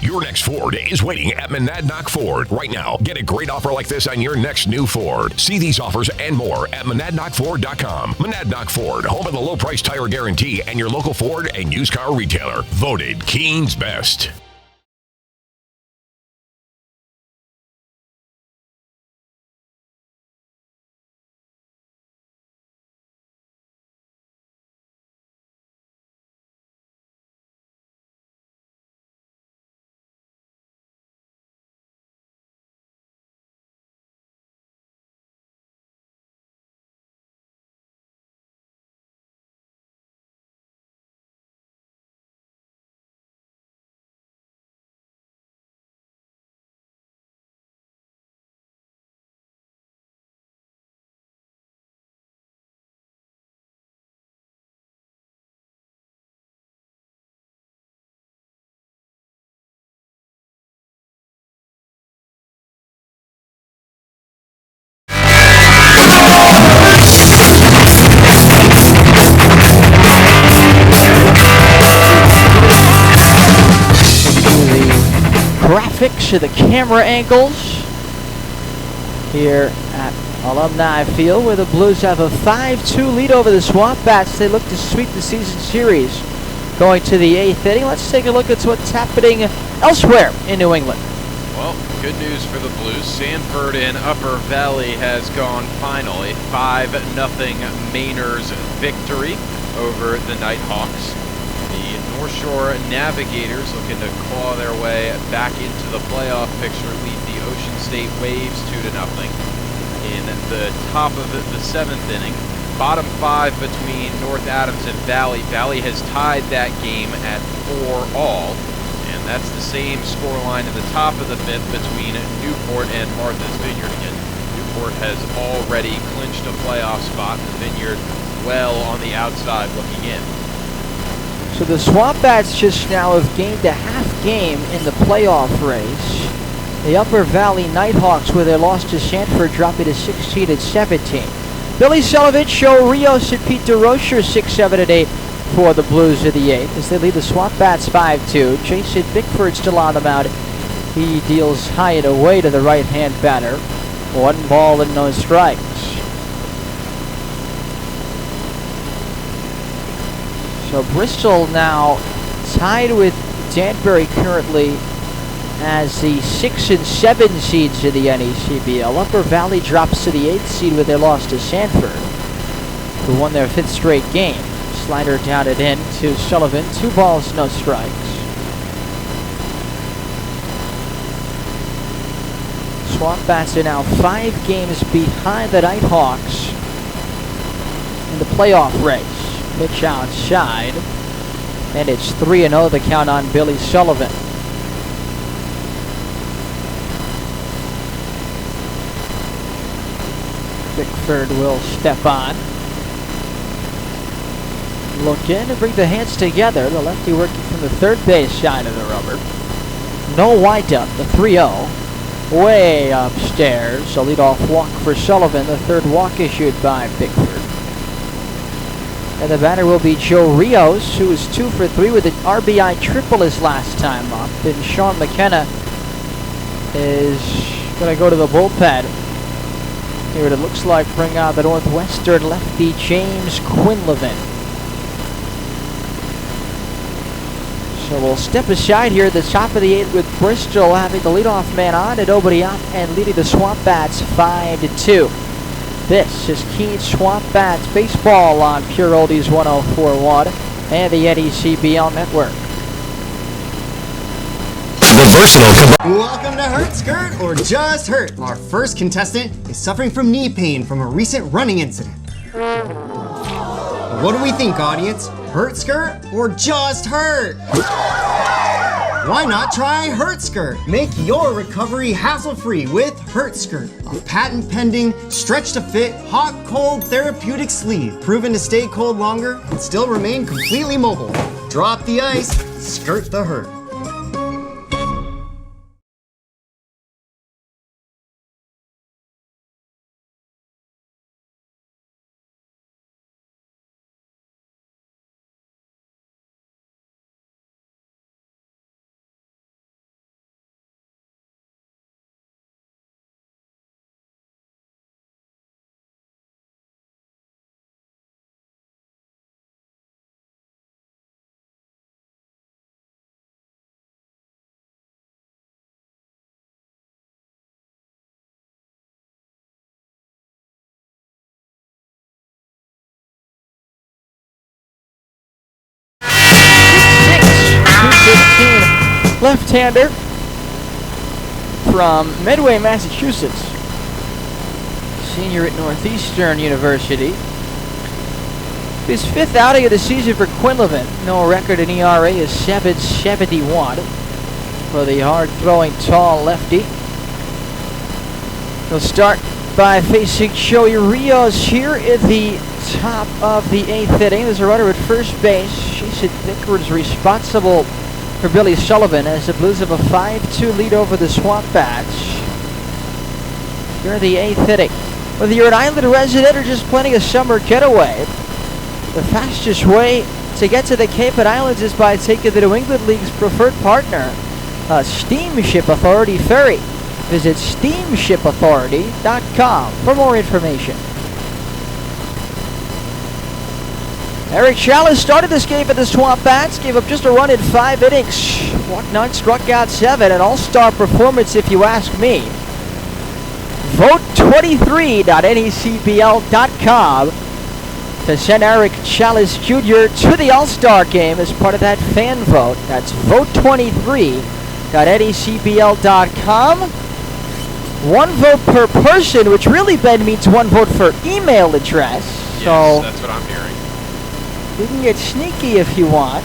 E: Your next Ford is waiting at Monadnock Ford right now. Get a great offer like this on your next new Ford. See these offers and more at MonadnockFord.com. Monadnock Ford, home of the low price tire guarantee and your local Ford and used car retailer. Voted Keene's best.
A: Graphics to the camera angles here at Alumni Field, where the Blues have a 5-2 lead over the SwampBats. They look to sweep the season series going to the 8th inning. Let's take a look at what's happening elsewhere in New England.
B: Well, good news for the Blues. Sanford in Upper Valley has gone final. A 5-0 Mainers victory over the Nighthawks. The North Shore Navigators looking to claw their way back into the playoff picture, lead the Ocean State Waves 2-0 in the top of the 7th inning. Bottom 5 between North Adams and Valley. Valley has tied that game at 4-all, and that's the same scoreline in the top of the 5th between Newport and Martha's Vineyard again. Newport has already clinched a playoff spot, the Vineyard well on the outside looking in.
A: So the SwampBats just now have gained a half game in the playoff race. The Upper Valley Nighthawks, with their loss to Sanford, dropping to 16 and 17. Billy Sullivan, Joe Rios, and Pete DeRocher 6, 7, and 8 for the Blues in the 8th as they lead the SwampBats 5-2. Jason Bickford still on the mound. He deals high and away to the right-hand batter. 1 ball and no strikes. So Bristol now tied with Danbury currently as the 6 and 7 seeds in the NECBL. Upper Valley drops to the 8th seed with their loss to Sanford, who won their 5th straight game. Slider down and in to Sullivan. 2 balls, no strikes. SwampBats are now 5 games behind the Nighthawks in the playoff race. Pitch outside, and it's 3-0 the count on Billy Sullivan. Bickford will step on. Look in and bring the hands together. The lefty working from the third base side of the rubber. No windup, the 3-0. Way upstairs. A leadoff walk for Sullivan. The third walk issued by Bickford. And the batter will be Joe Rios, who was 2 for 3 with an RBI triple his last time up. And Sean McKenna is going to go to the bullpen. Here it looks like bring out the Northwestern lefty James Quinlivan. So we'll step aside here at the top of the 8th with Bristol having the leadoff man on and nobody out and leading the SwampBats 5-2. This is Keene SwampBats baseball on Pure Oldies 104.1 and the NECBL network.
H: Welcome to Hurt Skirt or Just Hurt. Our first contestant is suffering from knee pain from a recent running incident. What do we think, audience? Hurt Skirt or Just Hurt? Why not try Hurt Skirt? Make your recovery hassle-free with Hurt Skirt, a patent-pending, stretch-to-fit, hot-cold therapeutic sleeve, proven to stay cold longer and still remain completely mobile. Drop the ice, skirt the hurt.
A: Left-hander from Medway, Massachusetts. Senior at Northeastern University. His 5th outing of the season for Quinlivan. No record in ERA is 7.71 for the hard-throwing tall lefty. He'll start by facing Joey Rios here at the top of the 8th inning. There's a runner at first base. Jason Bickford's responsible for Billy Sullivan as the Blues have a 5-2 lead over the SwampBats. Here in the 8th inning. Whether you're an island resident or just planning a summer getaway, the fastest way to get to the Cape and Islands is by taking the New England League's preferred partner, Steamship Authority Ferry. Visit steamshipauthority.com for more information. Eric Chalice started this game for the SwampBats, gave up just a run in 5 innings. Walked 9, struck out 7, an all-star performance if you ask me. Vote23.necbl.com to send Eric Chalice Jr. to the All-Star game as part of that fan vote. That's vote23.necbl.com. 1 vote per person, which really, Ben, means 1 vote for email address.
B: Yes,
A: so
B: that's what I'm hearing.
A: you can get sneaky if you want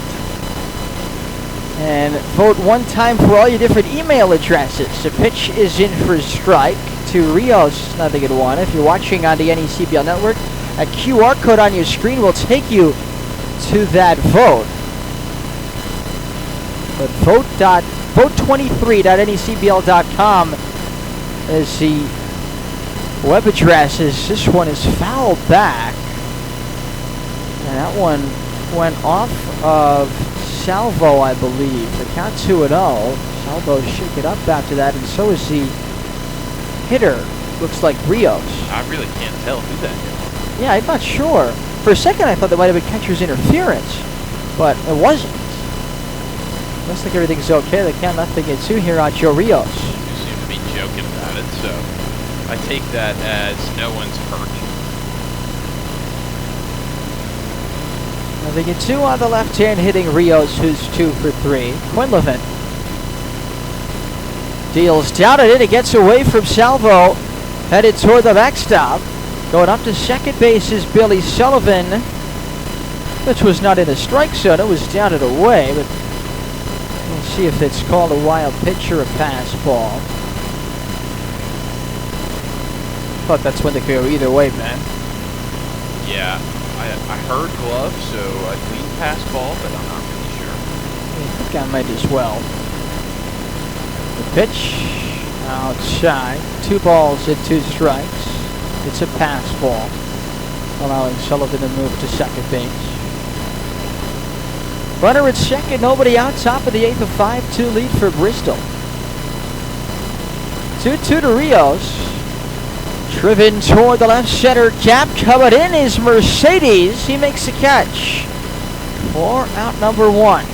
A: and vote 1 time for all your different email addresses. The pitch is in for strike to Rios, nothing at 1. If you're watching on the NECBL network, a QR code on your screen will take you to that vote. But vote23.necbl.com is the web address. This one is foul back. And that one went off of Salvo, I believe. The count 2-0. Salvo shook it up after that, and so is the hitter. Looks like Rios.
B: I really can't tell who that is.
A: Yeah, I'm not sure. For a second, I thought that might have been catcher's interference, but it wasn't. Looks like everything's okay. The count nothing at 2 here on Joe Rios.
B: You seem to be joking about it, so I take that as no one's hurt.
A: Nothing at 2 on the left hand, hitting Rios, who's 2 for 3. Quinlivan deals down and in. It gets away from Salvo, headed toward the backstop. Going up to second base is Billy Sullivan, which was not in the strike zone. It was down and away, but we'll see if it's called a wild pitch or a pass ball. But that's when they could go either way, man.
B: Yeah, I heard glove, so I lean pass ball, but I'm not really sure.
A: I think I might as well. The pitch outside. 2 balls and 2 strikes. It's a pass ball, allowing Sullivan to move to second base. Runner at second, nobody out. Top of the 8th, a 5-2 lead for Bristol. 2-2 to Rios. Driven toward the left center gap. Coming in is Mercedes. He makes the catch for out number 1.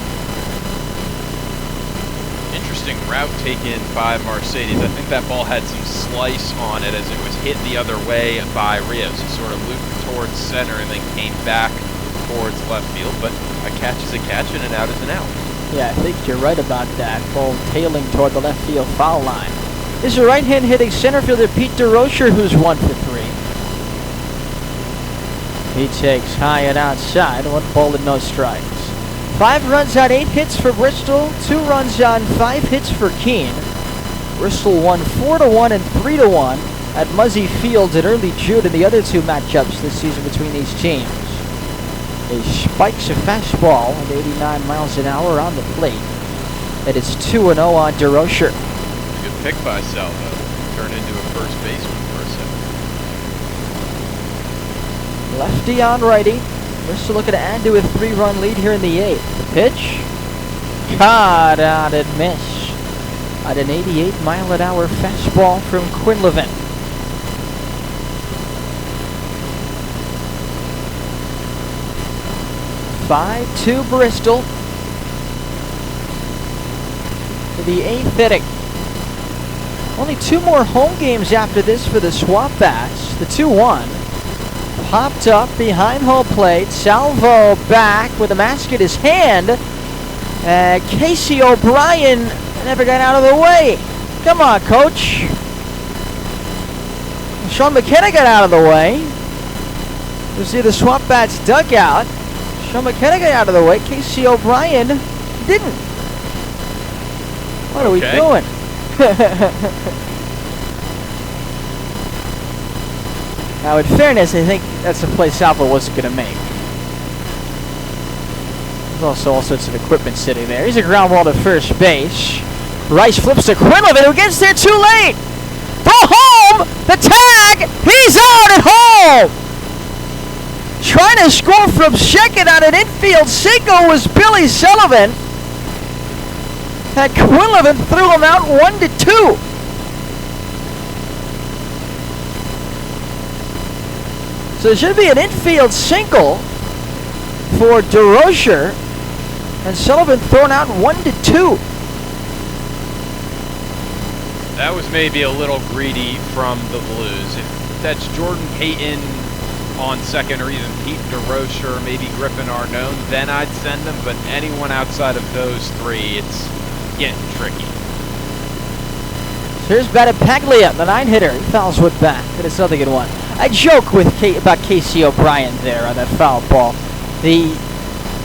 B: Interesting route taken by Mercedes. I think that ball had some slice on it as it was hit the other way by Rios. He sort of looped towards center and then came back towards left field, but a catch is a catch and an out is an out.
A: Yeah, I think you're right about that. Ball tailing toward the left field foul line. This is a right-hand hitting center fielder Pete DeRocher, who's 1 for 3. He takes high and outside, 1 ball and no strikes. 5 runs on 8 hits for Bristol, 2 runs on 5 hits for Keene. Bristol won 4-1 and 3-1 at Muzzy Field in early June in the other 2 matchups this season between these teams. He spikes a fastball at 89 miles an hour on the plate. It is 2-0 on DeRocher.
B: Good pick by Salvo. Turned into a first baseman for a second.
A: Lefty on righty. Bristol looking to add to a 3-run lead here in the 8th. The pitch. Caught out and miss. At an 88-mile-an-hour fastball from Quinlivan. (5-2) Bristol. For the 8th inning. Only 2 more home games after this for the SwampBats. The 2-1. Popped up behind home plate. Salvo back with the mask in his hand. Casey O'Brien never got out of the way. Come on, coach. Sean McKenna got out of the way. You see the SwampBats dugout. Sean McKenna got out of the way. Casey O'Brien didn't. What are we doing? Now, in fairness, I think that's a play Salvo wasn't going to make. There's also all sorts of equipment sitting there. Here's a ground ball to first base. Rice flips to Quinlivan, who gets there too late. Throw home! The tag! He's out at home! Trying to score from second on an infield single was Billy Sullivan. And Quinlivan threw him out 1-2. So there should be an infield single for DeRocher, and Sullivan thrown out 1-2.
B: That was maybe a little greedy from the Blues. If that's Jordan Payton on second, or even Pete DeRocher, maybe Griffin Arnone, then I'd send them. But anyone outside of those 3, it's getting tricky.
A: Here's Battipaglia, the 9-hitter. He fouls one back, and it's nothing in 1. I joke with about Casey O'Brien there on that foul ball.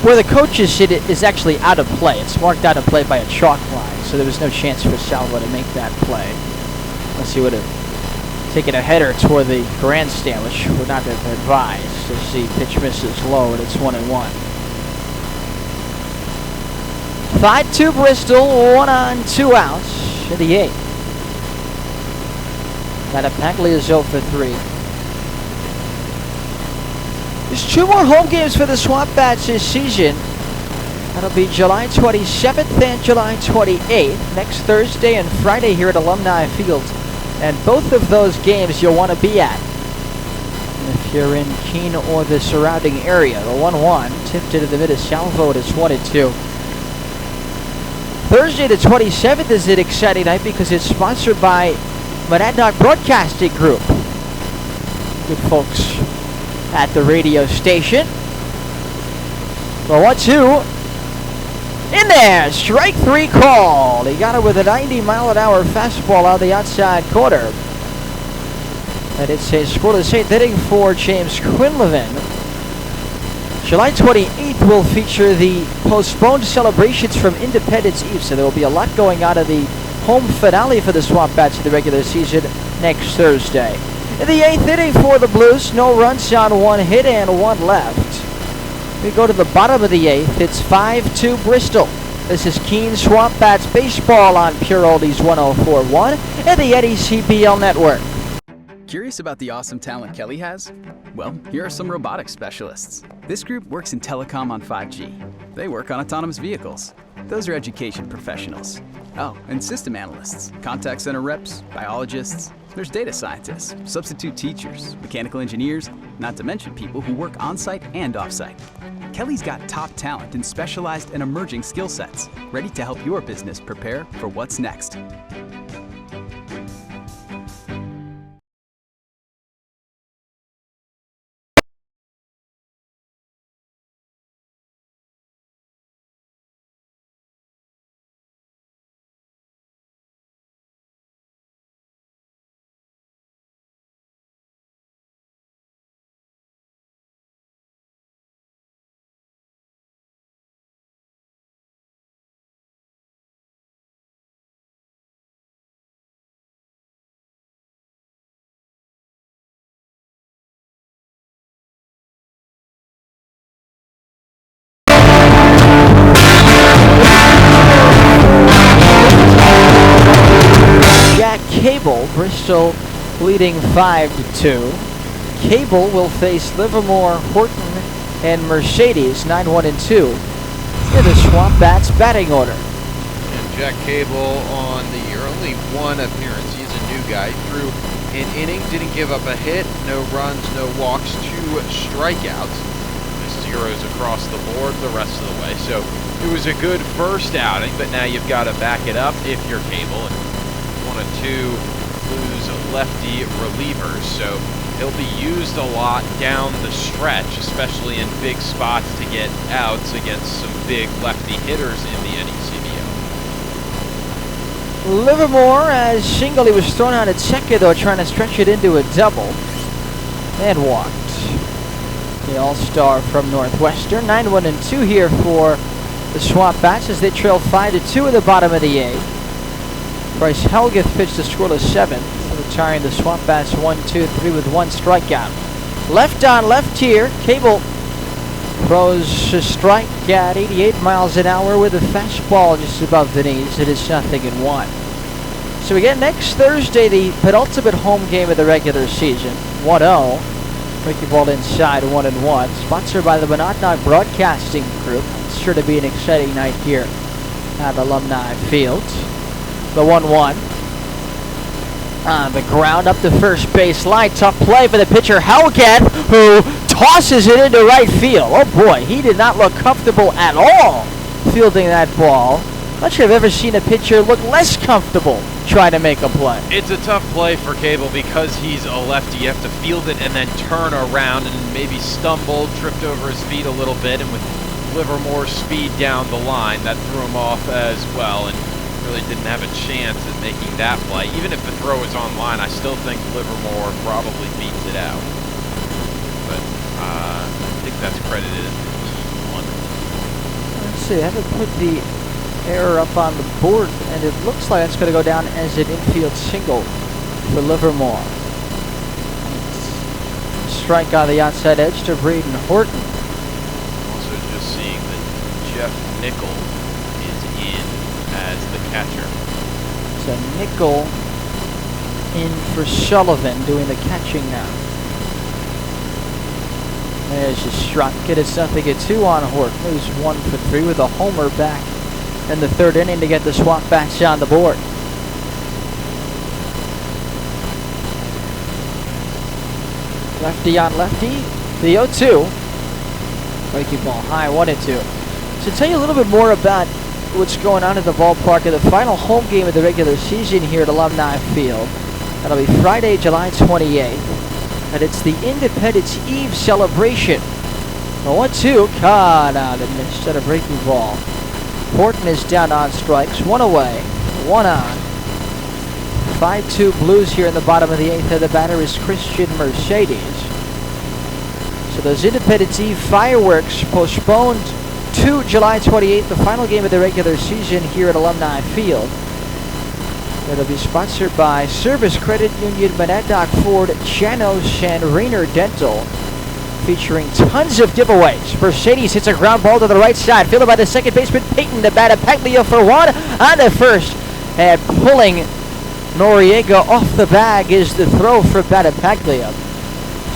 A: Where the coaches hit it is actually out of play. It's marked out of play by a chalk line, so there was no chance for Salvo to make that play. Unless he would have taken a header toward the grandstand, which would not have been advised. As the pitch misses low, and it's 1-1. 5-2 Bristol, 1 on, 2 outs in the 8th. Battipaglia is 0 for 3. There's 2 more home games for the SwampBats this season. That'll be July 27th and July 28th, next Thursday and Friday here at Alumni Field. And both of those games you'll want to be at if you're in Keene or the surrounding area. The 1-1 tipped into the mid of Salvo, it's 1-2. Thursday the 27th is an exciting night because it's sponsored by Monadnock Broadcasting Group. Good folks at the radio station. The 1-2. In there! Strike 3 called. He got it with a 90-mile-an-hour fastball on the outside corner. And it's a scoreless 8th inning for James Quinlivan. July 28th will feature the postponed celebrations from Independence Eve, so there will be a lot going on in the home finale for the SwampBats in the regular season next Thursday. In the 8th inning for the Blues, no runs on 1 hit and 1 left. We go to the bottom of the 8th. It's 5-2 Bristol. This is Keene SwampBats baseball on Pure Oldies 104.1 and the NECBL network.
I: Curious about the awesome talent Kelly has? Well, here are some robotics specialists. This group works in telecom on 5G. They work on autonomous vehicles. Those are education professionals. Oh, and system analysts, contact center reps, biologists. There's data scientists, substitute teachers, mechanical engineers, not to mention people who work on-site and off-site. Kelly's got top talent in specialized and emerging skill sets, ready to help your business prepare for what's next.
A: Cable, Bristol leading 5-2. Cable will face Livermore, Horton, and Mercedes 9-1 and 2 in the SwampBats batting order.
J: And Jack Cable on the only one appearance. He's a new guy. Threw an inning, didn't give up a hit, no runs, no walks, 2 strikeouts. Zeros across the board the rest of the way. So it was a good first outing, but now you've got to back it up if you're Cable. And 1 of 2 Blues lefty relievers, so he'll be used a lot down the stretch, especially in big spots to get outs against some big lefty hitters in the NECBL.
A: Livermore, as single, he was thrown out at second, though, trying to stretch it into a double, and walked. The all-star from Northwestern, 9-1 and 2 here for the SwampBats as they trail 5-2 in the bottom of the 8th. Bryce Helgeth pitched the scoreless 7th, retiring the SwampBats 1-2-3 with 1 strikeout. Left on left here, Cable throws a strike at 88 miles an hour with a fastball just above the knees. It is 0-1. So we get next Thursday the penultimate home game of the regular season, 1-0. Breaking ball inside, 1-1. Sponsored by the Monadnock Broadcasting Group. It's sure to be an exciting night here at Alumni Field. The 1-1 on the ground up the first base line. Tough play for the pitcher Helgeth, who tosses it into right field. Oh boy, he did not look comfortable at all fielding that ball. Not sure I've ever seen a pitcher look less comfortable trying to make a play.
B: It's a tough play for Cable because he's a lefty. You have to field it and then turn around and maybe stumbled, tripped over his feet a little bit, and with Livermore's speed down the line, that threw him off as well. And really didn't have a chance at making that play. Even if the throw is online, I still think Livermore probably beats it out. But I think that's credited as the one.
A: Let's see, I haven't put the error up on the board, and it looks like it's going to go down as an infield single for Livermore. Strike on the outside edge to Braden Horton.
B: Also just seeing that Jeff Nickel is in as the catcher.
A: So Nickel in for Sullivan doing the catching now. There's a strike. It is 0-2 on Horton, who's 1 for 3 with a homer back in the 3rd inning to get the SwampBats on the board. Lefty on lefty, the 0-2. Breaking ball high, 1-2. So tell you a little bit more about what's going on in the ballpark in the final home game of the regular season here at Alumni Field. That'll be Friday, July 28th, and it's the Independence Eve celebration. The 1-2, caught out and missed at a breaking ball. Horton is down on strikes, 1 away, 1 on. 5-2 Blues here in the bottom of the 8th, and the batter is Christian Mercedes. So those Independence Eve fireworks postponed to July 28th, the final game of the regular season here at Alumni Field. It'll be sponsored by Service Credit Union, Monadnock Ford, Janos, and Rainer Dental, featuring tons of giveaways. Mercedes hits a ground ball to the right side, fielded by the second baseman Peyton. The bat of Paglia for 1 on the first, and pulling Noriega off the bag is the throw for Battipaglia.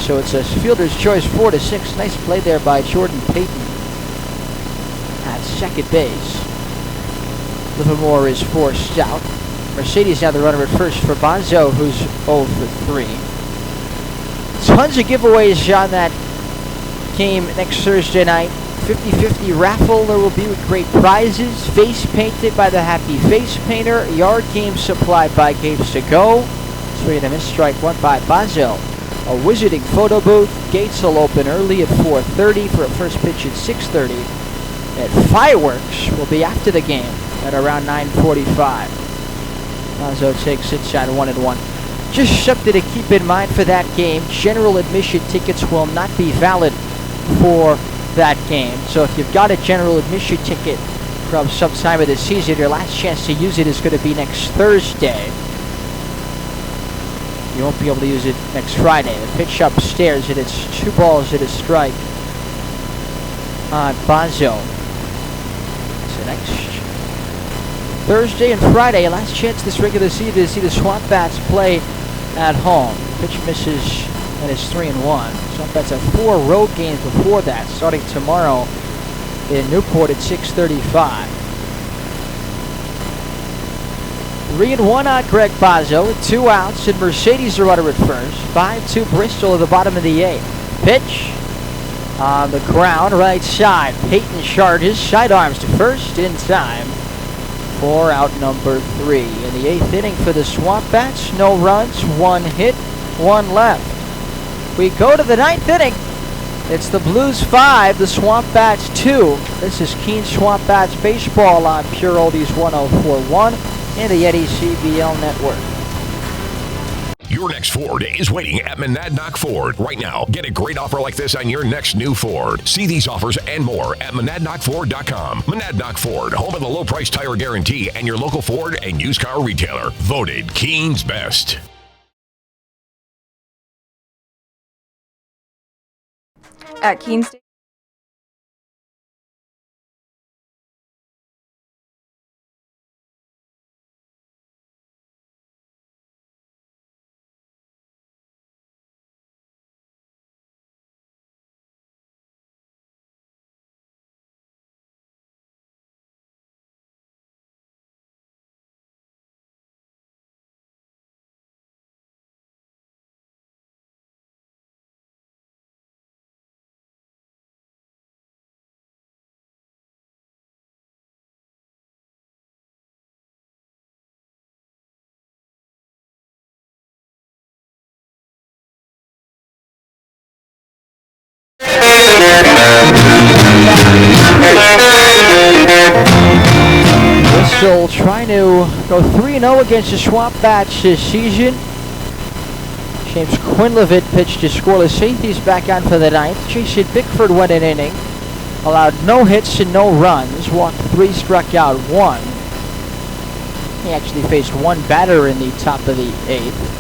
A: So it's a fielder's choice, 4-6. Nice play there by Jordan Payton at second base. Livermore is forced out. Mercedes now the runner at first for Bonzo, who's 0 for 3. Tons of giveaways on that game next Thursday night. 50-50 raffle. There will be with great prizes. Face painted by the Happy Face Painter. Yard game supplied by Games to Go. Swing and a miss, strike one by Bonzo. A wizarding photo booth. Gates will open early at 4:30 for a first pitch at 6:30. And fireworks will be after the game at around 9:45. Bonzo takes inside 1-1. Just something to keep in mind for that game. General admission tickets will not be valid for that game. So if you've got a general admission ticket from some time of the season, your last chance to use it is going to be next Thursday. You won't be able to use it next Friday. The pitch upstairs, and it's 2 balls and a strike on Bonzo. So next Thursday and Friday, last chance this regular season to see the SwampBats play at home. Pitch misses, and it's 3-1. SwampBats have 4 road games before that, starting tomorrow in Newport at 6:35. 3-1 on Greg Bonzo with 2 outs, and Mercedes the runner at first. 5-2 Bristol at the bottom of the 8th. Pitch on the ground, right side. Peyton charges, sidearms to first in time for out number 3. In the 8th inning for the SwampBats, no runs, 1 hit, 1 left. We go to the 9th inning. It's the Blues 5, the SwampBats 2. This is Keene SwampBats baseball on Pure Oldies 104.1 and the NECBL network.
E: Your next Ford is waiting at Monadnock Ford. Right now, get a great offer like this on your next new Ford. See these offers and more at MonadnockFord.com. Monadnock Ford, home of the low price tire guarantee and your local Ford and used car retailer. Voted Keene's best.
D: At Keene State.
A: Bristol trying to go 3-0 against the SwampBats this season. James Quinlevitt pitched his scoreless 8th. He's back on for the 9th. Jason Bickford went an inning. Allowed no hits and no runs. Walked 3, struck out 1. He actually faced 1 batter in the top of the 8th.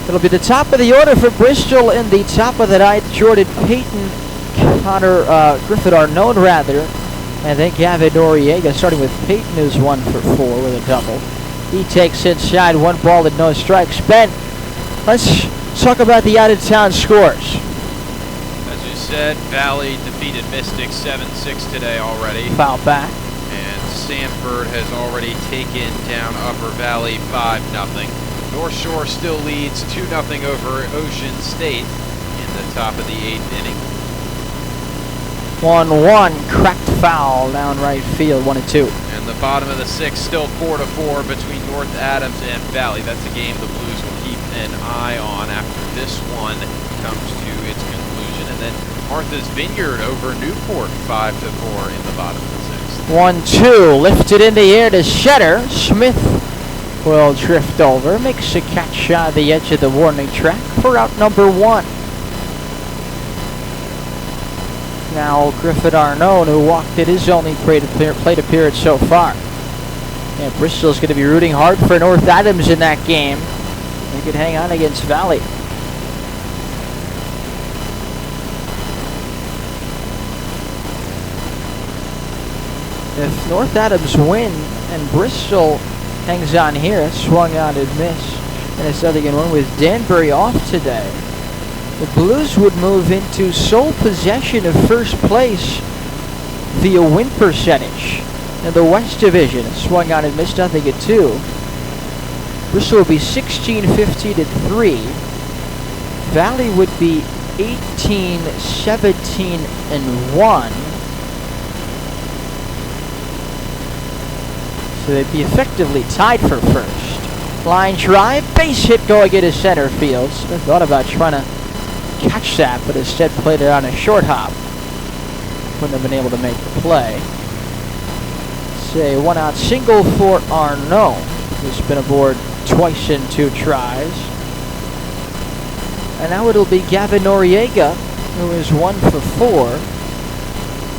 A: It'll be the top of the order for Bristol in the top of the 9th. Jordan Payton, Connor Griffith Arnone rather, and then Gavin Noriega, starting with Payton, who's 1 for 4 with a double. He takes inside, 1 ball and no strikes. Ben, let's talk about the out-of-town scores.
J: As you said, Valley defeated Mystic 7-6 today already.
A: Foul back.
J: And Sanford has already taken down Upper Valley 5-0. North Shore still leads 2-0 over Ocean State in the top of the 8th inning.
A: 1-1, cracked foul down right field, 1-2.
J: And the bottom of the 6th still 4-4 between North Adams and Valley. That's a game the Blues will keep an eye on after this one comes to its conclusion. And then Martha's Vineyard over Newport 5-4 in the bottom of the 6th.
A: 1-2, lifted in the air to Shetter. Smith will drift over, makes a catch on the edge of the warning track for out number 1. Now Griffith Arnone, who walked at his only plate appearance so far. And Bristol's going to be rooting hard for North Adams in that game. They could hang on against Valley. If North Adams win and Bristol hangs on here, it's swung on and missed. And it's nothing in one with Danbury off today. The Blues would move into sole possession of first place the win percentage in the West Division. Swung on and missed nothing at 2. Bristol would be 16-15-3. Valley would be 18-17-1. So they'd be effectively tied for first. Line drive, base hit going into center field. Smith thought about trying to catch that, but instead played it on a short hop. Wouldn't have been able to make the play. Say 1-out single for Arnaud, who's been aboard twice in 2 tries. And now it'll be Gavin Noriega, who is 1 for 4,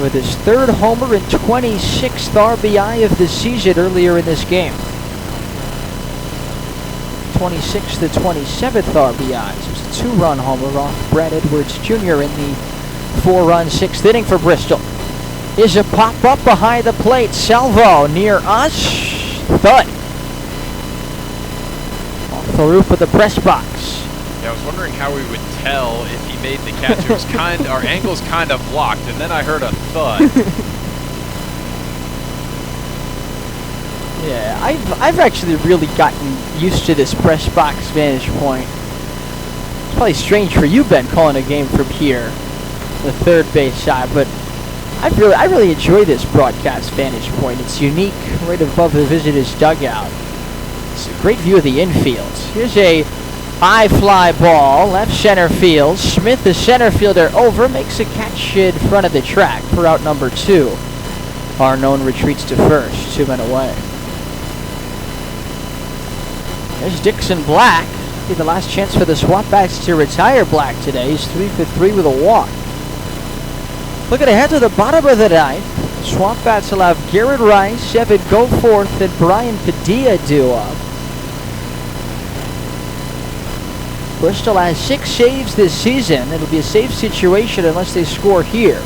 A: with his 3rd homer and 26th RBI of the season earlier in this game. 26th to 27th RBIs. It was a 2-run homer off Brad Edwards Jr. in the 4-run 6th inning for Bristol. Is a pop-up behind the plate. Salvo near us. Thud. Off the roof of the press box.
B: Yeah, I was wondering how we would tell if he made the catch. It was our angle's kind of blocked, and then I heard a thud.
A: Yeah, I've actually really gotten used to this press box vantage point. It's probably strange for you, Ben, calling a game from here, the third base side, but I really enjoy this broadcast vantage point. It's unique, right above the visitors' dugout. It's a great view of the infield. Here's a high fly ball, left center field. Smith, the center fielder, over, makes a catch in front of the track for out number 2. Arnaud retreats to first, 2 men away. There's Dixon Black. Be the last chance for the SwampBats to retire Black today. He's 3 for 3 with a walk. Looking ahead to the bottom of the 9th, SwampBats will have Garrett Rice, Evan Goforth, and Brian Padilla due up. Bristol has 6 saves this season. It'll be a safe situation unless they score here.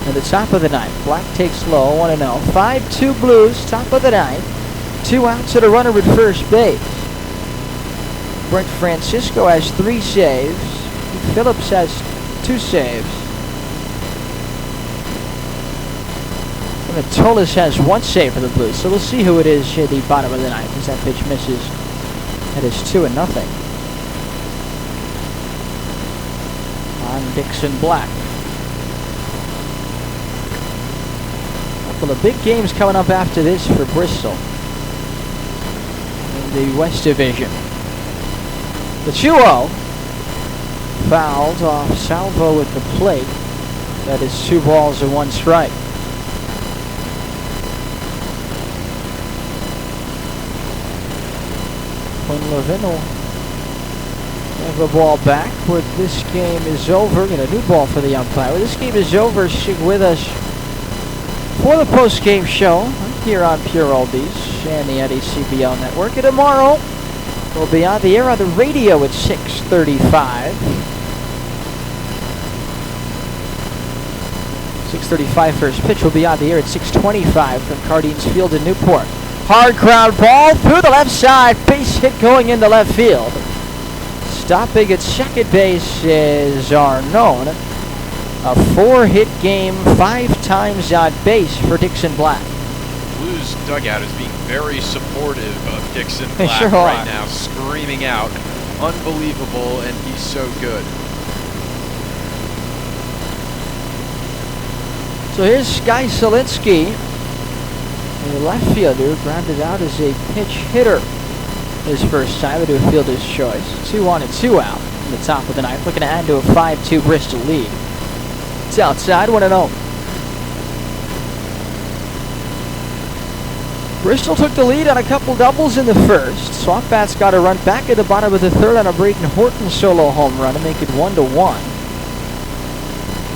A: At the top of the 9th, Black takes low, 1-0. 5-2 Blues, top of the 9th. 2 outs and a runner at first base. Brent Francisco has 3 saves. Phillips has 2 saves. And Tolis has 1 save for the Blues. So we'll see who it is at the bottom of the 9th as that pitch misses. It is 2-0. On Dixon Black. Couple of big games coming up after this for Bristol in the West Division. The 2-0 fouled off Salvo at the plate. That is 2 balls and 1 strike. Quinn Levin will have a ball back where this game is over. Get a new ball for the umpire. This game is over. Stick with us for the post-game show here on Pure Oldies and the NECBL Network. And tomorrow, we'll be on the air on the radio at 6:35. 6:35 first pitch. Will be on the air at 6:25 from Cardines Field in Newport. Hard ground ball through the left side. Base hit going into left field. Stopping at second base is Arnaud. A 4-hit game, 5 times on base for Dixon Black.
B: Blues dugout is being very supportive of Dixon Black
A: sure
B: right
A: are.
B: now, screaming out, unbelievable, and he's so good.
A: So here's Sky Solinsky, a left fielder, grounded out as a pinch hitter his first time into a fielder's choice. 2-1 and 2 out in the top of the 9th, looking to add to a 5-2 Bristol lead. It's outside, 1-0. Bristol took the lead on a couple doubles in the first. SwampBats got a run back at the bottom of the 3rd on a Braden Horton solo home run to make it 1-1.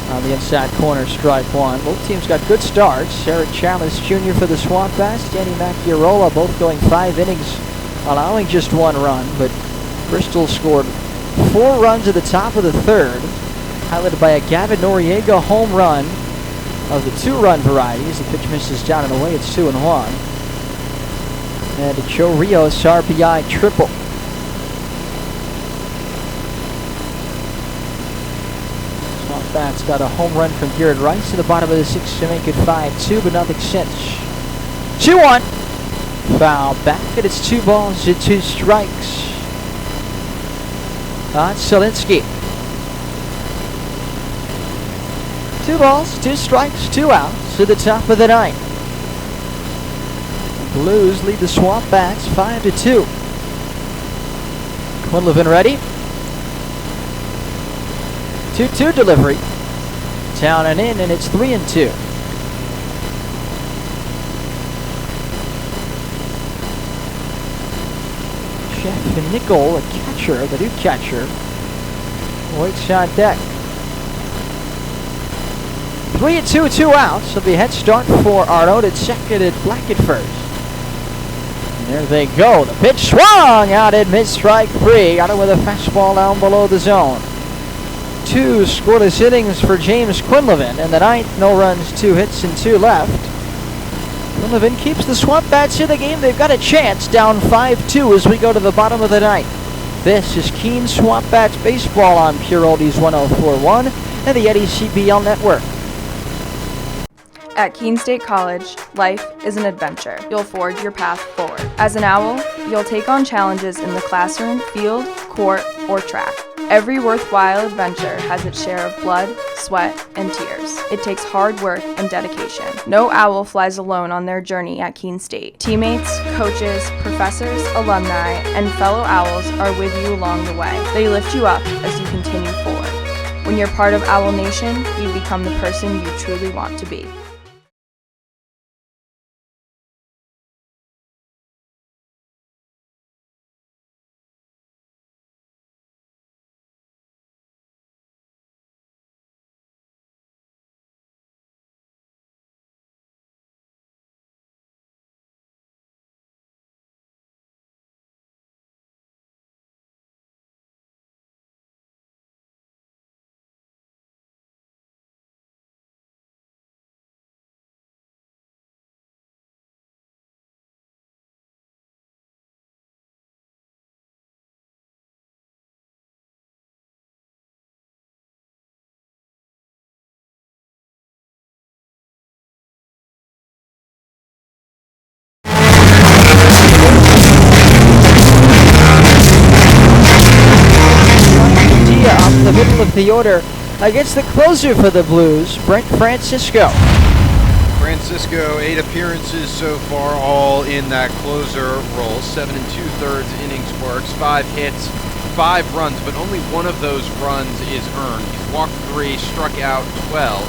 A: On the inside corner, strike 1. Both teams got good starts. Eric Chalmers Jr. for the SwampBats, Danny Macchiarola both going 5 innings, allowing just 1 run. But Bristol scored 4 runs at the top of the 3rd, highlighted by a Gavin Noriega home run of the 2-run variety. As the pitch misses down and away, it's 2-1. And a Joe Rios RBI triple. SwampBats got a home run from Garrett Rice to the bottom of the 6th to make it 5-2, but nothing since. 2-1. Foul back, and it's 2 balls and 2 strikes on Selinski. 2 balls, 2 strikes, 2 outs to the top of the 9th. The Blues lead the SwampBats 5-2. Quinlivan ready. 2-2 delivery. Down and in, and it's 3-2. Jeff Nickel, a catcher, the new catcher, waits on deck. 3-2, 2 outs. It'll be a head start for Arnold at second and Black at first. And there they go. The pitch swung out at mid-strike 3. Got it with a fastball down below the zone. 2 scoreless innings for James Quinlivan. In the 9th, no runs, 2 hits, and 2 left. Quinlivan keeps the SwampBats in the game. They've got a chance, down 5-2 as we go to the bottom of the 9th. This is Keene SwampBats baseball on Pure Oldies 104.1 and the NECBL network.
D: At Keene State College, life is an adventure. You'll forge your path forward. As an owl, you'll take on challenges in the classroom, field, court, or track. Every worthwhile adventure has its share of blood, sweat, and tears. It takes hard work and dedication. No owl flies alone on their journey at Keene State. Teammates, coaches, professors, alumni, and fellow owls are with you along the way. They lift you up as you continue forward. When you're part of Owl Nation, you become the person you truly want to be.
A: The middle of the order against the closer for the Blues, Brent Francisco.
J: Francisco, 8 appearances so far, all in that closer role. 7 2/3 innings works, 5 hits, 5 runs, but only one of those runs is earned. He's walked 3, struck out 12,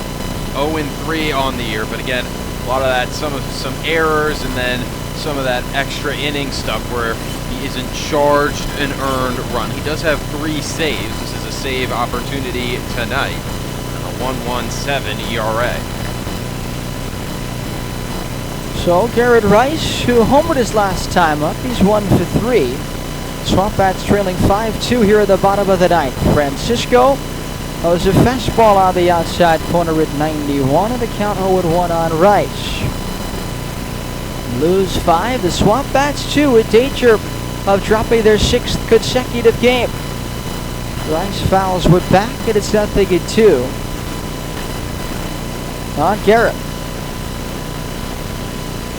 J: 0-3 on the year. But again, a lot of that, some errors, and then some of that extra inning stuff where he isn't charged an earned run. He does have 3 saves. This is a save opportunity tonight, and a 1.17 ERA.
A: So Garrett Rice, who homered his last time up, he's 1 for 3. SwampBats trailing 5-2 here at the bottom of the 9th. Francisco, that was a fastball on the outside corner at 91, and the count 0-1 on Rice. Blues 5, the SwampBats 2, in danger of dropping their 6th consecutive game. Rice fouls with back, and it's 0-2 on Garrett.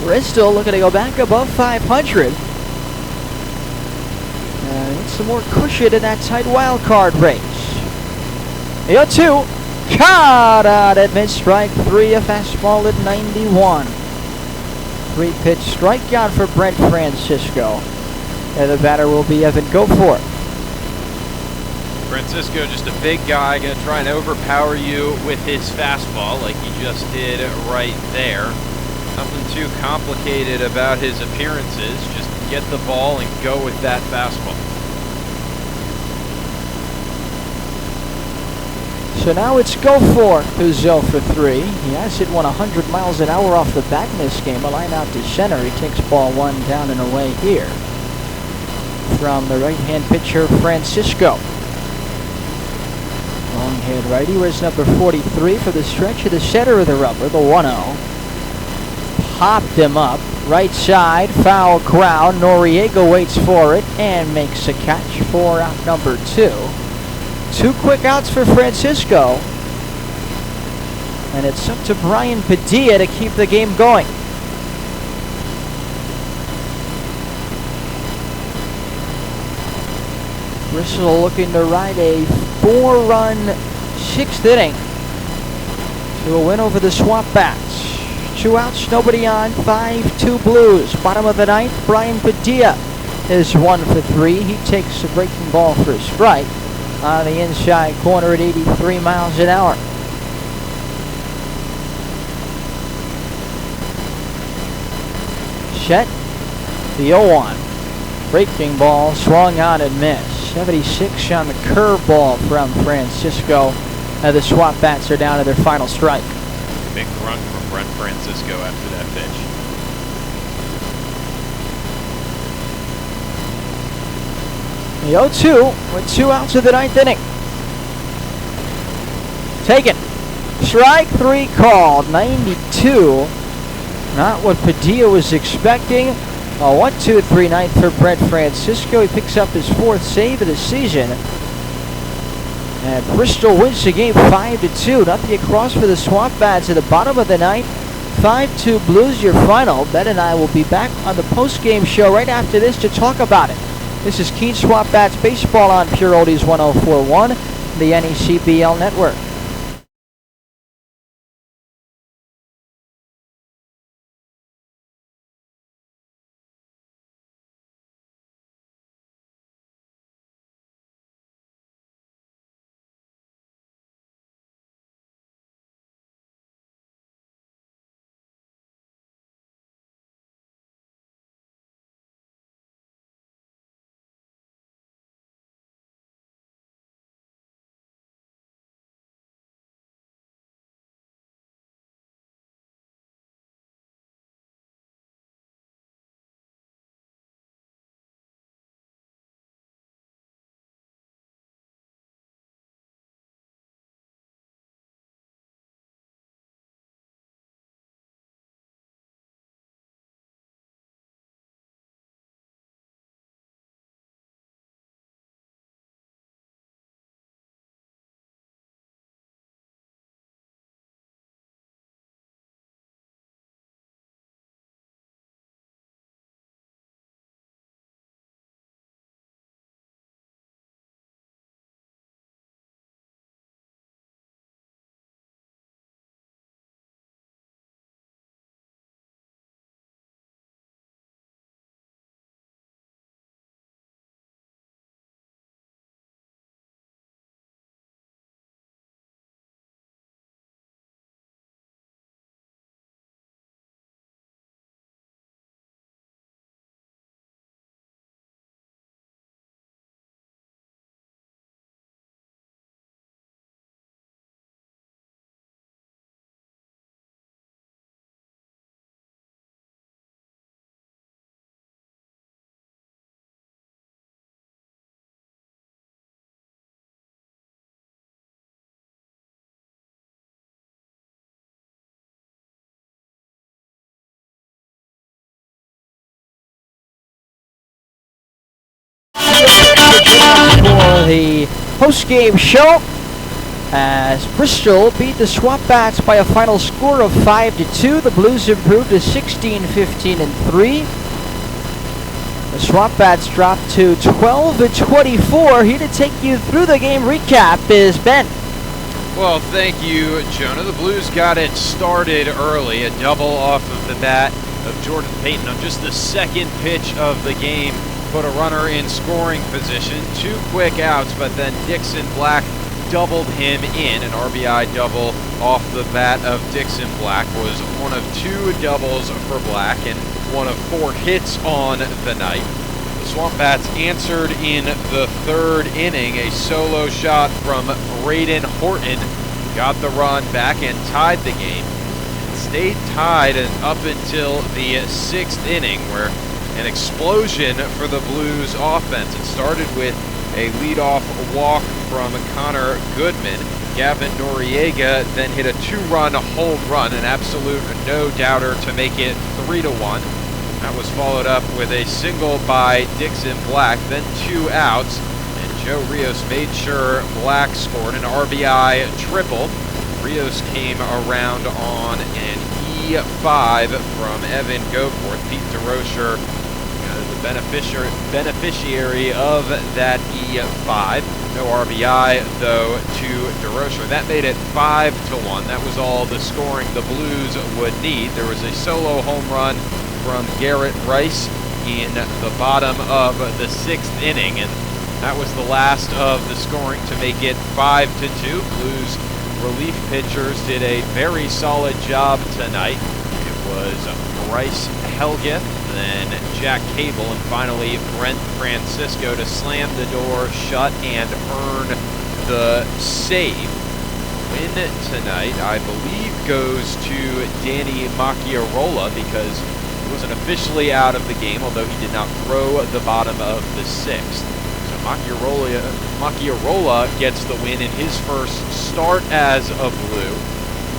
A: Bristol looking to go back above 500. Need some more cushion in that tight wild card race. 0-2, caught out at mid-strike 3, a fastball at 91. 3-pitch strikeout for Brent Francisco. And the batter will be Evan Goforth.
B: Francisco, just a big guy, going to try and overpower you with his fastball like he just did right there. Nothing too complicated about his appearances. Just get the ball and go with that fastball.
A: So now it's Goforth, who's 0 for 3. He has hit 100 miles an hour off the bat in this game. A line out to center. He takes ball 1 down and away here from the right-hand pitcher, Francisco. Long-haired righty wears number 43 for the stretch of the center of the rubber, the 1-0. Popped him up. Right side, foul ground. Noriega waits for it and makes a catch for out number 2. 2 quick outs for Francisco. And it's up to Brian Padilla to keep the game going. Bristol looking to ride a 4-run 6th inning to a win over the SwampBats. 2 outs, nobody on, 5-2 Blues. Bottom of the 9th, Brian Padilla is 1 for 3. He takes a breaking ball for a strike on the inside corner at 83 miles an hour. Chet, the 0-1. Breaking ball, swung on and missed. 76 on the curveball from Francisco. The SwampBats are down to their final strike.
B: Big grunt from Brent Francisco after that pitch.
A: The 0-2 with 2 outs of the 9th inning. Taken. Strike 3 called. 92. Not what Padilla was expecting. A 1-2-3 9th for Brent Francisco. He picks up his 4th save of the season. And Bristol wins the game 5-2. Nothing across for the SwampBats at the bottom of the 9th. 5-2 Blues, your final. Ben and I will be back on the post-game show right after this to talk about it. This is Keene SwampBats Baseball on Pure Oldies 104.1, the NECBL Network. For the post-game show, as Bristol beat the SwampBats by a final score of 5-2. The Blues improved to 16-15-3. The SwampBats dropped to 12-24. Here to take you through the game recap is Ben.
J: Well, thank you, Jonah. The Blues got it started early. A double off of the bat of Jordan Payton on just the 2nd pitch of the game. Put a runner in scoring position. 2 quick outs, but then Dixon Black doubled him in. An RBI double off the bat of Dixon Black was one of 2 doubles for Black and one of 4 hits on the night. The SwampBats answered in the 3rd inning. A solo shot from Braden Horton got the run back and tied the game. It stayed tied up until the 6th inning, where an explosion for the Blues offense. It started with a leadoff walk from Connor Goodman. Gavin Noriega then hit a 2-run home run, an absolute no-doubter to make it 3-1. That was followed up with a single by Dixon Black, then 2 outs, and Joe Rios made sure Black scored an RBI triple. Rios came around on an E5 from Evan Goforth. Pete DeRocher, the beneficiary of that E5. No RBI, though, to DeRocher. That made it 5-1. That was all the scoring the Blues would need. There was a solo home run from Garrett Rice in the bottom of the 6th inning, and that was the last of the scoring to make it 5-2. Blues relief pitchers did a very solid job tonight. It was Bryce Helge, then Jack Cable, and finally Brent Francisco to slam the door shut and earn the save. Win tonight, I believe, goes to Danny Macchiarola because he wasn't officially out of the game, although he did not throw the bottom of the 6th. So Macchiarola gets the win in his first start as a Blue.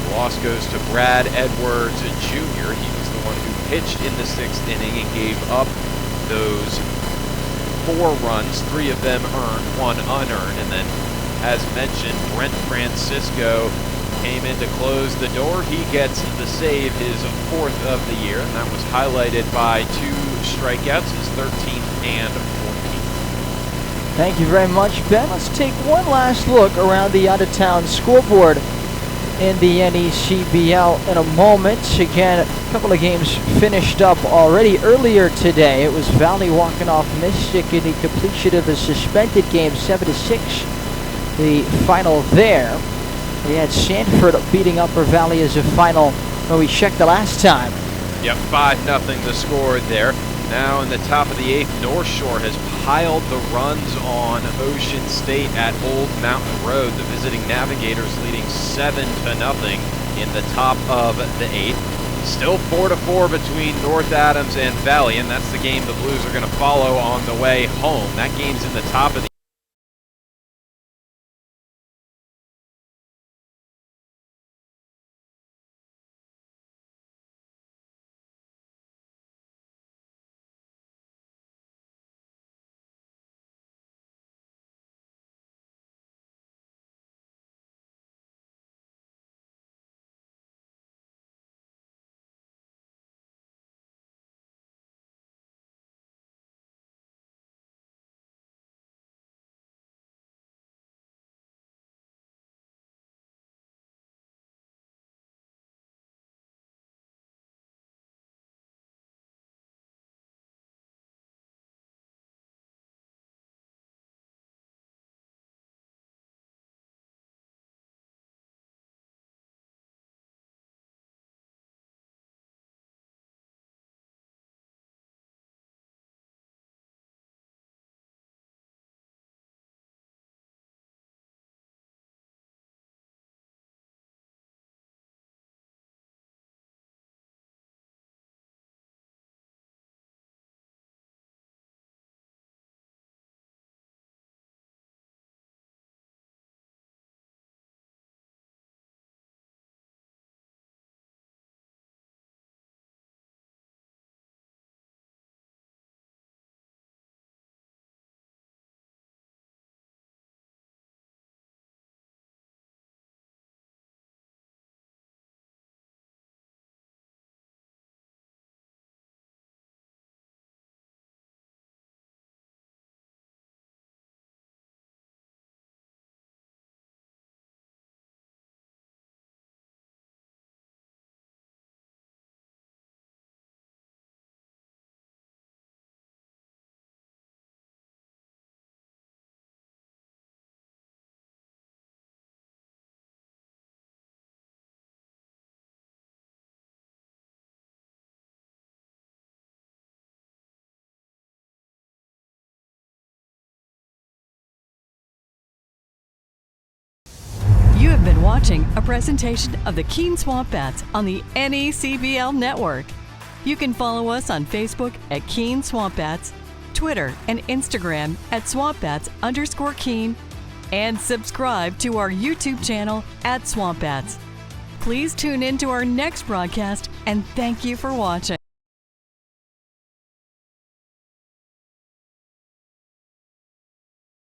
J: The loss goes to Brad Edwards Jr. He was the one who pitched in the 6th inning and gave up those 4 runs, 3 of them earned, 1 unearned, and then, as mentioned, Brent Francisco came in to close the door. He gets the save, his 4th of the year, and that was highlighted by 2 strikeouts, his 13th and 14th.
A: Thank you very much, Ben. Let's take one last look around the out-of-town scoreboard in the NECBL in a moment. Again, a couple of games finished up already earlier today. It was Valley walking off Mystic in the completion of a suspended game, 7-6. The final there. We had Sanford beating Upper Valley as a final when we checked the last time.
J: Yep, 5-0 the score there. Now in the top of the 8th, North Shore has piled the runs on Ocean State at Old Mountain Road. The visiting Navigators leading 7-0 in the top of the 8th. Still 4-4 between North Adams and Valley, and that's the game the Blues are going to follow on the way home. That game's in the top of the
C: You have been watching a presentation of the Keene SwampBats on the NECBL Network. You can follow us on Facebook at Keene SwampBats, Twitter and Instagram at SwampBats_Keene, and subscribe to our YouTube channel at SwampBats. Please tune in to our next broadcast, and thank you for watching.